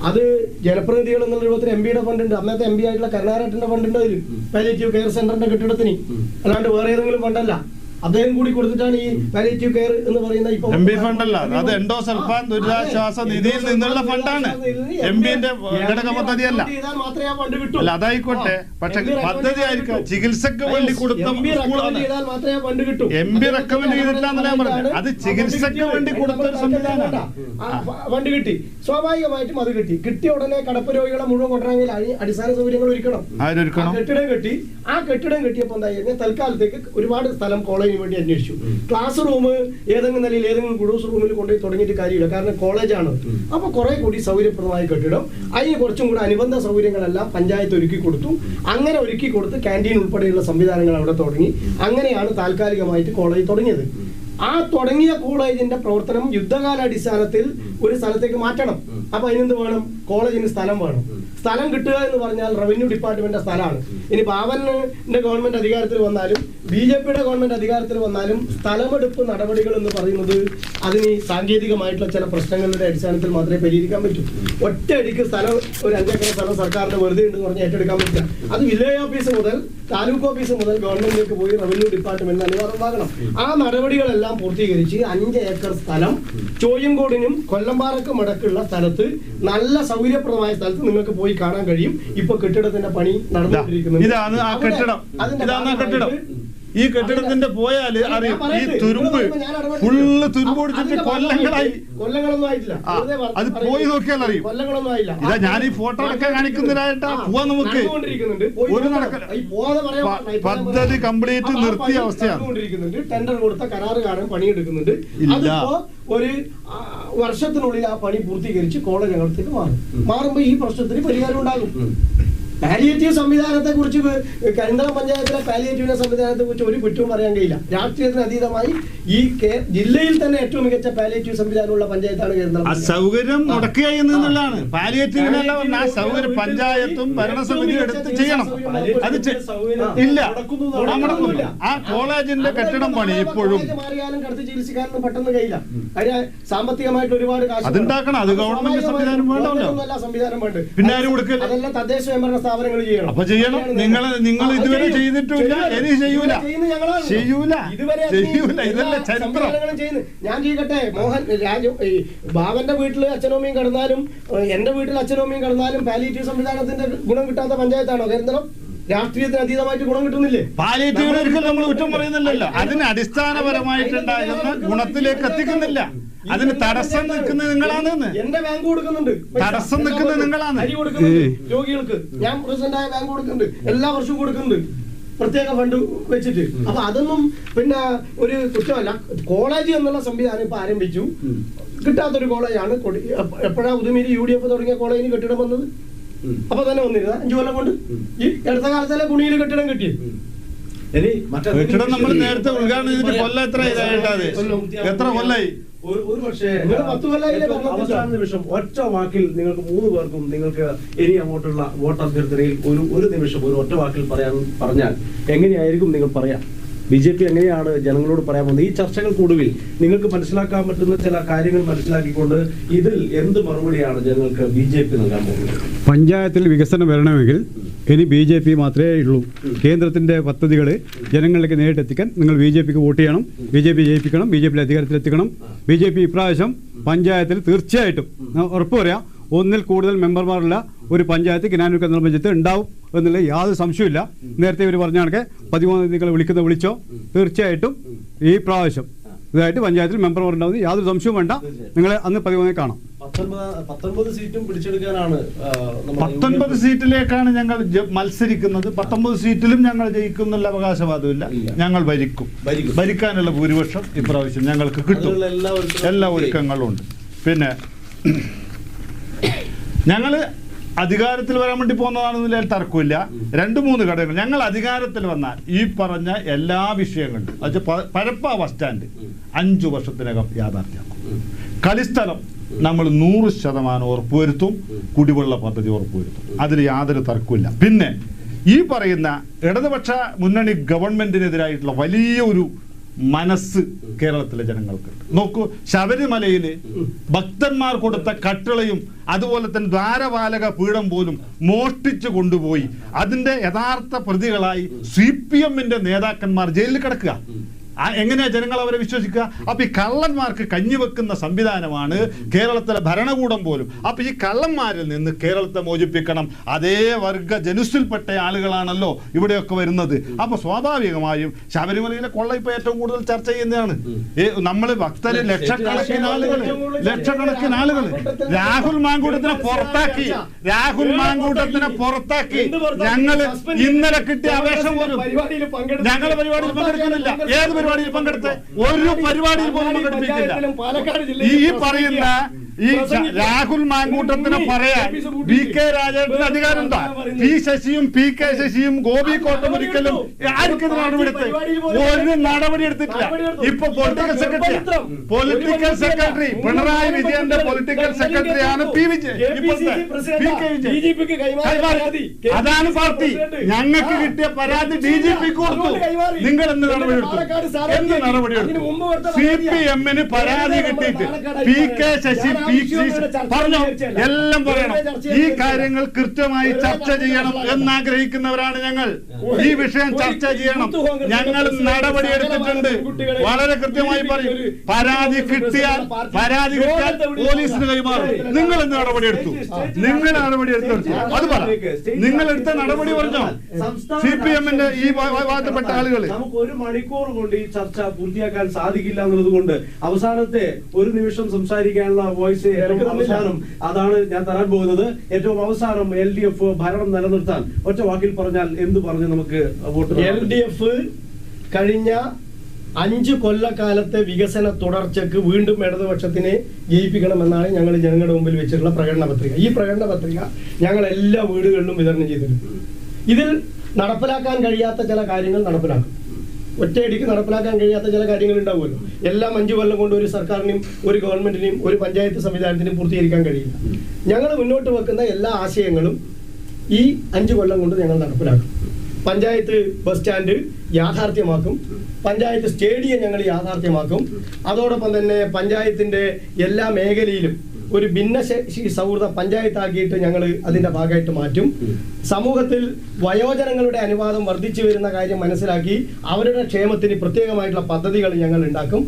[SPEAKER 2] അത് ജനപ്രതിനിധികൾ എന്നുള്ള രൂപത്തിൽ എംപിയുടെ ഫണ്ട് ഉണ്ട്. അന്നത്തെ എംപി ആയിട്ടുള്ള കരുണാകരന്റെ ഫണ്ട് ഉണ്ട് അതിൽ, പാലിയേറ്റീവ് കെയർ സെന്ററിന്റെ കെട്ടിടത്തിന്. അല്ലാണ്ട് വേറെ ഏതെങ്കിലും ഫണ്ടല്ല. അദ്ദേഹം കൂടി കൊടുത്തിട്ടാണ് ഈ പാലിയേറ്റീവ് കെയർ എന്ന് പറയുന്ന
[SPEAKER 3] എംപി ഫണ്ടല്ല, അത് എൻഡോസൾഫാൻ ദുരിതാശ്വാസ നിധിയിൽ നിന്നുള്ള ഫണ്ടാണ്. എംപിന്റെ ഘടക പദ്ധതിയല്ല. അല്ല, അതായിക്കോട്ടെ, പക്ഷെ പദ്ധതി ആയിരിക്കും ചികിത്സക്ക് വേണ്ടി കൊടുത്ത എംപി റെക്കമെൻഡ് ചെയ്തിട്ടില്ല എന്നല്ല ഞാൻ പറഞ്ഞത്. അത് ചികിത്സക്ക് വേണ്ടി കൊടുത്ത ഒരു സംവിധാനമാണ്.
[SPEAKER 2] ഫണ്ട് കിട്ടി, സ്വാഭാവികമായിട്ടും അത് കിട്ടി. കിട്ടിയ ഉടനെ കിടപ്പ് രോഗികളെ മുഴുവൻ കൊണ്ടുവരാമെങ്കിൽ അടിസ്ഥാന സൗകര്യങ്ങൾ ഒരുക്കണം. കെട്ടിടം കെട്ടി. ആ കെട്ടിടം കെട്ടിയപ്പോൾ എന്താ, തൽക്കാലത്തേക്ക് ഒരുപാട് സ്ഥലം കോളേജ് വേണ്ടി അന്വേഷിച്ചു. ക്ലാസ് റൂം ഏതെങ്കിലും നിലയിൽ ഏതെങ്കിലും ക്ലാസ് റൂമിൽ കൊണ്ടുപോയി തുടങ്ങിയിട്ട് കാര്യമില്ല, കാരണം കോളേജാണ്. അപ്പൊ കുറെ കൂടി സൗകര്യപ്രദമായ കെട്ടിടം, അതിന് കുറച്ചും കൂടെ അനുബന്ധ സൗകര്യങ്ങളെല്ലാം പഞ്ചായത്ത് ഒരുക്കി കൊടുത്തു. അങ്ങനെ ഒരുക്കി കൊടുത്ത് ക്യാൻറ്റീൻ ഉൾപ്പെടെയുള്ള സംവിധാനങ്ങൾ അവിടെ തുടങ്ങി. അങ്ങനെയാണ് താൽക്കാലികമായിട്ട് കോളേജ് തുടങ്ങിയത്. ആ തുടങ്ങിയ കോളേജിന്റെ പ്രവർത്തനം യുദ്ധകാലാടിസ്ഥാനത്തിൽ ഒരു സ്ഥലത്തേക്ക് മാറ്റണം. അപ്പൊ അതിനെന്ത് വേണം? കോളേജിന് സ്ഥലം വേണം. സ്ഥലം കിട്ടുക എന്ന് പറഞ്ഞാൽ റവന്യൂ ഡിപ്പാർട്ട്മെന്റിന്റെ സ്ഥലമാണ്. ഇനി ബാവന്റെ ഗവൺമെന്റ് അധികാരത്തിൽ വന്നാലും ബിജെപിയുടെ ഗവൺമെന്റ് അധികാരത്തിൽ വന്നാലും സ്ഥലമെടുപ്പ് നടപടികൾ എന്ന് പറയുന്നത് അതിന് സാങ്കേതികമായിട്ടുള്ള ചില പ്രശ്നങ്ങളുടെ അടിസ്ഥാനത്തിൽ മാത്രമേ പരിഹരിക്കാൻ പറ്റൂ. ഒറ്റയടിക്ക് സ്ഥലം, ഒരു 5 ഏക്കർ സ്ഥലം സർക്കാരിന്റെ വെറുതെ ഉണ്ടെന്ന് പറഞ്ഞ് ഏറ്റെടുക്കാൻ പറ്റില്ല. അത് വില്ലേജ് ഓഫീസ് മുതൽ താലൂക്ക് ഓഫീസ് മുതൽ ഗവൺമെന്റിലേക്ക് പോയി റവന്യൂ ഡിപ്പാർട്ട്മെന്റിന് അനുവാദം വാങ്ങണം. ആ നടപടികളെല്ലാം പൂർത്തീകരിച്ച് 5 ഏക്കർ സ്ഥലം ചോയ്യങ്കോടിനും കൊല്ലംപാറക്കും ഇടക്കുള്ള സ്ഥലത്ത്, നല്ല സൗകര്യപ്രദമായ സ്ഥലത്ത് നിങ്ങൾക്ക് പോയി കാണാൻ കഴിയും. ഇപ്പൊ കെട്ടിടത്തിന്റെ പണി നടന്നുകൊണ്ടിരിക്കുന്നത്.
[SPEAKER 3] ഇതാണ് ആ കെട്ടിടം. ഈ കെട്ടിടത്തിന്റെ പോയാല് അറിയാം, ഈ തുരുമ്പ് ഫുള്ള് തുരുമ്പ് പിടിച്ചിട്ട്
[SPEAKER 2] കൊല്ലങ്ങളൊന്നും ആയിട്ടില്ല.
[SPEAKER 3] അത് പോയി നോക്കിയാൽ അറിയും.
[SPEAKER 2] കൊല്ലങ്ങളൊന്നും ആയില്ല.
[SPEAKER 3] ഇതാ ഞാൻ ഈ ഫോട്ടോ ഒക്കെ കാണിക്കുന്നതിനായിട്ടാ പോവാൻ. നമുക്ക് ഒരു പദ്ധതി കംപ്ലീറ്റ് നിർത്തിയ അവസ്ഥയാണ്.
[SPEAKER 2] ടെൻഡർ കൊടുത്ത കരാറുകാരൻ പണിയെടുക്കുന്നുണ്ട്. അതിപ്പോ ഒരു വർഷത്തിനുള്ളിൽ ആ പണി പൂർത്തീകരിച്ച് കോളേജ് ഞങ്ങളത്തേക്ക് മാറുമ്പോ ഈ പ്രശ്നത്തിന് പരിഹാരം ഉണ്ടാകും. പാലിയേറ്റീവ് സംവിധാനത്തെ കുറിച്ച് കരിന്തളം പഞ്ചായത്തിലെ പാലിയേറ്റീവ് സംവിധാനത്തെ കുറിച്ച് ഒരു കുറ്റവും പറയാൻ കഴിയില്ല. രാഷ്ട്രീയത്തിന് അതീതമായി ഈ ജില്ലയിൽ തന്നെ ഏറ്റവും മികച്ച പാലിയേറ്റീവ് സംവിധാനമുള്ള പഞ്ചായത്താണ് കരിന്തളം.
[SPEAKER 3] സൗകര്യം മുടക്കുക എന്നുള്ളതാണ് പാലിയേറ്റീവിനല്ല പറഞ്ഞ ആ സൗകര്യം പഞ്ചായത്തും ഭരണസമിതിയും എടുത്ത് ചെയ്യണം. അത് ഇല്ല, നടക്കുന്നില്ല. ആ കോളേജിന്റെ കെട്ടിടം പണി ഇപ്പോഴും
[SPEAKER 2] മാറിയാലും കടത്തി ചികിത്സിക്കാനൊന്നും പെട്ടെന്ന് കഴിയില്ല. അതിന് സാമ്പത്തികമായിട്ട് ഒരുപാട് കാശ്
[SPEAKER 3] അതുണ്ടാക്കണം. അത് ഗവൺമെന്റ് സംവിധാനം വേണ്ടല്ലോ.
[SPEAKER 2] സംവിധാനം വേണ്ട.
[SPEAKER 3] പിന്നെ ആരും കൊടുക്കില്ല.
[SPEAKER 2] അതെല്ലാം തദ്ദേശ സ്വയംഭരണ സ്ഥാപനങ്ങൾ ചെയ്യണം.
[SPEAKER 3] അപ്പൊ ചെയ്യണം. നിങ്ങൾ ഇതുവരെ ചെയ്തിട്ടില്ല, ഇനി ചെയ്യൂല. ഇതല്ല ചരിത്രം.
[SPEAKER 2] ഞാൻ ചെയ്യട്ടെ, മോഹൻ ബാബന്റെ വീട്ടിൽ അച്ഛനമ്മയും കിടന്നാലും എന്റെ വീട്ടിൽ അച്ഛനമ്മയും കിടന്നാലും പാലിയേറ്റീവ് സംവിധാനത്തിന്റെ ഗുണം കിട്ടാത്ത പഞ്ചായത്താണോ കരിന്തളം? രാഷ്ട്രീയത്തിന് അതീതമായിട്ട് ഗുണം കിട്ടുന്നില്ലേ?
[SPEAKER 3] പാലിയേറ്റീവിനെ ഒരിക്കലും നമ്മൾ കുറ്റം പറയുന്നില്ലല്ലോ. അതിന് അടിസ്ഥാനപരമായിട്ടുണ്ടായിരുന്ന ഗുണത്തിലേക്ക് എത്തിക്കുന്നില്ല. അതിന് തടസ്സം നിൽക്കുന്നത് നിങ്ങളാണ്.
[SPEAKER 2] എന്റെ ബാങ്ക് കൊടുക്കുന്നുണ്ട്,
[SPEAKER 3] തടസ്സം നിൽക്കുന്നത് നിങ്ങളാണ്.
[SPEAKER 2] അരി കൊടുക്കുന്നുണ്ട് രോഗികൾക്ക്. ഞാൻ പ്രസിഡന്റായ ബാങ്ക് കൊടുക്കുന്നുണ്ട്, എല്ലാ വർഷവും കൊടുക്കുന്നുണ്ട് പ്രത്യേക ഫണ്ട് വെച്ചിട്ട്. അപ്പൊ അതൊന്നും പിന്നെ ഒരു കുറ്റമല്ല. കോളേജ് എന്നുള്ള സംവിധാനം ഇപ്പൊ ആരംഭിച്ചു. കിട്ടാത്തൊരു കോളേജാണ്. എപ്പോഴാ ഉദുമേരി UDF തുടങ്ങിയ കോളേജിന് കെട്ടിടം വന്നത്? അപ്പൊ തന്നെ വന്നിരുന്ന 5 കൊല്ലം കൊണ്ട്. ഈ അടുത്ത കാലത്തല്ലേ കുണിയിൽ കെട്ടിടം കിട്ടി.
[SPEAKER 3] കെട്ടിടം നമ്മൾ നേരത്തെ ഉദ്ഘാടനം ചെയ്തിട്ട് കൊല്ലം എത്ര ഇതായിട്ടത്? എത്ര കൊല്ലായി?
[SPEAKER 1] ഒരു പക്ഷേ നിമിഷം ഒറ്റ വാക്കിൽ നിങ്ങൾക്ക് 3 പേർക്കും നിങ്ങൾക്ക് ഇനി അങ്ങോട്ടുള്ള വോട്ട് അഭ്യർത്ഥനയിൽ ഒരു നിമിഷം ഒരു ഒറ്റ വാക്കിൽ പറഞ്ഞാൽ എങ്ങനെയായിരിക്കും നിങ്ങൾ പറയാം? BJP എങ്ങനെയാണ് ജനങ്ങളോട് പറയാൻ പോകുന്നത്? ഈ ചർച്ചകൾക്കൊടുവിൽ നിങ്ങൾക്ക് മനസ്സിലാക്കാൻ പറ്റുന്ന ചില കാര്യങ്ങൾ മനസ്സിലാക്കിക്കൊണ്ട് ഇതിൽ എന്ത് മറുപടിയാണ് ജനങ്ങൾക്ക് BJP നൽകാൻ പോകുന്നത്?
[SPEAKER 4] പഞ്ചായത്തിൽ വികസനം വരണമെങ്കിൽ ഇനി BJP മാത്രമേ ഉള്ളൂ. കേന്ദ്രത്തിന്റെ പദ്ധതികൾ ജനങ്ങളിലേക്ക് നേരിട്ടെത്തിക്കാൻ നിങ്ങൾ BJPക്ക് വോട്ട് ചെയ്യണം. BJP ജയിപ്പിക്കണം. BJP അധികാരത്തിലെത്തിക്കണം. BJP ഇപ്രാവശ്യം പഞ്ചായത്തിൽ തീർച്ചയായിട്ടും ഉറപ്പ് പറയാം, 1-ൽ കൂടുതൽ മെമ്പർമാരുള്ള ഒരു പഞ്ചായത്ത് കിനാനൂർ കരിന്തളം പഞ്ചായത്ത് ഉണ്ടാവും എന്നുള്ള യാതൊരു സംശയമില്ല. നേരത്തെ ഇവർ പറഞ്ഞ കണക്കെ 13 നിങ്ങൾ വിളിച്ചോ, തീർച്ചയായിട്ടും ഈ പ്രാവശ്യം ഇതായിട്ട് പഞ്ചായത്തിൽ മെമ്പർമാർ ഉണ്ടാവുന്നത് യാതൊരു സംശയവും വേണ്ട. നിങ്ങളെ അന്ന് 13 കാണാം.
[SPEAKER 1] 19 സീറ്റും പിടിച്ചെടുക്കാനാണ്
[SPEAKER 3] 19 സീറ്റിലേക്കാണ് ഞങ്ങൾ മത്സരിക്കുന്നത്. 19 സീറ്റിലും ഞങ്ങൾ ജയിക്കുന്നുള്ള അവകാശവാദമില്ല. ഞങ്ങൾ ഭരിക്കാനുള്ള ഭൂരിപക്ഷം ഇപ്രാവശ്യം ഞങ്ങൾക്ക് കിട്ടും. എല്ലാ ഒരുക്കങ്ങളും ഉണ്ട്. പിന്നെ ഞങ്ങൾ അധികാരത്തിൽ വരാൻ വേണ്ടി പോകുന്നതാണെന്നതിൽ തർക്കമില്ല. 2-3 ഘടകങ്ങൾ. ഞങ്ങൾ അധികാരത്തിൽ വന്നാൽ ഈ പറഞ്ഞ എല്ലാ വിഷയങ്ങളും അത് പരപ്പ ബസ് സ്റ്റാൻഡ് 5 വർഷത്തിനകം യാഥാർത്ഥ്യമാക്കും. കളിസ്ഥലം നമ്മൾ 100% ഉറപ്പുവരുത്തും. കുടിവെള്ള പദ്ധതി ഉറപ്പുവരുത്തും. അതിൽ യാതൊരു തർക്കമില്ല. പിന്നെ ഈ പറയുന്ന ഇടതുപക്ഷ മുന്നണി ഗവൺമെന്റിനെതിരായിട്ടുള്ള വലിയ ഒരു മനസ്സ് കേരളത്തിലെ ജനങ്ങൾക്കുണ്ട്. നോക്കൂ, ശബരിമലയിൽ ഭക്തന്മാർ കൊടുത്ത കട്ടിളയും അതുപോലെ തന്നെ ദ്വാരപാലക പീഠം പോലും മോഷ്ടിച്ചു കൊണ്ടുപോയി അതിന്റെ യഥാർത്ഥ പ്രതികളായി CPM-ന്റെ നേതാക്കന്മാർ ജയിലിൽ കിടക്കുക. എങ്ങനെയാ ജനങ്ങൾ അവരെ വിശ്വസിക്കുക? അപ്പൊ ഈ കള്ളന്മാർക്ക് കഞ്ഞിവെക്കുന്ന സംവിധാനമാണ് കേരളത്തിലെ ഭരണകൂടം പോലും. അപ്പൊ ഈ കള്ളന്മാരിൽ നിന്ന് കേരളത്തെ മോചിപ്പിക്കണം. അതേ വർഗ ജനുസിൽപ്പെട്ട ആളുകളാണല്ലോ ഇവിടെയൊക്കെ വരുന്നത്. അപ്പൊ സ്വാഭാവികമായും ശബരിമലയിലെ കൊള്ള ഇപ്പൊ ഏറ്റവും കൂടുതൽ ചർച്ച ചെയ്യുന്നതാണ്. നമ്മൾ ഭക്തര് ലക്ഷക്കണക്കിന് ആളുകൾ രാഹുൽ മാങ്കൂട്ടത്തിനെ പുറത്താക്കി ഞങ്ങള് ഇന്നലെ കിട്ടിയ അപേക്ഷ പോലും ഞങ്ങളെ പരിപാടിയിൽ പങ്കെടുക്കുന്നില്ല. ഏത് പരിപാടിയിൽ പങ്കെടുത്ത്? ഒരു പരിപാടിയിൽ പോലും പങ്കെടുപ്പിക്കില്ല. ഈ പറയുന്ന ഈ രാഹുൽ മാങ്കൂട്ടത്തിന് പറയാൻ BK രാജേന്ദ്രന് അധികാരം എന്താ? P ശശിയും PK ശശിയും ഗോപി കോട്ടം ഒരിക്കലും ആർക്കെതിരെ ഒരു നടപടി എടുത്തിട്ടില്ല. ഇപ്പൊ പൊളിറ്റിക്കൽ സെക്രട്ടറി പിണറായി വിജയന്റെ പൊളിറ്റിക്കൽ സെക്രട്ടറിയാണ് P വിജയൻ. അതാണ് പാർട്ടി. ഞങ്ങൾക്ക് കിട്ടിയ പരാതി DGP കൊടുത്തു. നിങ്ങൾ എന്ത് നടപടി എടുത്തു? CPM-ന് പരാതി കിട്ടിയിട്ട് PK ശശി പറഞ്ഞോ, എല്ലാം പറയണം. ഈ കാര്യങ്ങൾ കൃത്യമായി ചർച്ച ചെയ്യണം എന്നാഗ്രഹിക്കുന്നവരാണ് ഞങ്ങൾ. ഈ വിഷയം ചർച്ച ചെയ്യണം. ഞങ്ങൾ നടപടി എടുത്തിട്ടുണ്ട്. വളരെ കൃത്യമായി പറയും. പരാതി കിട്ടിയാൽ പോലീസിന് കൈമാറും. നിങ്ങൾ എന്ത് നടപടി എടുത്തു? അത് പറ. നിങ്ങൾ എടുത്ത നടപടി പറഞ്ഞോ? CPM-ന്റെ ഈ വാദപ്പെട്ട ആളുകൾ
[SPEAKER 1] നമുക്ക് 1 മണിക്കൂർ കൊണ്ട് ഈ ചർച്ച പൂർത്തിയാക്കാൻ സാധിക്കില്ല എന്നുള്ളത് കൊണ്ട് അവസാനത്തെ 1 നിമിഷം സംസാരിക്കാനുള്ള വോയിസ് അവസാനം അതാണ് ഞാൻ തരാൻ പോകുന്നത്. ഏറ്റവും അവസാനം LDF ഭരണം നിലനിർത്താൻ ഒറ്റ വാക്കിൽ പറഞ്ഞാൽ എന്ത് പറഞ്ഞ് നമുക്ക് വോട്ട്?
[SPEAKER 2] LDF കഴിഞ്ഞ 5 കൊല്ലക്കാലത്തെ വികസന തുടർച്ചയ്ക്ക് വീണ്ടും ഇടതുപക്ഷത്തിനെ ജയിപ്പിക്കണമെന്നാണ് ഞങ്ങൾ ജനങ്ങളുടെ മുമ്പിൽ വെച്ചിട്ടുള്ള പ്രകടന പത്രിക. ഈ പ്രകടന പത്രിക ഞങ്ങൾ എല്ലാ വീടുകളിലും വിതരണം ചെയ്തിട്ടുണ്ട്. ഇതിൽ നടപ്പിലാക്കാൻ കഴിയാത്ത ചില കാര്യങ്ങൾ നടപ്പിലാക്കും. ഒറ്റയടിക്ക് നടപ്പിലാക്കാൻ കഴിയാത്ത ചില കാര്യങ്ങൾ ഉണ്ടാവുമല്ലോ. എല്ലാം 5 കൊല്ലം കൊണ്ട് ഒരു സർക്കാരിനെയും ഒരു ഗവൺമെന്റിനെയും ഒരു പഞ്ചായത്ത് സംവിധാനത്തിനെയും പൂർത്തീകരിക്കാൻ കഴിയില്ല. ഞങ്ങൾ മുന്നോട്ട് വെക്കുന്ന എല്ലാ ആശയങ്ങളും ഈ 5 കൊല്ലം കൊണ്ട് ഞങ്ങൾ നടപ്പിലാക്കും. പഞ്ചായത്ത് ബസ് സ്റ്റാൻഡ് യാഥാർത്ഥ്യമാക്കും. പഞ്ചായത്ത് സ്റ്റേഡിയം ഞങ്ങൾ യാഥാർത്ഥ്യമാക്കും. അതോടൊപ്പം തന്നെ പഞ്ചായത്തിന്റെ എല്ലാ മേഖലയിലും ഒരു ഭിന്നശേഷി സൗഹൃദ പഞ്ചായത്താക്കിയിട്ട് ഞങ്ങൾ അതിന്റെ ഭാഗമായിട്ട് മാറ്റും. സമൂഹത്തിൽ വയോജനങ്ങളുടെ അനുപാതം വർദ്ധിച്ചു വരുന്ന കാര്യം മനസ്സിലാക്കി അവരുടെ ക്ഷേമത്തിന് പ്രത്യേകമായിട്ടുള്ള പദ്ധതികൾ ഞങ്ങൾ ഉണ്ടാക്കും.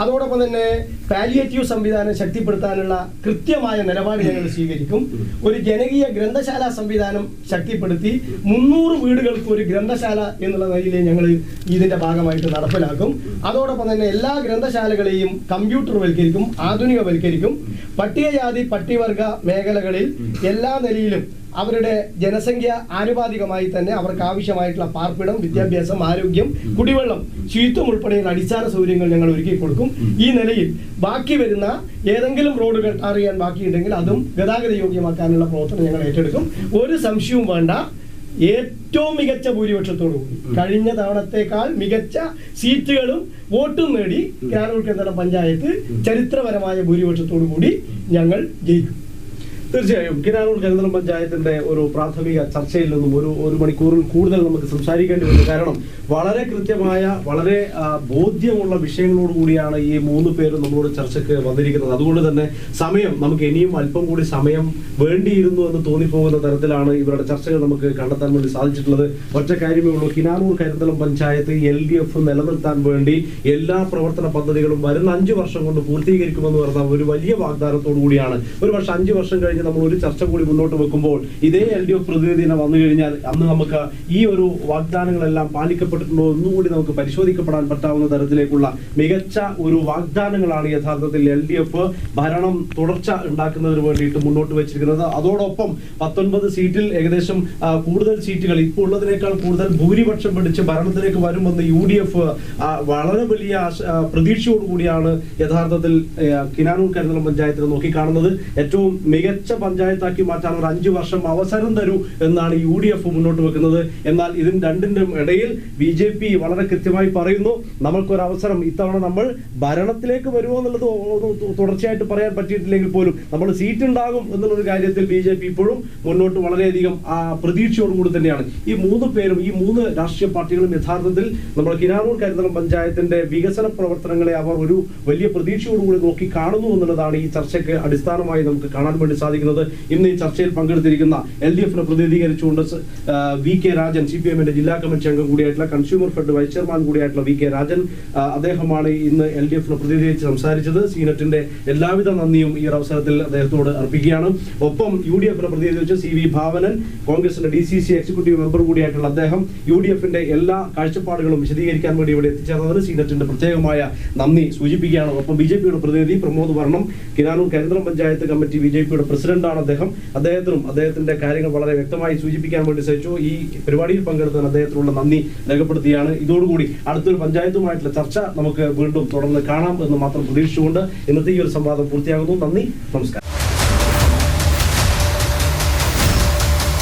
[SPEAKER 2] അതോടൊപ്പം തന്നെ പാലിയേറ്റീവ് സംവിധാനം ശക്തിപ്പെടുത്താനുള്ള കൃത്യമായ നിലപാട് ഞങ്ങൾ സ്വീകരിക്കും. ഒരു ജനകീയ ഗ്രന്ഥശാല സംവിധാനം ശക്തിപ്പെടുത്തി 300 വീടുകൾക്ക് ഒരു ഗ്രന്ഥശാല എന്നുള്ള നിലയിൽ ഞങ്ങൾ ഇതിന്റെ ഭാഗമായിട്ട് നടപ്പിലാക്കും. അതോടൊപ്പം തന്നെ എല്ലാ ഗ്രന്ഥശാലകളെയും കമ്പ്യൂട്ടർവൽക്കരിക്കും, ആധുനികവൽക്കരിക്കും. പട്ടികജാതി പട്ടികവർഗ മേഖലകളിൽ എല്ലാ നിലയിലും അവരുടെ ജനസംഖ്യ ആനുപാതികമായി തന്നെ അവർക്ക് ആവശ്യമായിട്ടുള്ള പാർപ്പിടം, വിദ്യാഭ്യാസം, ആരോഗ്യം, കുടിവെള്ളം, ശുചിത്വം ഉൾപ്പെടെയുള്ള അടിസ്ഥാന സൗകര്യങ്ങൾ ഞങ്ങൾ ഒരുക്കി കൊടുക്കും. ഈ നിലയിൽ ബാക്കി വരുന്ന ഏതെങ്കിലും റോഡുകൾ അറിയാൻ ബാക്കിയുണ്ടെങ്കിൽ അതും ഗതാഗത യോഗ്യമാക്കാനുള്ള പ്രവർത്തനം ഞങ്ങൾ ഏറ്റെടുക്കും. ഒരു സംശയവും വേണ്ട. ഏറ്റവും മികച്ച ഭൂരിപക്ഷത്തോടുകൂടി കഴിഞ്ഞ തവണത്തേക്കാൾ മികച്ച സീറ്റുകളും വോട്ടും നേടി കിനാനൂർ കേന്ദ്രം പഞ്ചായത്ത് ചരിത്രപരമായ ഭൂരിപക്ഷത്തോടു കൂടി ഞങ്ങൾ ജയിക്കും.
[SPEAKER 1] തീർച്ചയായും കിനാനൂർ കരിന്തളം പഞ്ചായത്തിന്റെ ഒരു പ്രാഥമിക ചർച്ചയിൽ നിന്നും ഒരു മണിക്കൂറിൽ കൂടുതൽ നമുക്ക് സംസാരിക്കേണ്ടി വന്നു. കാരണം വളരെ കൃത്യമായ വളരെ ബോധ്യമുള്ള വിഷയങ്ങളോട് കൂടിയാണ് ഈ 3 പേരും നമ്മളോട് ചർച്ചയ്ക്ക് വന്നിരിക്കുന്നത്. അതുകൊണ്ട് തന്നെ സമയം നമുക്ക് ഇനിയും അല്പം കൂടി സമയം വേണ്ടിയിരുന്നു എന്ന് തോന്നിപ്പോകുന്ന തരത്തിലാണ് ഇവരുടെ ചർച്ചകൾ നമുക്ക് കണ്ടെത്താൻ വേണ്ടി സാധിച്ചിട്ടുള്ളത്. ഒറ്റ കാര്യമേ ഉള്ളൂ. കിനാനൂർ കരിന്തളം പഞ്ചായത്ത് LDF നിലനിർത്താൻ വേണ്ടി എല്ലാ പ്രവർത്തന പദ്ധതികളും വരുന്ന 5 വർഷം കൊണ്ട് പൂർത്തീകരിക്കുമെന്ന് പറഞ്ഞ ഒരു വലിയ വാഗ്ദാനത്തോടു കൂടിയാണ്. ഒരു പക്ഷെ 5 വർഷം കഴിഞ്ഞ് കഴിഞ്ഞ് നമ്മൾ ഒരു ചർച്ച കൂടി മുന്നോട്ട് വെക്കുമ്പോൾ ഇതേ LDF പ്രതിനിധിനെ വന്നു കഴിഞ്ഞാൽ അന്ന് നമുക്ക് ഈ ഒരു വാഗ്ദാനങ്ങളെല്ലാം പാലിക്കപ്പെട്ടിട്ടുണ്ടോ ഒന്നുകൂടി നമുക്ക് പരിശോധിക്കപ്പെടാൻ പറ്റാവുന്ന തരത്തിലേക്കുള്ള മികച്ച ഒരു വാഗ്ദാനങ്ങളാണ് യഥാർത്ഥത്തിൽ LDF ഭരണം തുടർച്ച ഉണ്ടാക്കുന്നതിന് വേണ്ടിയിട്ട് മുന്നോട്ട് വെച്ചിരിക്കുന്നത്. അതോടൊപ്പം 19 സീറ്റിൽ ഏകദേശം കൂടുതൽ സീറ്റുകൾ ഇപ്പോൾ ഉള്ളതിനേക്കാൾ കൂടുതൽ ഭൂരിപക്ഷം പിടിച്ച് ഭരണത്തിലേക്ക് വരുമെന്ന് UDF വളരെ വലിയ പ്രതീക്ഷയോടുകൂടിയാണ് യഥാർത്ഥത്തിൽ കിനാനൂർ കരിന്തളം പഞ്ചായത്തിനെ നോക്കിക്കാണുന്നത്. ഏറ്റവും മികച്ച പഞ്ചായത്താക്കി മാറ്റാൻ ഒരു 5 വർഷം അവസരം തരൂ എന്നാണ് UDF മുന്നോട്ട് വെക്കുന്നത്. എന്നാൽ ഇതിന് രണ്ടിന്റെയും ഇടയിൽ BJP വളരെ കൃത്യമായി പറയുന്നു, നമ്മൾക്കൊരവസരം ഇത്തവണ നമ്മൾ ഭരണത്തിലേക്ക് വരുമോ എന്നുള്ളത് തുടർച്ചയായിട്ട് പറയാൻ പറ്റിയിട്ടില്ലെങ്കിൽ പോലും നമ്മൾ സീറ്റ് ഉണ്ടാകും എന്നുള്ളൊരു കാര്യത്തിൽ BJP ഇപ്പോഴും മുന്നോട്ട് വളരെയധികം പ്രതീക്ഷയോടുകൂടി തന്നെയാണ്. ഈ 3 പേരും ഈ 3 രാഷ്ട്രീയ പാർട്ടികളും യഥാർത്ഥത്തിൽ നമ്മൾ കിനാനൂർ കരിന്തളം പഞ്ചായത്തിന്റെ വികസന പ്രവർത്തനങ്ങളെ അവർ ഒരു വലിയ പ്രതീക്ഷയോടുകൂടി നോക്കി കാണുന്നു എന്നുള്ളതാണ് ഈ ചർച്ചയ്ക്ക് അടിസ്ഥാനമായി നമുക്ക് കാണാൻ വേണ്ടി സാധിക്കുന്നത്. ഇന്ന് ഈ ചർച്ചയിൽ പങ്കെടുത്തിരിക്കുന്ന LDF-നെ പ്രതിനിധീകരിച്ചുകൊണ്ട് VK രാജൻ, CPM-ന്റെ ജില്ലാ കമ്മിറ്റി അംഗം കൂടിയായിട്ടുള്ള കൺസ്യൂമർ ഫെഡ് വൈസ് ചെയർമാൻ കൂടിയായിട്ടുള്ള VK രാജൻ, അദ്ദേഹമാണ് ഇന്ന് LDF-നെ പ്രതിനിധീകരിച്ച് സംസാരിച്ചത്. സീനറ്റിന്റെ എല്ലാവിധ നന്ദിയും ഈ അവസരത്തിൽ അദ്ദേഹത്തോട് അർപ്പിക്കുകയാണ്. ഒപ്പം UDF-നെ പ്രതിനിധീകരിച്ച് CV ഭാവനൻ, കോൺഗ്രസിന്റെ DCC എക്സിക്യൂട്ടീവ് മെമ്പർ കൂടിയായിട്ടുള്ള അദ്ദേഹം UDF-ന്റെ എല്ലാ കാഴ്ചപ്പാടുകളും വിശദീകരിക്കാൻ വേണ്ടി ഇവിടെ എത്തിച്ചേർന്നതിന് സീനറ്റിന്റെ പ്രത്യേകമായ നന്ദി സൂചിപ്പിക്കുകയാണ്. ഒപ്പം BJP-യുടെ പ്രതിനിധി പ്രമോദ് വർണ്ണം, കിനാനൂർ കരിന്തളം പഞ്ചായത്ത് കമ്മിറ്റി BJP-യുടെ പ്രസിഡന്റാണ് അദ്ദേഹം. അദ്ദേഹത്തിനും അദ്ദേഹത്തിന്റെ കാര്യങ്ങൾ വളരെ വ്യക്തമായി സൂചിപ്പിക്കാൻ വേണ്ടി ശ്രമിച്ചു. ഈ പരിപാടിയിൽ പങ്കെടുത്തതിന് അദ്ദേഹത്തിനുള്ള നന്ദി രേഖപ്പെടുത്തിയാണ്. ഇതോടുകൂടി അടുത്തൊരു പഞ്ചായത്തുമായിട്ടുള്ള ചർച്ച നമുക്ക് വീണ്ടും തുടർന്ന് കാണാം എന്ന് മാത്രം പ്രതീക്ഷിച്ചുകൊണ്ട് ഇന്നത്തെ ഈ ഒരു സംവാദം പൂർത്തിയാകുന്നു. നന്ദി, നമസ്കാരം.